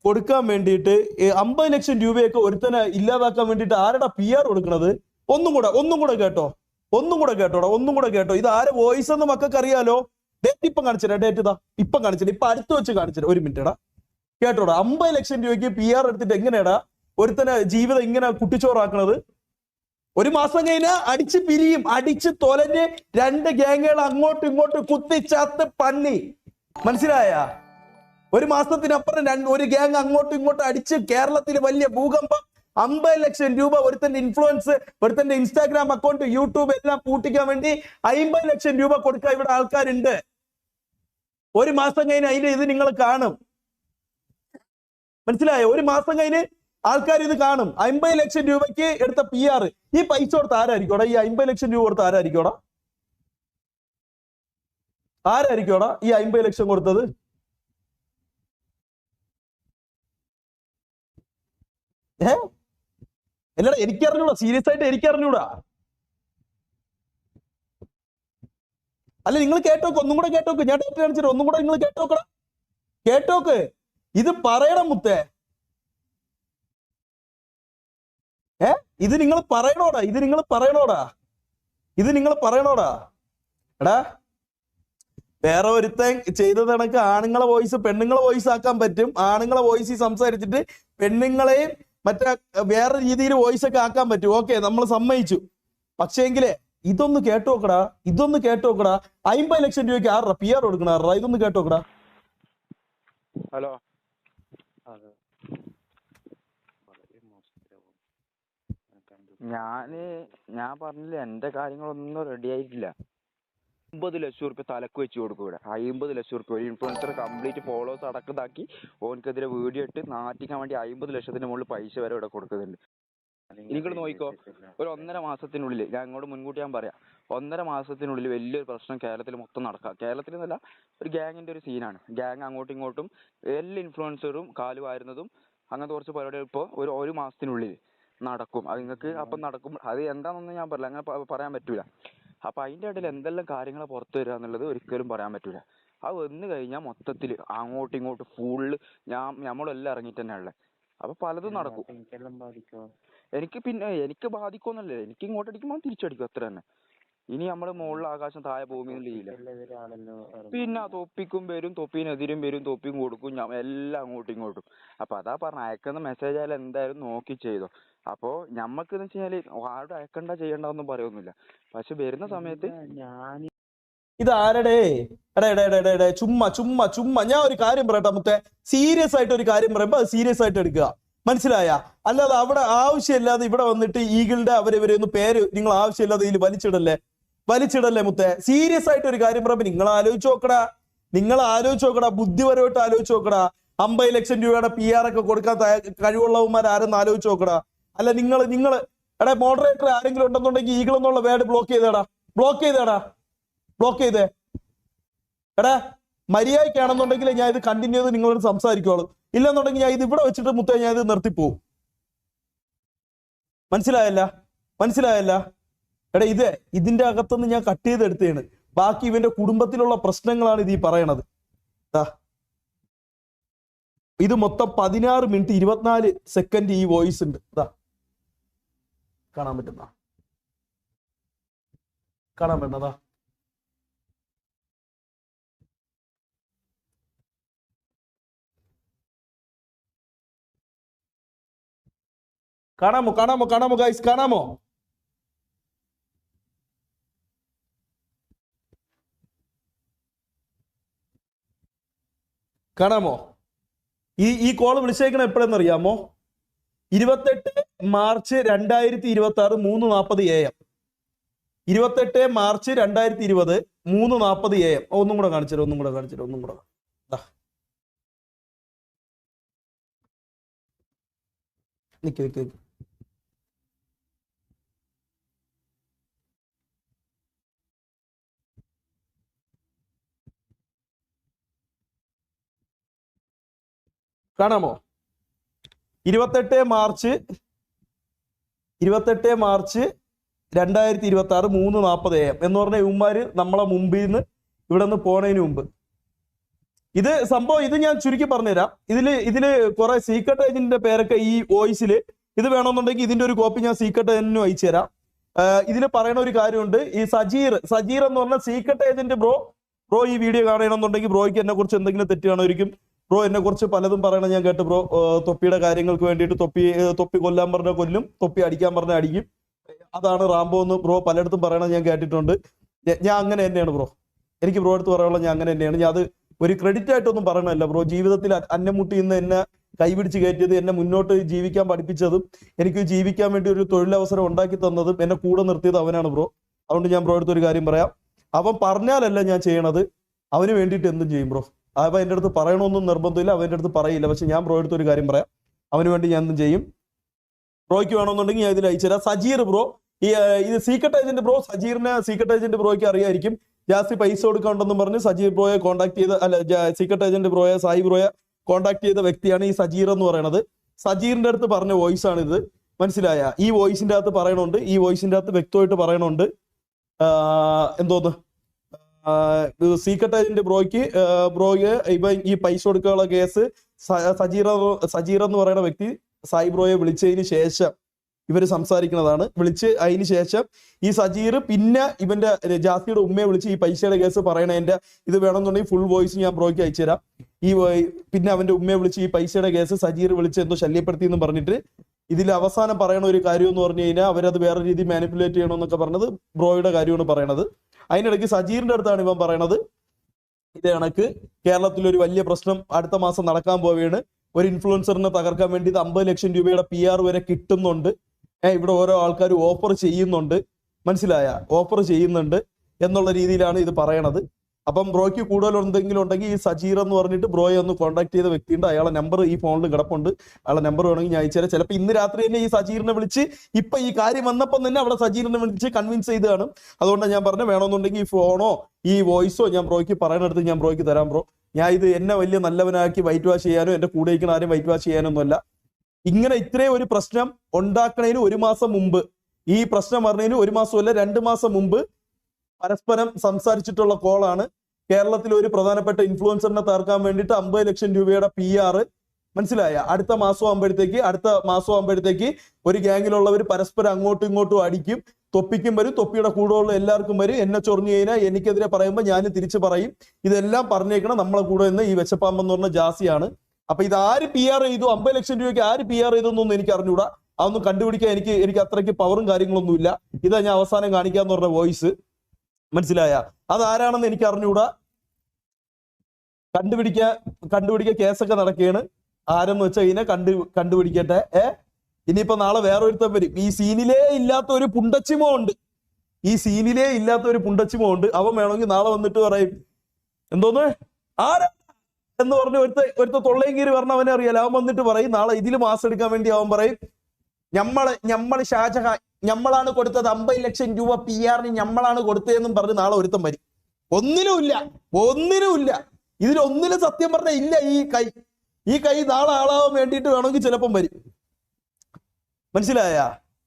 കൊടുക്കാൻ വേണ്ടിയിട്ട് 50 ലക്ഷം രൂപയൊക്കെ ഒരുത്തനെ ഇല്ലാതാക്കാൻ വേണ്ടിയിട്ട് ആരടാ PR കൊടുക്കണത്? ഒന്നും കൂടെ കേട്ടോ, ഒന്നും കൂടെ കേട്ടോടാ, ഒന്നും കൂടെ കേട്ടോ. ഇത് ആരെ വോയിസ് എന്ന് മക്കൾക്ക് അറിയാലോ. ഡേറ്റ് ഇപ്പം കാണിച്ചില്ല, ഡേറ്റ് ഇതാ ഇപ്പം കാണിച്ചില്ല, ഇപ്പൊ അടുത്ത് വെച്ച് കാണിച്ചില്ല. ഒരു മിനിറ്റടാ കേട്ടോടാ. 50 ലക്ഷം രൂപയ്ക്ക് PR എടുത്തിട്ട് എങ്ങനെയാടാ ഒരുത്തനെ ജീവിതം ഇങ്ങനെ കുട്ടിച്ചോറാക്കണത്? 1 മാസം കഴിഞ്ഞാൽ അടിച്ച് പിരിയും, അടിച്ച് തൊലഞ്ഞ് 2 ഗ്യാങ്ങുകൾ അങ്ങോട്ടും ഇങ്ങോട്ടും കുത്തിച്ചാത്ത് പന്നി. മനസ്സിലായ? 1 മാസത്തിനപ്പുറം ഒരു ഗ്യാങ് അങ്ങോട്ടും ഇങ്ങോട്ടും അടിച്ച് കേരളത്തിൽ വലിയ ഭൂകമ്പം. 50 ലക്ഷം രൂപ ഒരുത്തന്റെ ഇൻഫ്ലുവൻസ്, ഒരുത്തന്റെ ഇൻസ്റ്റാഗ്രാം അക്കൗണ്ട്, യൂട്യൂബ് എല്ലാം പൂട്ടിക്കാൻ വേണ്ടി 50 ലക്ഷം രൂപ കൊടുക്കാൻ ഇവിടെ ആൾക്കാരുണ്ട്. 1 മാസം കഴിഞ്ഞ് അതിന്റെ ഇത് നിങ്ങൾ കാണും. മനസ്സിലായോ? 1 മാസം കഴിഞ്ഞ് ആൾക്കാർ ഇത് കാണും. 50 ലക്ഷം രൂപയ്ക്ക് എടുത്ത PR. ഈ പൈസ കൊടുത്ത് ആരായിരിക്കോടാ? ഈ 50 ലക്ഷം രൂപ കൊടുത്ത് ആരായിരിക്കോടാ? ആരായിരിക്കോടാ ഈ 50 ലക്ഷം കൊടുത്തത്? അല്ലടാ, എനിക്കറിഞ്ഞൂടാ, സീരിയസ് ആയിട്ട് എനിക്കറിഞ്ഞൂടാ. അല്ല, നിങ്ങൾ കേട്ടോക്ക്, ഒന്നും കൂടെ കേട്ടോക്ക്. ഞാൻ ഡേറ്റ് കാണിച്ചിട്ട് ഒന്നും കൂടെ നിങ്ങൾ കേട്ടോക്കടാ, കേട്ടോക്ക്. ഇത് പറയണം മുത്തേ. ഇത് നിങ്ങൾ പറയണോടാ, ഇത് നിങ്ങൾ പറയണോടാ, ഇത് നിങ്ങൾ പറയണോടാ. എടാ, വേറെ ഒരുത്തൻ ചെയ്തത് കണക്ക് ആണുങ്ങളെ വോയിസ് പെണ്ണുങ്ങളെ വോയിസ് ആക്കാൻ പറ്റും. ആണുങ്ങളെ വോയിസ് സംസാരിച്ചിട്ട് പെണ്ണുങ്ങളെയും മറ്റേ വേറെ രീതിയിൽ വോയിസ് ഒക്കെ ആക്കാൻ പറ്റും. ഓക്കെ, നമ്മൾ സമ്മതിച്ചു. പക്ഷേങ്കിലേ ഇതൊന്ന് കേട്ടോക്കടാ, ഇതൊന്ന് കേട്ടോക്കടാ. 50 ലക്ഷം രൂപയ്ക്ക് ആറാ PR കൊടുക്കണാറാ? ഇതൊന്ന് കേട്ടോക്കടാ. ഹലോ ഞാൻ പറഞ്ഞില്ല എന്റെ കാര്യങ്ങളൊന്നും റെഡി ആയിട്ടില്ല. 50 ലക്ഷം റുപ്യ തലക്ക് വെച്ച് കൊടുക്കും ഇവിടെ. 50 ലക്ഷം റുപ്യ ഒരു ഇൻഫ്ലുവൻസർ കംപ്ലീറ്റ് ഫോളോവേഴ്സ് അടക്കതാക്കി ഓനക്കെതിരെ വീഡിയോ ഇട്ട് നാട്ടിക്കാൻ വേണ്ടി 50 ലക്ഷത്തിന് മുകളിൽ പൈസ വരെ ഇവിടെ കൊടുക്കുന്നുണ്ട്. നിങ്ങൾ നോക്കിക്കോ, ഒരു 1.5 മാസത്തിനുള്ളിൽ ഞാൻ ഇങ്ങോട്ട് മുൻകൂട്ടി ഞാൻ പറയാം, 1.5 മാസത്തിനുള്ളിൽ വലിയൊരു പ്രശ്നം കേരളത്തിൽ മൊത്തം നടക്കാം. കേരളത്തിൽ എന്നല്ല, ഒരു ഗ്യാങ്ങിന്റെ ഒരു സീനാണ്. ഗ്യാങ് അങ്ങോട്ടും ഇങ്ങോട്ടും എല്ലാ ഇൻഫ്ലുവൻസറും കാല് വാരുന്നതും അങ്ങനത്തെ കുറച്ച് പരിപാടികൾ ഇപ്പോൾ ഒരു മാസത്തിനുള്ളിൽ നടക്കും. അത് നിങ്ങൾക്ക് അപ്പം നടക്കും. അത് എന്താണെന്നൊന്നും ഞാൻ പറയില്ല, അങ്ങനെ പറയാൻ പറ്റൂല. അപ്പം അതിൻ്റെ ഇടയിൽ എന്തെല്ലാം കാര്യങ്ങൾ പുറത്ത് വരിക എന്നുള്ളത് ഒരിക്കലും പറയാൻ പറ്റൂല. അത് വന്നു കഴിഞ്ഞാൽ മൊത്തത്തിൽ അങ്ങോട്ടും ഇങ്ങോട്ടും ഫുള്ള് നമ്മളെല്ലാം ഇറങ്ങിയിട്ട് തന്നെ ഉള്ളത്. അപ്പം പലതും നടക്കും. എനിക്ക് ബാധിക്കുമെന്നല്ലേ, എനിക്ക് ഇങ്ങോട്ട് അടിക്കുമ്പോൾ തിരിച്ചടിക്കും, അത്ര തന്നെ. ഇനി നമ്മൾ മുകളിൽ ആകാശം താഴെ ഭൂമി എന്നുള്ള പിന്നെ തൊപ്പിക്കും വരും, തൊപ്പിനെതിരും വരും, തൊപ്പിയും കൊടുക്കും, എല്ലാം അങ്ങോട്ടും ഇങ്ങോട്ടും. അപ്പൊ അതാ പറഞ്ഞ, അയക്കുന്ന മെസ്സേജ് ആയാലും എന്തായാലും നോക്കി ചെയ്തോ. അപ്പോ ഞമ്മക്ക് എന്ന് വെച്ചാല് ആരും അയക്കണ്ട ചെയ്യണ്ടെന്നും പറയൊന്നുമില്ല. പക്ഷെ വരുന്ന സമയത്ത് ഇത് ആരുടെ എടേ ചുമ്മാ ചുമ്മാ ചുമ്മാ ഞാൻ ഒരു കാര്യം പറയട്ടെ മുത്തേ, സീരിയസ് ആയിട്ട് ഒരു കാര്യം പറയുമ്പോ അത് സീരിയസ് ആയിട്ട് എടുക്കുക, മനസ്സിലായ? അല്ലാതെ അവിടെ ആവശ്യമില്ലാതെ ഇവിടെ വന്നിട്ട് ഈഗിളുടെ അവരൊന്ന് പേര് നിങ്ങൾ ആവശ്യമില്ലാതെ ഇതിൽ വലിച്ചിടല്ലേ മുത്തേ. സീരിയസ് ആയിട്ട് ഒരു കാര്യം പറയുമ്പോ നിങ്ങൾ ആലോചിച്ച് നോക്കടാ, ബുദ്ധിപരമായിട്ട് ആലോചിച്ച് നോക്കടാ. 50 ലക്ഷം രൂപയുടെ PR ഒക്കെ കൊടുക്കാൻ കഴിവുള്ളവന്മാർ ആരെന്ന് ആലോചിച്ച് നോക്കടാ. അല്ല നിങ്ങൾ എടാ മോഡറേറ്റർ ആരെങ്കിലും ഉണ്ടെന്നുണ്ടെങ്കിൽ ഈഗിൾ എന്നുള്ള വേർഡ് ബ്ലോക്ക് ചെയ്തേ. എടാ മര്യാദയ്ക്കാണെന്നുണ്ടെങ്കിൽ ഞാൻ ഇത് കണ്ടിന്യൂ ചെയ്ത് നിങ്ങളോട് സംസാരിക്കുള്ളൂ. ഇല്ലെന്നുണ്ടെങ്കിൽ ഞാൻ ഇത് ഇവിടെ വെച്ചിട്ട് മുത്തേ ഞാൻ ഇത് നിർത്തിപ്പോവും. മനസ്സിലായല്ല? എടാ ഇതിന്റെ അകത്തുനിന്ന് ഞാൻ കട്ട് ചെയ്തെടുത്തേണ്. ബാക്കി ഇവന്റെ കുടുംബത്തിലുള്ള പ്രശ്നങ്ങളാണ് ഇത് ഈ പറയണത്. ഇത് മൊത്തം 16 മിനിറ്റ് 24 സെക്കൻഡ് ഈ വോയിസ് ഉണ്ട്. കാണാൻ പറ്റുന്നതാ? കാണാമോ ഗൈസ്? കാണാമോ? ഈ കോള് വിളിച്ചേക്കണ എപ്പോഴെന്ന് അറിയാമോ? 28 മാർച്ച് 2026 3:40 AM. 28 March 2020 3:40 AM. ഒന്നും കൂടെ കാണിച്ചു. നിക്ക്. കാണാമോ? 28 മാർച്ച് 2026 3:40 AM എന്ന് പറഞ്ഞ ഇവന്മാര് നമ്മളെ മുമ്പിൽ നിന്ന് ഇവിടെ നിന്ന് പോണതിന് മുമ്പ് ഇത് സംഭവം. ഇത് ഞാൻ ചുരുക്കി പറഞ്ഞുതരാം. ഇതില് കുറെ സീക്രട്ട് ഏജന്റിന്റെ പേരൊക്കെ ഈ വോയിസിൽ. ഇത് വേണമെന്നുണ്ടെങ്കിൽ ഇതിന്റെ ഒരു കോപ്പി ഞാൻ സീക്രട്ട് ഏജന്റിനും അയച്ചു തരാം. ഇതിൽ പറയുന്ന ഒരു കാര്യമുണ്ട്. ഈ സജീർ എന്ന് പറഞ്ഞ സീക്രട്ട് ഏജന്റ് ബ്രോ ഈ വീഡിയോ കാണണമെന്നുണ്ടെങ്കിൽ ബ്രോയ്ക്ക് എന്നെ കുറിച്ച് എന്തെങ്കിലും തെറ്റ് കാണുമായിരിക്കും. ബ്രോ എന്നെ കുറിച്ച് പലതും പറയണം ഞാൻ കേട്ടു ബ്രോ. തൊപ്പിയുടെ കാര്യങ്ങൾക്ക് വേണ്ടിയിട്ട് തൊപ്പി കൊല്ലാൻ പറഞ്ഞ കൊല്ലും, തൊപ്പി അടിക്കാൻ പറഞ്ഞ അടിക്കും, അതാണ് റാംബോ എന്ന് ബ്രോ പലയിടത്തും പറയണത് ഞാൻ കേട്ടിട്ടുണ്ട്. ഞാൻ അങ്ങനെ തന്നെയാണ് ബ്രോ. എനിക്ക് ബ്രോ അടുത്ത് പറയാനുള്ള ഞാൻ അങ്ങനെ തന്നെയാണ്. ഞാൻ അത് ഒരു ക്രെഡിറ്റ് ആയിട്ടൊന്നും പറയണമല്ല ബ്രോ. ജീവിതത്തിൽ അന്നമുട്ടി ഇന്ന് എന്നെ കൈപിടിച്ച് കയറ്റിയത്, എന്നെ മുന്നോട്ട് ജീവിക്കാൻ പഠിപ്പിച്ചതും, എനിക്ക് ജീവിക്കാൻ വേണ്ടി ഒരു തൊഴിലവസരം ഉണ്ടാക്കി തന്നതും, എന്നെ കൂടെ നിർത്തിയത് അവനാണ് ബ്രോ. അതുകൊണ്ട് ഞാൻ ബ്രോ അടുത്ത് ഒരു കാര്യം പറയാം. അവൻ പറഞ്ഞാലല്ല ഞാൻ ചെയ്യണത്, അവന് വേണ്ടിയിട്ട് എന്തും ചെയ്യും ബ്രോ. അവൻ എൻ്റെ അടുത്ത് പറയണമെന്നും നിർബന്ധമില്ല, അവൻ്റെ അടുത്ത് പറയില്ല. പക്ഷെ ഞാൻ ബ്രോ അടുത്ത് ഒരു കാര്യം പറയാം, അവന് വേണ്ടി ഞാൻ എന്തും ചെയ്യും. ബ്രോയ്ക്ക് വേണമെന്നുണ്ടെങ്കിൽ ഞാൻ ഇതിൽ അയച്ചുതരാം. സജീർ ബ്രോ, ഇത് secret agent bro. Secret agent ബ്രോയ്ക്ക് അറിയായിരിക്കും. ജാസ്തി പൈസ കൊടുക്കണ്ടെന്നും പറഞ്ഞ് സജീർ ബ്രോയെ കോൺടാക്ട് ചെയ്ത സീക്രട്ട് ഏജന്റ് ബ്രോയെ സായി ബ്രോയെ കോൺടാക്ട് ചെയ്ത വ്യക്തിയാണ് ഈ സജീർ എന്ന് പറയുന്നത്. സജീറിന്റെ അടുത്ത് പറഞ്ഞ വോയിസ് ആണ് ഇത്, മനസ്സിലായ? ഈ വോയിസിന്റെ അകത്ത് പറയണുണ്ട്, ഈ വോയിസിന്റെ അകത്ത് വ്യക്തമായിട്ട് പറയണുണ്ട് എന്തോന്ന് സീക്രട്ട് ഏജന്റ് ബ്രോയ്ക്ക് ഇവ ഈ പൈസ കൊടുക്കാനുള്ള കേസ് സജീർ എന്ന് പറയുന്ന വ്യക്തി സായി ബ്രോയെ വിളിച്ചതിന് ശേഷം ഇവര് സംസാരിക്കുന്നതാണ്. അതിന് ശേഷം ഈ സജീർ പിന്നെ ഇവന്റെ ജാസിയുടെ ഉമ്മയെ വിളിച്ച് ഈ പൈസയുടെ കേസ് പറയണതിന്റെ ഇത് വേണമെന്നുണ്ടെങ്കിൽ ഫുൾ വോയിസ് ഞാൻ ബ്രോയ്ക്ക് അയച്ചുതരാം. പിന്നെ അവന്റെ ഉമ്മയെ വിളിച്ച് ഈ പൈസയുടെ കേസ് സജീർ വിളിച്ച് എന്തോ ശല്യപ്പെടുത്തി എന്ന് പറഞ്ഞിട്ട് ഇതിൽ അവസാനം പറയണ ഒരു കാര്യം എന്ന് പറഞ്ഞു കഴിഞ്ഞാൽ അവരത് വേറെ രീതി മാനിപ്പുലേറ്റ് ചെയ്യണമെന്നൊക്കെ പറഞ്ഞത് ബ്രോയുടെ കാര്യമാണ് പറയണത്. അതിനിടയ്ക്ക് സജീറിന്റെ അടുത്താണ് ഇവൻ പറയണത്, ഇത് കണക്ക് കേരളത്തിലൊരു വലിയ പ്രശ്നം അടുത്ത മാസം നടക്കാൻ പോവുകയാണ്. ഒരു ഇൻഫ്ലുവൻസറിനെ തകർക്കാൻ വേണ്ടി 50 ലക്ഷം രൂപയുടെ PR വരെ കിട്ടുന്നുണ്ട്. ഇവിടെ ഓരോ ആൾക്കാർ ഓഫർ ചെയ്യുന്നുണ്ട്, മനസ്സിലായ? ഓഫർ ചെയ്യുന്നുണ്ട് എന്നുള്ള രീതിയിലാണ് ഇത് പറയണത്. അപ്പം ബ്രോയ്ക്ക് കൂടുതൽ എന്തെങ്കിലും ഉണ്ടെങ്കിൽ ഈ സജീർ എന്ന് പറഞ്ഞിട്ട് ബ്രോയെ ഒന്ന് കോൺടാക്ട് ചെയ്ത വ്യക്തിയുണ്ട്. അയാളെ നമ്പർ ഈ ഫോണിൽ കിടപ്പുണ്ട്. അയാളെ നമ്പർ വേണമെങ്കിൽ ഞാൻ അയച്ചുതരാം. ചിലപ്പോൾ ഇന്ന് രാത്രി തന്നെ ഈ സജീറിനെ വിളിച്ച് ഇപ്പൊ ഈ കാര്യം വന്നപ്പം തന്നെ അവിടെ സജീറിനെ വിളിച്ച് കൺവിൻസ് ചെയ്ത് കാണും. അതുകൊണ്ടാണ് ഞാൻ പറഞ്ഞത്, വേണമെന്നുണ്ടെങ്കിൽ ഈ ഫോണോ ഈ വോയിസോ ഞാൻ ബ്രോയ്ക്ക് പറയണടുത്ത് ഞാൻ ബ്രോയ്ക്ക് തരാം ബ്രോ. ഞാൻ ഇത് എന്നെ വലിയ നല്ലവനാക്കി വൈറ്റ് വാഷ് ചെയ്യാനോ എന്റെ കൂടെ ഇരിക്കുന്ന ആരും വൈറ്റ് വാഷ് ചെയ്യാനൊന്നുമല്ല. ഇങ്ങനെ ഇത്രയും ഒരു പ്രശ്നം ഉണ്ടാക്കണതിന് 1 മാസം മുമ്പ്, ഈ പ്രശ്നം പറഞ്ഞതിന് 1 മാസമല്ല 2 മാസം മുമ്പ് പരസ്പരം സംസാരിച്ചിട്ടുള്ള കോളാണ്. കേരളത്തിലെ ഒരു പ്രധാനപ്പെട്ട ഇൻഫ്ലുവൻസറിനെ തകർക്കാൻ വേണ്ടിയിട്ട് 50 ലക്ഷം രൂപയുടെ PR, മനസ്സിലായ, അടുത്ത മാസം ആകുമ്പോഴത്തേക്ക് ഒരു ഗ്യാങ്ങിലുള്ളവർ പരസ്പരം അങ്ങോട്ടും ഇങ്ങോട്ടും അടിക്കും, തൊപ്പിക്കും വരും, തൊപ്പിയുടെ കൂടെയുള്ള എല്ലാവർക്കും വരും. എന്നെ ചൊറിഞ്ഞു കഴിഞ്ഞാൽ എനിക്കെതിരെ പറയുമ്പോൾ ഞാൻ തിരിച്ചു പറയും. ഇതെല്ലാം പറഞ്ഞേക്കണം നമ്മളെ കൂടെ നിന്ന് ഈ വെച്ചപ്പാമ്പെന്ന് പറഞ്ഞ ജാസിയാണ്. അപ്പൊ ഇത് ആര് PR ചെയ്തു, 50 ലക്ഷം രൂപയ്ക്ക് ആര് PR ചെയ്തെന്നൊന്നും എനിക്ക് അറിഞ്ഞൂടാ. അതൊന്നും കണ്ടുപിടിക്കാൻ എനിക്ക് അത്രയ്ക്ക് പവറും കാര്യങ്ങളൊന്നുമില്ല. ഇതാ ഞാൻ അവസാനം കാണിക്കാന്ന് പറഞ്ഞ വോയിസ്, മനസ്സിലായ, അതാരാണെന്ന് എനിക്ക് അറിഞ്ഞൂടാ. കണ്ടുപിടിക്കാൻ കേസൊക്കെ നടക്കുകയാണ്. ആരെന്ന് വെച്ചാൽ ഇതിനെ കണ്ടുപിടിക്കട്ടെ. ഇനിയിപ്പോ നാളെ വേറെ ഒരുത്തം വരും. ഈ സീനിലേ ഇല്ലാത്ത ഒരു പുണ്ടച്ചിമോ ഉണ്ട്. അവൻ വേണമെങ്കിൽ നാളെ വന്നിട്ട് പറയും എന്തോന്ന് ആരാ എന്ന് പറഞ്ഞ് ഒരുത്ത തൊള്ളയും കീറി പറഞ്ഞ അവനെ അറിയാലോ. അവൻ വന്നിട്ട് പറയും നാളെ ഇതിൽ മാസം എടുക്കാൻ വേണ്ടി അവൻ പറയും ഞമ്മള് ഷാജഹാൻ ഞമ്മളാണ് കൊടുത്തത് 50 ലക്ഷം രൂപ PR-ന് ഞമ്മളാണ് കൊടുത്തതെന്നും പറഞ്ഞ് നാളെ ഒരുത്തം വരും. ഒന്നിനുമില്ല ഇതിലൊന്നിലും സത്യം പറഞ്ഞ ഇല്ല. ഈ കൈ നാളെ ആളാവാൻ വേണ്ടിയിട്ട് വേണമെങ്കിൽ ചിലപ്പം വരും, മനസ്സിലായ,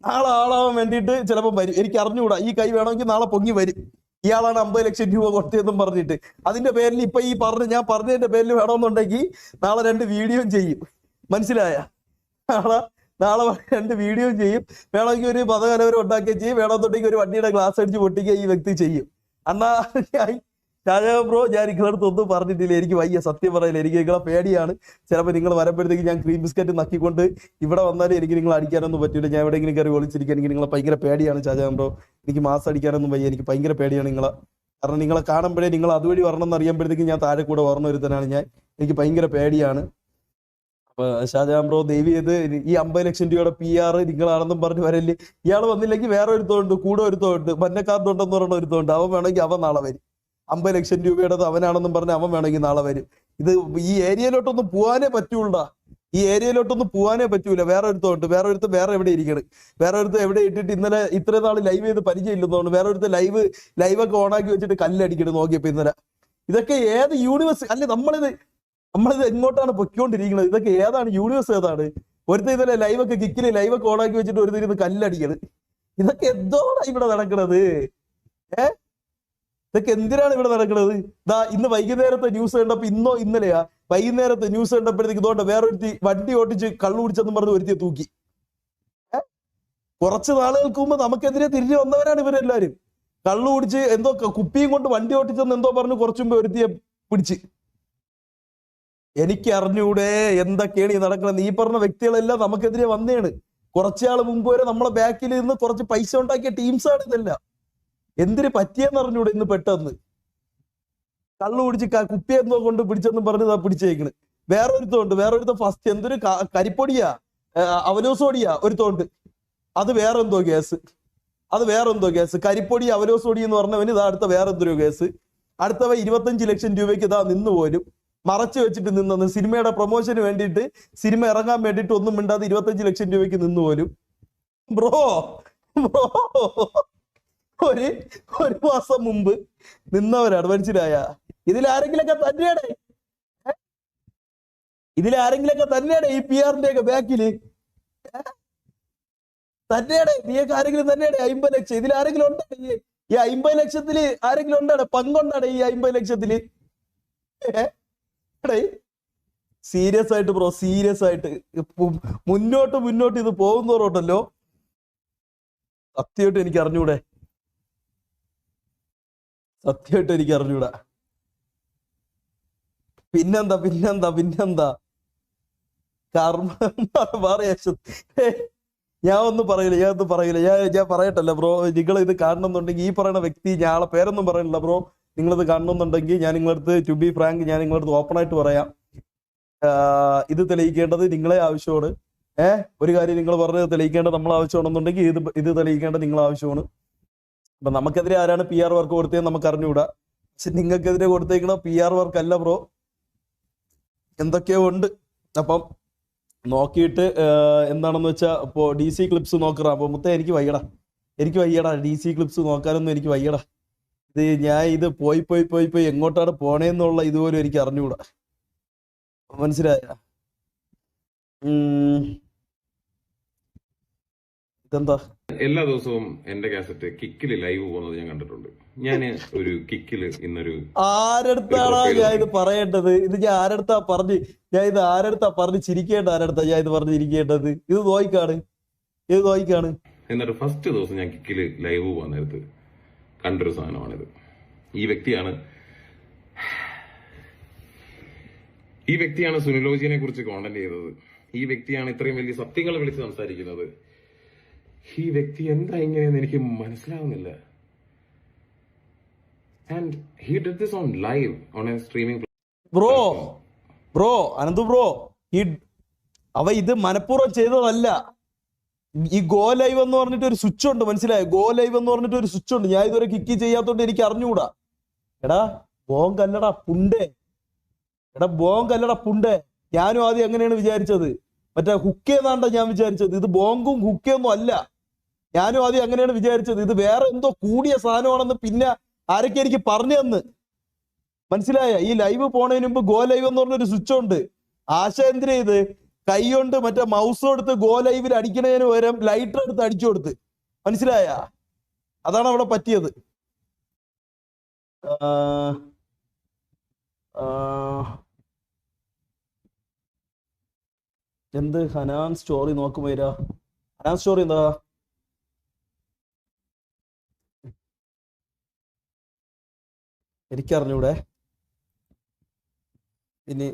നാളെ ആളാവാൻ വേണ്ടിയിട്ട് ചിലപ്പം വരും. എനിക്ക് അറിഞ്ഞുകൂടാ. ഈ കൈ വേണമെങ്കിൽ നാളെ പൊങ്ങി വരും. ഇയാളാണ് 50 ലക്ഷം രൂപ കൊടുത്തതെന്നും പറഞ്ഞിട്ട് അതിന്റെ പേരിൽ ഇപ്പൊ ഞാൻ പറഞ്ഞതിന്റെ പേരിൽ വേണമെന്നുണ്ടെങ്കിൽ നാളെ 2 വീഡിയോയും ചെയ്യും, മനസ്സിലായ, നാളെ 2 വീഡിയോയും ചെയ്യും. വേണമെങ്കിൽ ഒരു മതകലവരം ഉണ്ടാക്കുകയും ചെയ്യും. വേണമെന്നുണ്ടെങ്കിൽ ഒരു വണ്ടിയുടെ ഗ്ലാസ് അടിച്ച് പൊട്ടിക്കുക ഈ വ്യക്തി ചെയ്യും. അണ്ണാ ഷാജഹാൻ ബ്രോ, ഞാൻ നിങ്ങളടുത്ത് ഒന്നും പറഞ്ഞിട്ടില്ല. എനിക്ക് വയ്യ, സത്യം പറയില്ല. എനിക്ക് നിങ്ങളെ പേടിയാണ്. ചിലപ്പോൾ നിങ്ങൾ വരുമ്പോഴത്തേക്ക് ഞാൻ ക്രീം ബിസ്ക്കറ്റ് നക്കിക്കൊണ്ട് ഇവിടെ വന്നാലും എനിക്ക് നിങ്ങൾ അടിക്കാനൊന്നും പറ്റില്ല. ഞാൻ എവിടെയെങ്കിലും കയറി ഒളിച്ചിരിക്കാൻ എനിക്ക് നിങ്ങളെ ഭയങ്കര പേടിയാണ് ഷാജഹാൻ ബ്രോ. എനിക്ക് മാസം അടിക്കാനൊന്നും വയ്യ. എനിക്ക് ഭയങ്കര പേടിയാണ് നിങ്ങളെ. കാരണം നിങ്ങളെ കാണുമ്പോഴേ നിങ്ങൾ അതുവഴി വരണമെന്ന് അറിയുമ്പോഴത്തേക്ക് ഞാൻ താഴെ കൂടെ വരണ ഒരുത്തനാണ് ഞാൻ. എനിക്ക് ഭയങ്കര പേടിയാണ്. അപ്പൊ ഷാജഹാൻ ബ്രോ ദയവ് ചെയ്ത് ഈ 50 ലക്ഷം രൂപയുടെ PR നിങ്ങളാണെന്നും പറഞ്ഞ് വരല്ലേ. ഇയാൾ വന്നില്ലെങ്കിൽ വേറെ ഒരുത്തോണ്ട്, കൂടെ ഒരുത്തോണ്ട്, മഞ്ഞക്കാർന്നുണ്ടെന്ന് പറഞ്ഞ ഒരുത്തോണ്ട്. അവൻ വേണമെങ്കിൽ അവൻ നാളെ വരും. 50 ലക്ഷം രൂപയുടെ അവനാണെന്നും പറഞ്ഞ് അവൻ വേണമെങ്കിൽ നാളെ വരും. ഇത് ഈ ഏരിയയിലോട്ടൊന്നും പോകാനേ പറ്റൂടാ. വേറെ ഒരുത്തോണ്ട്, വേറെ എവിടെ ഇരിക്കണം. വേറെ ഒരുത്ത് എവിടെ ഇട്ടിട്ട് ഇന്നലെ ഇത്രയും നാൾ ലൈവ് ചെയ്ത് പരിചയമില്ലെന്നോണ്ട് വേറെ ഒരുത്ത് ലൈവൊക്കെ ഓണാക്കി വെച്ചിട്ട് കല്ലടിക്കണം നോക്കിയപ്പോ ഇന്നലെ. ഇതൊക്കെ ഏത് യൂണിവേഴ്സ് അല്ലെ? നമ്മളിത് എങ്ങോട്ടാണ് പൊയ്ക്കൊണ്ടിരിക്കുന്നത്? ഇതൊക്കെ ഏതാണ് യൂണിവേഴ്സ്? ഏതാണ്? ഒരുത്ത ഇന്നലെ ലൈവൊക്കെ കിക്കില് ലൈവൊക്കെ ഓണാക്കി വെച്ചിട്ട് ഒരു തിരുന്ന് കല്ലടിക്കണ്. ഇതൊക്കെ എന്തോടാ ഇവിടെ നടക്കണത്? ഇതൊക്കെ എന്തിനാണ് ഇവിടെ നടക്കുന്നത്? ഇന്ന് വൈകുന്നേരത്തെ ന്യൂസ് കണ്ടപ്പോ, ഇന്നലെയാ വൈകുന്നേരത്തെ ന്യൂസ് കണ്ടപ്പോഴത്തേക്ക് ഇതുകൊണ്ട് വേറൊരുത്തി വണ്ടി ഓട്ടിച്ച് കള്ളു കുടിച്ചെന്ന് പറഞ്ഞ് ഒരുത്തിയെ തൂക്കി. കുറച്ച് നാളുകൾക്ക് മുമ്പ് നമുക്കെതിരെ തിരിഞ്ഞു വന്നവരാണ് ഇവരെല്ലാരും. കള്ളു കുടിച്ച് എന്തോ കുപ്പിയും കൊണ്ട് വണ്ടി ഓട്ടിച്ചെന്ന് എന്തോ പറഞ്ഞ് കുറച്ചു മുമ്പ് ഒരുത്തിയെ പിടിച്ച്. എനിക്ക് അറിഞ്ഞൂടെ എന്തൊക്കെയാണ് ഈ നടക്കുന്നത്? ഈ പറഞ്ഞ വ്യക്തികളെല്ലാം നമുക്കെതിരെ വന്നേണ്. കുറച്ചാൾ മുമ്പ് വരെ നമ്മളെ ബാക്കിൽ നിന്ന് കുറച്ച് പൈസ ഉണ്ടാക്കിയ ടീംസാണ് ഇതെല്ലാം. എന്തിന് പറ്റിയെന്ന് അറിഞ്ഞൂടെ ഇന്ന് പെട്ടെന്ന്? കള്ളു പിടിച്ച് കുപ്പി എന്തോ കൊണ്ട് പിടിച്ചെന്ന് പറഞ്ഞ് പിടിച്ചേക്കണ്. വേറെ ഒരുത്ത ഫസ്റ്റ് എന്തൊരു കരിപ്പൊടിയാ, അവലോസോടിയാ ഒരുത്തോണ്ട്. അത് വേറെ എന്തോ കേസ്. കരിപ്പൊടി അവലോസോടി എന്ന് പറഞ്ഞവന് ഇതാ അടുത്ത വേറെ എന്തൊരു കേസ്. അടുത്തവ 25 ലക്ഷം രൂപയ്ക്ക് ഇതാ നിന്ന് പോലും മറച്ചു വെച്ചിട്ട് നിന്നത്. സിനിമയുടെ പ്രൊമോഷന് വേണ്ടിയിട്ട്, സിനിമ ഇറങ്ങാൻ വേണ്ടിയിട്ട് ഒന്നും മിണ്ടാതെ 25 ലക്ഷം രൂപയ്ക്ക് നിന്ന് പോലും. ബ്രോ ഒരു മാസം മുമ്പ് നിന്നവരാണ്, മനസ്സിലായ? ഇതിലാരെങ്കിലൊക്കെ തന്നെയാണ് ഈ PR-ന്റെ ഒക്കെ ബാക്കില് തന്നെയാണ്. നീയൊക്കെ ആരെങ്കിലും തന്നെയാണ് 50 ലക്ഷം. ഇതിലാരെങ്കിലും ഉണ്ടാണ് ഈ 50 ലക്ഷത്തില്? ആരെങ്കിലും ഉണ്ടാണ്? പങ്കുണ്ടാണ് ഈ 50 ലക്ഷത്തില്? സീരിയസ് ആയിട്ട് ബ്രോ, സീരിയസ് ആയിട്ട് മുന്നോട്ട് ഇത് പോകുന്നവരോട്ടല്ലോ. സത്യമായിട്ട് എനിക്ക് അറിഞ്ഞൂടെ. പിന്നെന്താ കർമ്മ ഞാൻ ഒന്നും പറയില്ല. ഞാൻ പറയട്ടല്ല ബ്രോ. നിങ്ങൾ ഇത് കാണണമെന്നുണ്ടെങ്കിൽ, ഈ പറയുന്ന വ്യക്തി, ഞാളെ പേരൊന്നും പറയണില്ല ബ്രോ, നിങ്ങളിത് കാണണമെന്നുണ്ടെങ്കിൽ ഞാൻ നിങ്ങളടുത്ത്, ടു ബി ഫ്രാങ്ക്, ഞാൻ നിങ്ങളടുത്ത് ഓപ്പൺ ആയിട്ട് പറയാം. ഇത് തെളിയിക്കേണ്ടത് നിങ്ങളെ ആവശ്യമാണ്. ഒരു കാര്യം നിങ്ങൾ പറഞ്ഞത് തെളിയിക്കേണ്ടത് നമ്മൾ ആവശ്യമാണെന്നുണ്ടെങ്കിൽ ഇത് തെളിയിക്കേണ്ടത് നിങ്ങളെ ആവശ്യമാണ്. അപ്പൊ നമുക്കെതിരെ ആരാണ് PR വർക്ക് കൊടുത്തതെന്ന് നമുക്ക് അറിഞ്ഞുകൂടാ. പക്ഷെ നിങ്ങൾക്കെതിരെ കൊടുത്തേക്കണ PR വർക്ക് അല്ല ബ്രോ, എന്തൊക്കെയോ ഉണ്ട്. അപ്പം നോക്കിയിട്ട് എന്താണെന്ന് വെച്ചാൽ ഇപ്പോൾ DC ക്ലിപ്സ് നോക്കറ. അപ്പൊ മുത്തേ എനിക്ക് വയ്യടാ DC ക്ലിപ്സ് നോക്കാനൊന്നും എനിക്ക് വയ്യടാ. ഇത് പോയി എങ്ങോട്ടാണ് പോണേന്നുള്ള ഇതുപോലും എനിക്ക് അറിഞ്ഞുകൂടാ, മനസ്സിലായ? ഇതെന്താ? എല്ലാ ദിവസവും എന്റെ കാസറ്റ് കിക്കില് ലൈവ് പോകുന്നത് ഞാൻ കണ്ടിട്ടുണ്ട്. ഞാൻ ഒരു കിക്കില് ഇന്നൊരു ആരടുത്താണോ ഞാൻ ഇത് പറയേണ്ടത്? ഇത് ഞാൻ ആരടുത്താ പറഞ്ഞ് ചിരിക്കേണ്ട? ആരടുത്താ ഞാൻ ഇത് പറഞ്ഞിരിക്കേണ്ടത്? ഇത് നോയിക്കാണ്. എന്നിട്ട് ഫസ്റ്റ് ദിവസം ഞാൻ കിക്കില് ലൈവ് പോകാൻ നേരത്ത് കണ്ടൊരു സാധനമാണിത്. ഈ വ്യക്തിയാണ് സുനിലോജിനെ കുറിച്ച് കോണ്ടന്റ് ചെയ്തത്. ഈ വ്യക്തിയാണ് ഇത്രയും വലിയ സത്യങ്ങൾ വിളിച്ച് സംസാരിക്കുന്നത്. ഈ വ്യക്തി എന്താ ഇങ്ങനെയെന്ന് എനിക്ക് മനസ്സിലാവുന്നില്ല. And he did this on live on a streaming bro Ananthu bro, അവ ഇത് മനഃപൂർവ്വം ചെയ്തതല്ല. ഈ ഗോ ലൈവ് എന്ന് പറഞ്ഞിട്ട് ഒരു സ്വിച്ച് ഉണ്ട്, മനസ്സിലായോ? ഗോ ലൈവ് എന്ന് പറഞ്ഞിട്ട് ഒരു സ്വിച്ച് ഉണ്ട്. ഞാൻ ഇതുവരെ കിക്ക് ചെയ്യാത്തോണ്ട് എനിക്ക് അറിഞ്ഞുകൂടാ. എടാ ബോങ്കല്ലടാ പുണ്ടേ. ഞാനും ആദ്യം അങ്ങനെയാണ് വിചാരിച്ചത്. മറ്റേ ഹുക്കേന്നാണ്ട ഞാൻ വിചാരിച്ചത്. ഇത് ബോങ്കും ഹുക്കൊന്നും അല്ല. ഞാനും ആദ്യം അങ്ങനെയാണ് വിചാരിച്ചത്. ഇത് വേറെ എന്തോ കൂടിയ സാധനമാണെന്ന് പിന്നെ ആരൊക്കെ എനിക്ക് പറഞ്ഞു തന്ന്, മനസ്സിലായ? ഈ ലൈവ് പോണതിന് മുമ്പ് ഗോ ലൈവ് എന്ന് പറഞ്ഞൊരു സ്വിച്ച് ഉണ്ട്. ആശ എന്തിനാ ഇത് കൈ കൊണ്ട് മറ്റേ മൗസ് എടുത്ത് ഗോ ലൈവിൽ അടിക്കണതിന് പകരം ലൈറ്റർ എടുത്ത് അടിച്ചു കൊടുത്ത്, മനസ്സിലായ? അതാണ് അവിടെ പറ്റിയത്. എന്ത് ഹനാൻ സ്റ്റോറി നോക്കുമ്പോ ഹനാൻ സ്റ്റോറി എന്താ? എനിക്കറിഞ്ഞൂടെ. ഇനി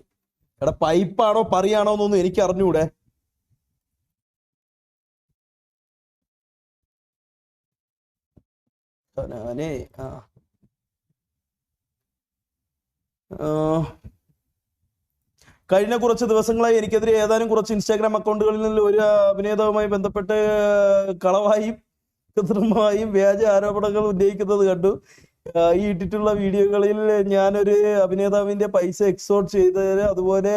എടാ പൈപ്പാണോ പറയാണോ എന്നൊന്നും എനിക്ക് അറിഞ്ഞൂടെ. ഹനാനേ കഴിഞ്ഞ കുറച്ച് ദിവസങ്ങളായി എനിക്കെതിരെ ഏതാനും കുറച്ച് ഇൻസ്റ്റാഗ്രാം അക്കൗണ്ടുകളിൽ നിന്ന് ഒരു അഭിനേതാവുമായി ബന്ധപ്പെട്ട് കളവായും കൃത്രിമമായും വ്യാജ ആരോപണങ്ങൾ ഉന്നയിക്കുന്നത് കണ്ടു. ഈ ഇട്ടിട്ടുള്ള വീഡിയോകളിൽ ഞാനൊരു അഭിനേതാവിന്റെ പൈസ എക്സോർട്ട് ചെയ്തത്, അതുപോലെ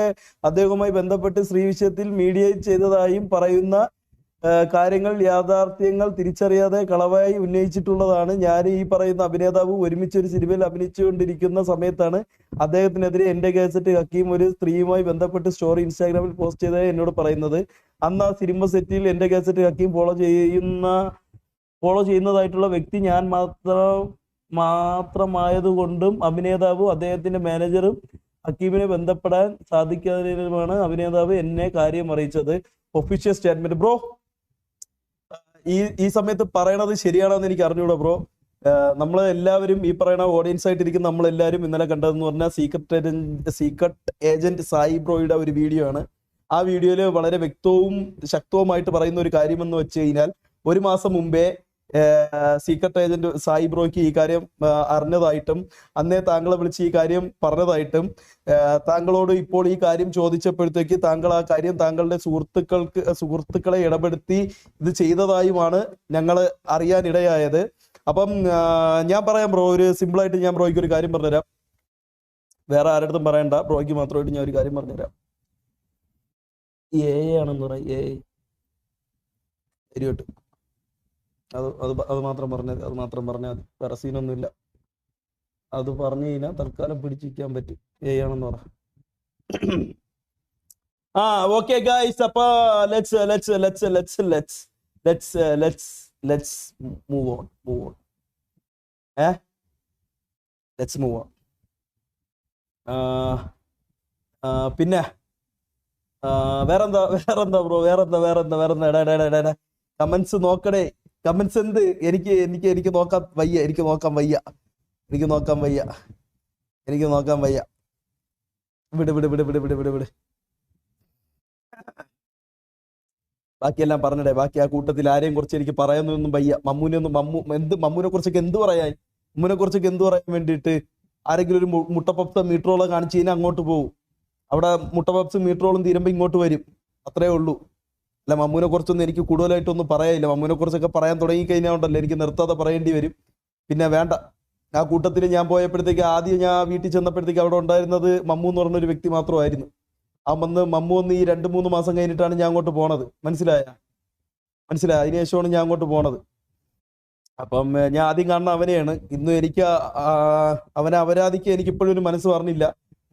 അദ്ദേഹവുമായി ബന്ധപ്പെട്ട് സ്ത്രീ വിഷയത്തിൽ മീഡിയേറ്റ് ചെയ്തതായും പറയുന്ന കാര്യങ്ങൾ യാഥാർത്ഥ്യങ്ങൾ തിരിച്ചറിയാതെ കളവായി ഉന്നയിച്ചിട്ടുള്ളതാണ്. ഞാൻ ഈ പറയുന്ന അഭിനേതാവ് ഒരുമിച്ചൊരു സിനിമയിൽ അഭിനയിച്ചുകൊണ്ടിരിക്കുന്ന സമയത്താണ് അദ്ദേഹത്തിനെതിരെ എന്റെ കാസറ്റ് ഹക്കീം ഒരു സ്ത്രീയുമായി ബന്ധപ്പെട്ട് സ്റ്റോറി ഇൻസ്റ്റാഗ്രാമിൽ പോസ്റ്റ് ചെയ്തതായി എന്നോട് പറയുന്നത്. അന്ന് ആ സിനിമ സെറ്റിൽ എന്റെ കാസറ്റ് ഹക്കീം ഫോളോ ചെയ്യുന്നതായിട്ടുള്ള വ്യക്തി ഞാൻ മാത്രമായതുകൊണ്ടും അഭിനേതാവും അദ്ദേഹത്തിന്റെ മാനേജറും ഹക്കീമിനെ ബന്ധപ്പെടാൻ സാധിക്കാതിരുമാണ് അഭിനേതാവ് എന്നെ കാര്യം അറിയിച്ചത്. Official statement. ബ്രോ ഈ സമയത്ത് പറയണത് ശരിയാണെന്ന് എനിക്ക് അറിഞ്ഞൂടാ ബ്രോ. നമ്മൾ എല്ലാവരും ഈ പറയുന്ന ഓഡിയൻസ് ആയിട്ടിരിക്കുന്ന നമ്മളെല്ലാവരും ഇന്നലെ കണ്ടതെന്ന് പറഞ്ഞാൽ സീക്രട്ട് ഏജന്റ് സായി ബ്രോയുടെ ഒരു വീഡിയോ ആണ്. ആ വീഡിയോയിൽ വളരെ വ്യക്തവും ശക്തവുമായിട്ട് പറയുന്ന ഒരു കാര്യമെന്ന് വെച്ച് കഴിഞ്ഞാൽ, ഒരു മാസം മുമ്പേ സീക്രട്ട് ഏജന്റ് സായി ബ്രോയ്ക്ക് ഈ കാര്യം അറിഞ്ഞതായിട്ടും അന്നേ താങ്കളെ വിളിച്ച് ഈ കാര്യം പറഞ്ഞതായിട്ടും താങ്കളോട് ഇപ്പോൾ ഈ കാര്യം ചോദിച്ചപ്പോഴത്തേക്ക് താങ്കൾ ആ കാര്യം താങ്കളുടെ സുഹൃത്തുക്കളെ ഇടപെടുത്തി ഇത് ചെയ്തതായുമാണ് ഞങ്ങൾ അറിയാനിടയായത്. അപ്പം ഞാൻ പറയാം ബ്രോ, ഒരു സിമ്പിളായിട്ട് ഞാൻ ബ്രോയ്ക്ക് ഒരു കാര്യം പറഞ്ഞുതരാം. വേറെ ആരുടെ പറയണ്ട, ബ്രോയ്ക്ക് മാത്രമായിട്ട് ഞാൻ ഒരു കാര്യം പറഞ്ഞുതരാം. ആണെന്ന് പറയാം. ശരിയോട്ട് അത് മാത്രം പറഞ്ഞാൽ മതി. വേറെ സീനൊന്നുമില്ല. അത് പറഞ്ഞു കഴിഞ്ഞാൽ തൽക്കാലം പിടിച്ചിരിക്കാൻ പറ്റും. ആണെന്ന് പറ. ഓക്കെ ഗൈസ്, അപ്പൊ let's move on. Let's move on. പിന്നെ വേറെന്താ ബ്രോ? വേറെന്താ? കമന്റ്സ് നോക്കണേ. കമന്റ്സ് എന്ത്? എനിക്ക് നോക്കാൻ വയ്യ. വിട്. ബാക്കിയെല്ലാം പറഞ്ഞിടേ. ബാക്കി ആ കൂട്ടത്തിൽ ആരെയും കുറിച്ച് എനിക്ക് പറയാനൊന്നും വയ്യ. മമ്മൂനെ കുറിച്ചൊക്കെ എന്ത് പറയാൻ വേണ്ടിയിട്ട് ആരെങ്കിലും ഒരു മുട്ടപ്പപ്സ് മീറ്ററോളം കാണിച്ചു കഴിഞ്ഞാൽ അങ്ങോട്ട് പോകും. അവിടെ മുട്ടപ്പപ്സ് മീറ്ററോളം തീരുമ്പോൾ ഇങ്ങോട്ട് വരും. അത്രേ ഉള്ളൂ. അല്ല, മമ്മൂനെ കുറിച്ചൊന്നും എനിക്ക് കൂടുതലായിട്ടൊന്നും പറയാനില്ല. മമ്മൂനെ കുറിച്ചൊക്കെ പറയാൻ തുടങ്ങിക്കഴിഞ്ഞാൽ ഉണ്ടല്ലോ എനിക്ക് നിർത്താതെ പറയേണ്ടി വരും. പിന്നെ വേണ്ട. ആ കൂട്ടത്തിൽ ഞാൻ പോയപ്പോഴത്തേക്ക് ആദ്യം ഞാൻ വീട്ടിൽ ചെന്നപ്പോഴത്തേക്ക് അവിടെ ഉണ്ടായിരുന്നത് മമ്മൂ എന്ന് പറഞ്ഞൊരു വ്യക്തി മാത്രമായിരുന്നു. മമ്മൂ ഈ 2-3 മാസം കഴിഞ്ഞിട്ടാണ് ഞാൻ അങ്ങോട്ട് പോണത്. മനസ്സിലായ? അതിനുശേഷമാണ് ഞാൻ അങ്ങോട്ട് പോണത്. അപ്പം ഞാൻ ആദ്യം കാണുന്ന അവനെയാണ്. ഇന്നും എനിക്ക് അവനെ അപരാധിക്ക് എനിക്കിപ്പോഴും ഒരു മനസ്സ് പറഞ്ഞില്ല.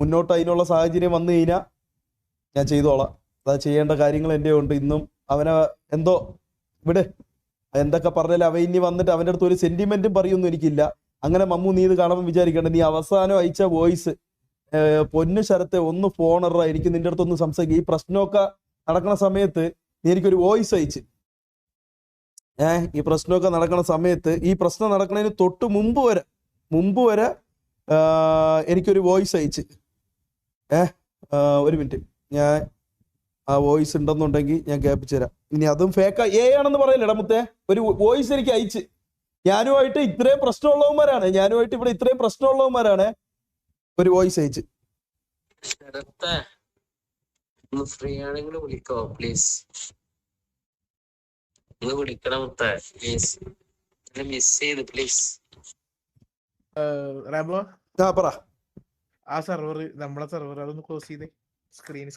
മുന്നോട്ട് അതിനുള്ള സാഹചര്യം വന്നു കഴിഞ്ഞാൽ ഞാൻ ചെയ്തോളാം. അത് ചെയ്യേണ്ട കാര്യങ്ങൾ എൻ്റെ ഉണ്ട്. ഇന്നും അവനെ എന്തോ വിട്. എന്തൊക്കെ പറഞ്ഞാലും അവൻ ഇനി വന്നിട്ട് അവൻ്റെ അടുത്ത് ഒരു സെന്റിമെന്റും പറയൊന്നും എനിക്കില്ല. അങ്ങനെ മമ്മു നീ ഇത് കാണുമ്പോൾ വിചാരിക്കണ്ട, നീ അവസാനം അയച്ച വോയിസ് പൊന്നു ശരത്തെ ഒന്ന് ഫോണറ, എനിക്ക് നിന്റെ അടുത്തൊന്ന് സംസാരിക്കും. ഈ പ്രശ്നമൊക്കെ നടക്കുന്ന സമയത്ത് നീ എനിക്കൊരു വോയിസ് അയച്ച്, ഈ പ്രശ്നമൊക്കെ നടക്കുന്ന സമയത്ത്, ഈ പ്രശ്നം നടക്കുന്നതിന് തൊട്ട് മുമ്പ് വരെ എനിക്കൊരു വോയിസ് അയച്ച്. ഒരു മിനിറ്റ്, ഞാൻ ആ വോയിസ് ഉണ്ടെന്നുണ്ടെങ്കിൽ ഞാൻ കേൾപ്പിച്ചു തരാം. ഇനി അതും ഫേക്കാ ആണെന്ന് പറയില്ലടാ മുത്തേ. ഒരു വോയിസ് എനിക്ക് അയച്ച്, ഞാനുമായിട്ട് ഇത്രയും പ്രശ്നമുള്ളവന്മാരാണ്, ഒരു വോയിസ് അയച്ച്. ഫ്രീ ആണെങ്കിൽ വിളിക്കോ പ്ലീസ്, വിളിക്കണം പ്ലീസ്, മിസ് ചെയ്ത് പ്ലീസ്. പറ. ആ സെർവർ നമ്മളെ സെർവർ അതൊന്ന് ക്ലോസ് ചെയ്തേ. സ്ക്രീൻ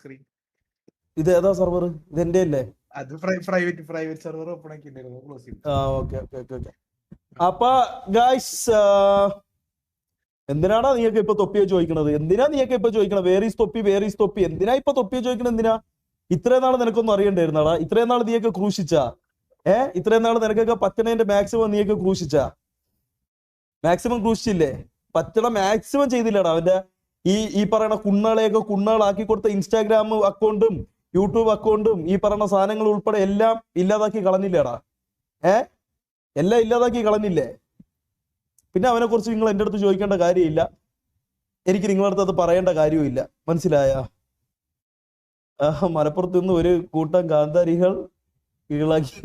ഇത് ഏതാ സെർവർ? ഇത് എന്റെ അല്ലേ? അത് പ്രൈവറ്റ് സെർവർ ഓപ്പൺ ആക്കിണ്ടായിരുന്നു, ക്ലോസ് ചെയ്തു. ഓക്കെ. അപ്പൊ ഗായ്സ്, എന്തിനാടാ നീയൊക്കെ ഇപ്പൊ തൊപ്പിയെ ചോദിക്കണത്? വേർ ഈസ് തൊപ്പി? എന്തിനാ ഇപ്പൊ തൊപ്പിയെ ചോദിക്കണത്? എന്തിനാ? ഇത്രയും നാൾ നിനക്കൊന്നും അറിയണ്ടായിരുന്നാടാ? ഇത്രയും നാൾ നീയൊക്കെ ക്രൂശിച്ചാ? ഇത്രയും നാൾ നിനക്കൊക്കെ പറ്റണേന്റെ മാക്സിമം നീയൊക്കെ ക്രൂശിച്ചാ? മാക്സിമം ക്രൂശിച്ചില്ലേ? പറ്റണ മാക്സിമം ചെയ്തില്ലടാ. അവന്റെ ഈ പറയുന്ന കുണ്ണകളാക്കി കൊടുത്ത ഇൻസ്റ്റാഗ്രാം അക്കൗണ്ടും യൂട്യൂബ് അക്കൗണ്ടും ഈ പറയുന്ന സാധനങ്ങൾ ഉൾപ്പെടെ എല്ലാം ഇല്ലാതാക്കി കളഞ്ഞില്ലേടാ? എല്ലാം ഇല്ലാതാക്കി കളഞ്ഞില്ലേ? പിന്നെ അവനെ കുറിച്ച് നിങ്ങൾ എൻ്റെ അടുത്ത് ചോദിക്കേണ്ട കാര്യമില്ല, എനിക്ക് നിങ്ങളുടെ അടുത്ത് അത് പറയേണ്ട കാര്യവുമില്ല. മനസ്സിലായ? മലപ്പുറത്ത് നിന്ന് ഒരു കൂട്ടം കാന്താരികൾ കീഴാക്കി.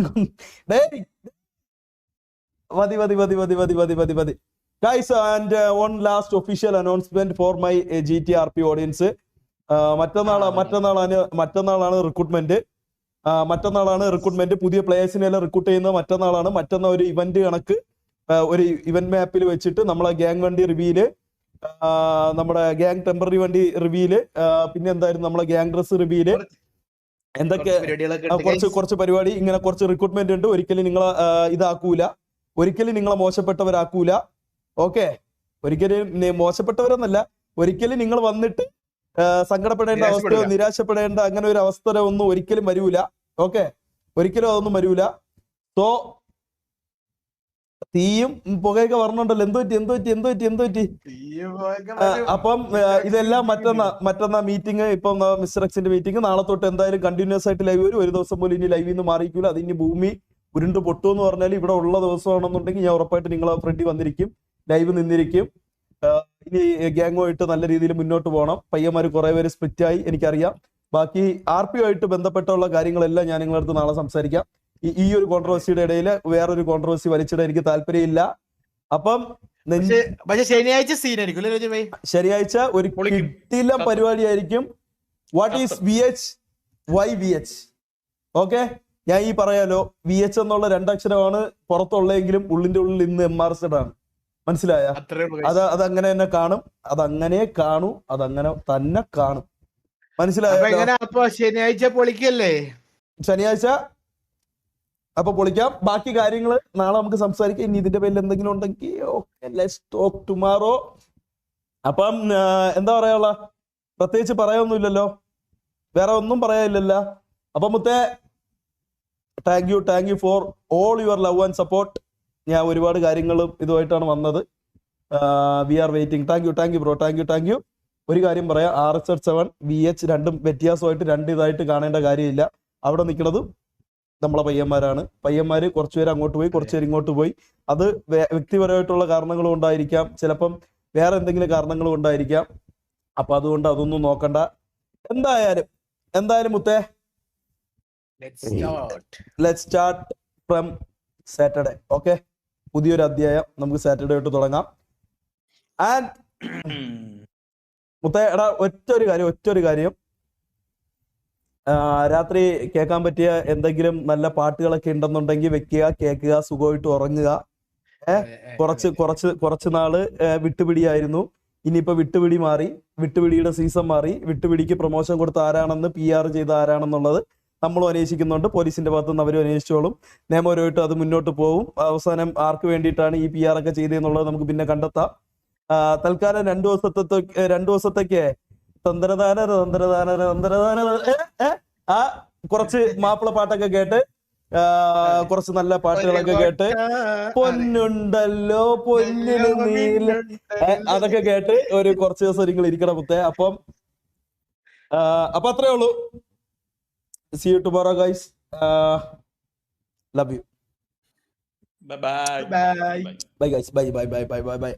മതി. Guys, and one last official announcement for my GTRP audience. മറ്റന്നാളാണ് റിക്രൂട്ട്മെന്റ്. പുതിയ പ്ലേയേഴ്സിനെ എല്ലാം റിക്രൂട്ട് ചെയ്യുന്നത് മറ്റന്നാൾ ഒരു ഇവന്റ് കണക്ക്, ഒരു ഇവന്റ് മാപ്പിൽ വെച്ചിട്ട് നമ്മളെ ഗ്യാങ് വണ്ടി റിവ്യൂല്, നമ്മുടെ ഗ്യാങ് ടെമ്പററി വണ്ടി റിവ്യൂല്, പിന്നെ എന്തായിരുന്നു നമ്മളെ ഗ്യാങ് ഡ്രസ് റിവ്യൂല്, എന്തൊക്കെ കുറച്ച് പരിപാടി, ഇങ്ങനെ കുറച്ച് റിക്രൂട്ട്മെന്റ് ഉണ്ട്. ഒരിക്കലും നിങ്ങളെ ഇതാക്കൂല, ഒരിക്കലും നിങ്ങളെ മോശപ്പെട്ടവരാക്കൂല. ഓക്കെ, ഒരിക്കലും മോശപ്പെട്ടവരെന്നല്ല, ഒരിക്കലും നിങ്ങൾ വന്നിട്ട് സങ്കടപ്പെടേണ്ട അവസ്ഥയോ നിരാശപ്പെടേണ്ട അങ്ങനെ ഒരു അവസ്ഥ ഒന്നും ഒരിക്കലും വരൂല. ഓക്കെ, ഒരിക്കലും അതൊന്നും വരൂല. സോ തീയും പുകയൊക്കെ പറഞ്ഞുണ്ടല്ലോ, എന്ത് പറ്റി? അപ്പം ഇതെല്ലാം മറ്റന്നാ മീറ്റിംഗ്, ഇപ്പം മിസ്റ്റർ എക്സിന്റെ മീറ്റിംഗ് നാളെ തൊട്ട് എന്തായാലും കണ്ടിന്യൂസ് ആയിട്ട് ലൈവ് വരും. ഒരു ദിവസം പോലും ഇനി ലൈവിൽ നിന്ന് മാറിയിക്കൂല. അത് ഇനി ഭൂമി ഉരുണ്ട് പൊട്ടുമെന്ന് പറഞ്ഞാൽ ഇവിടെ ഉള്ള ദിവസമാണെന്നുണ്ടെങ്കിൽ ഞാൻ ഉറപ്പായിട്ട് നിങ്ങളെ ഫ്രണ്ടിൽ വന്നിരിക്കും, ലൈവ് നിന്നിരിക്കും. ഇനി ഗ്യാങ്ങുമായിട്ട് നല്ല രീതിയിൽ മുന്നോട്ട് പോകണം. പയ്യന്മാർ കുറെ പേര് സ്പ്ലിറ്റ് ആയി, എനിക്കറിയാം. ബാക്കി RP ആയിട്ട് ബന്ധപ്പെട്ടുള്ള കാര്യങ്ങളെല്ലാം ഞാൻ നിങ്ങളുടെ അടുത്ത് നാളെ സംസാരിക്കാം. ഈ ഒരു കോൺട്രവേഴ്സിയുടെ ഇടയിൽ വേറൊരു കോൺട്രവേഴ്സി വലിച്ചിടാൻ എനിക്ക് താല്പര്യമില്ല. അപ്പം ശനിയാഴ്ച ഒരു കിട്ടില്ല പരിപാടിയായിരിക്കും. What is VH? Why VH? Okay, ഞാൻ ഈ പറയാലോ, VH എന്നുള്ള 2 അക്ഷരമാണ് പുറത്തുള്ളെങ്കിലും ഉള്ളിന്റെ ഉള്ളിൽ ഇന്ന് MRZ ആണ്. മനസ്സിലായ? അതങ്ങനെ തന്നെ കാണും, അതങ്ങനെ തന്നെ കാണും. മനസ്സിലായോ? ശനിയാഴ്ച അപ്പൊ പൊളിക്കാം. ബാക്കി കാര്യങ്ങൾ നാളെ നമുക്ക് സംസാരിക്കാം. ഇനി ഇതിന്റെ പേരിൽ എന്തെങ്കിലും ഉണ്ടെങ്കിൽ ലെറ്റ്സ് ടോക്ക് ടുമാറോ. അപ്പം എന്താ പറയാനുള്ള, പ്രത്യേകിച്ച് പറയാനൊന്നുമില്ലല്ലോ, വേറെ ഒന്നും പറയാനില്ലല്ലോ. അപ്പൊ മുത്തേ, thank you for all your love and support. ഞാൻ ഒരുപാട് കാര്യങ്ങളും ഇതുമായിട്ടാണ് വന്നത്. We are waiting. Thank you bro, thank you. ഒരു കാര്യം പറയാം, RSZ7 VH രണ്ടും വ്യത്യാസമായിട്ട് ഇതായിട്ട് കാണേണ്ട കാര്യമില്ല. അവിടെ നിൽക്കുന്നതും നമ്മളെ പയ്യന്മാര് കുറച്ചുപേര് അങ്ങോട്ട് പോയി, കുറച്ചുപേര് ഇങ്ങോട്ട് പോയി. അത് വ്യക്തിപരമായിട്ടുള്ള കാരണങ്ങളും ഉണ്ടായിരിക്കാം, ചിലപ്പം വേറെ എന്തെങ്കിലും കാരണങ്ങളും ഉണ്ടായിരിക്കാം. അപ്പൊ അതുകൊണ്ട് അതൊന്നും നോക്കണ്ട. എന്തായാലും മുത്തേ, let's start from Saturday. Okay, പുതിയൊരു അധ്യായം നമുക്ക് സാറ്റർഡേ തൊട്ട് തുടങ്ങാം. ആൻഡ് മുത്തേ എടാ, ഒറ്റൊരു കാര്യം, രാത്രി കേൾക്കാൻ പറ്റിയ എന്തെങ്കിലും നല്ല പാട്ടുകളൊക്കെ ഉണ്ടെന്നുണ്ടെങ്കിൽ വെക്കുക, കേൾക്കുക, സുഖമായിട്ട് ഉറങ്ങുക. കുറച്ച് നാള് വിട്ടുപിടിയായിരുന്നു, ഇനിയിപ്പോ വിട്ടുപിടി മാറി, വിട്ടുപിടിയുടെ സീസൺ മാറി. വിട്ടുപിടിക്ക് പ്രൊമോഷൻ കൊടുത്ത ആരാണെന്ന്, PR ചെയ്ത ആരാണെന്നുള്ളത് നമ്മളും അന്വേഷിക്കുന്നുണ്ട്. പോലീസിന്റെ ഭാഗത്തുനിന്ന് അവരും അന്വേഷിച്ചോളും. നിയമപരമായിട്ട് അത് മുന്നോട്ട് പോകും. അവസാനം ആർക്ക് വേണ്ടിയിട്ടാണ് ഈ PR ഒക്കെ ചെയ്തതെന്നുള്ളത് നമുക്ക് പിന്നെ കണ്ടെത്താം. തൽക്കാലം 2 ദിവസത്തേക്ക് തന്ത്രദാന കുറച്ച് മാപ്പിള പാട്ടൊക്കെ കേട്ട് കുറച്ച് നല്ല പാട്ടുകളൊക്കെ കേട്ട് പൊന്നുണ്ടല്ലോ പൊന്നിന് നീല അതൊക്കെ കേട്ട് ഒരു കുറച്ച് ദിവസം നിങ്ങൾ ഇരിക്കണം മുത്തേ. അപ്പൊ അത്രേ ഉള്ളൂ. See you tomorrow, guys. Love you. Bye bye. Bye. Bye, guys. Bye.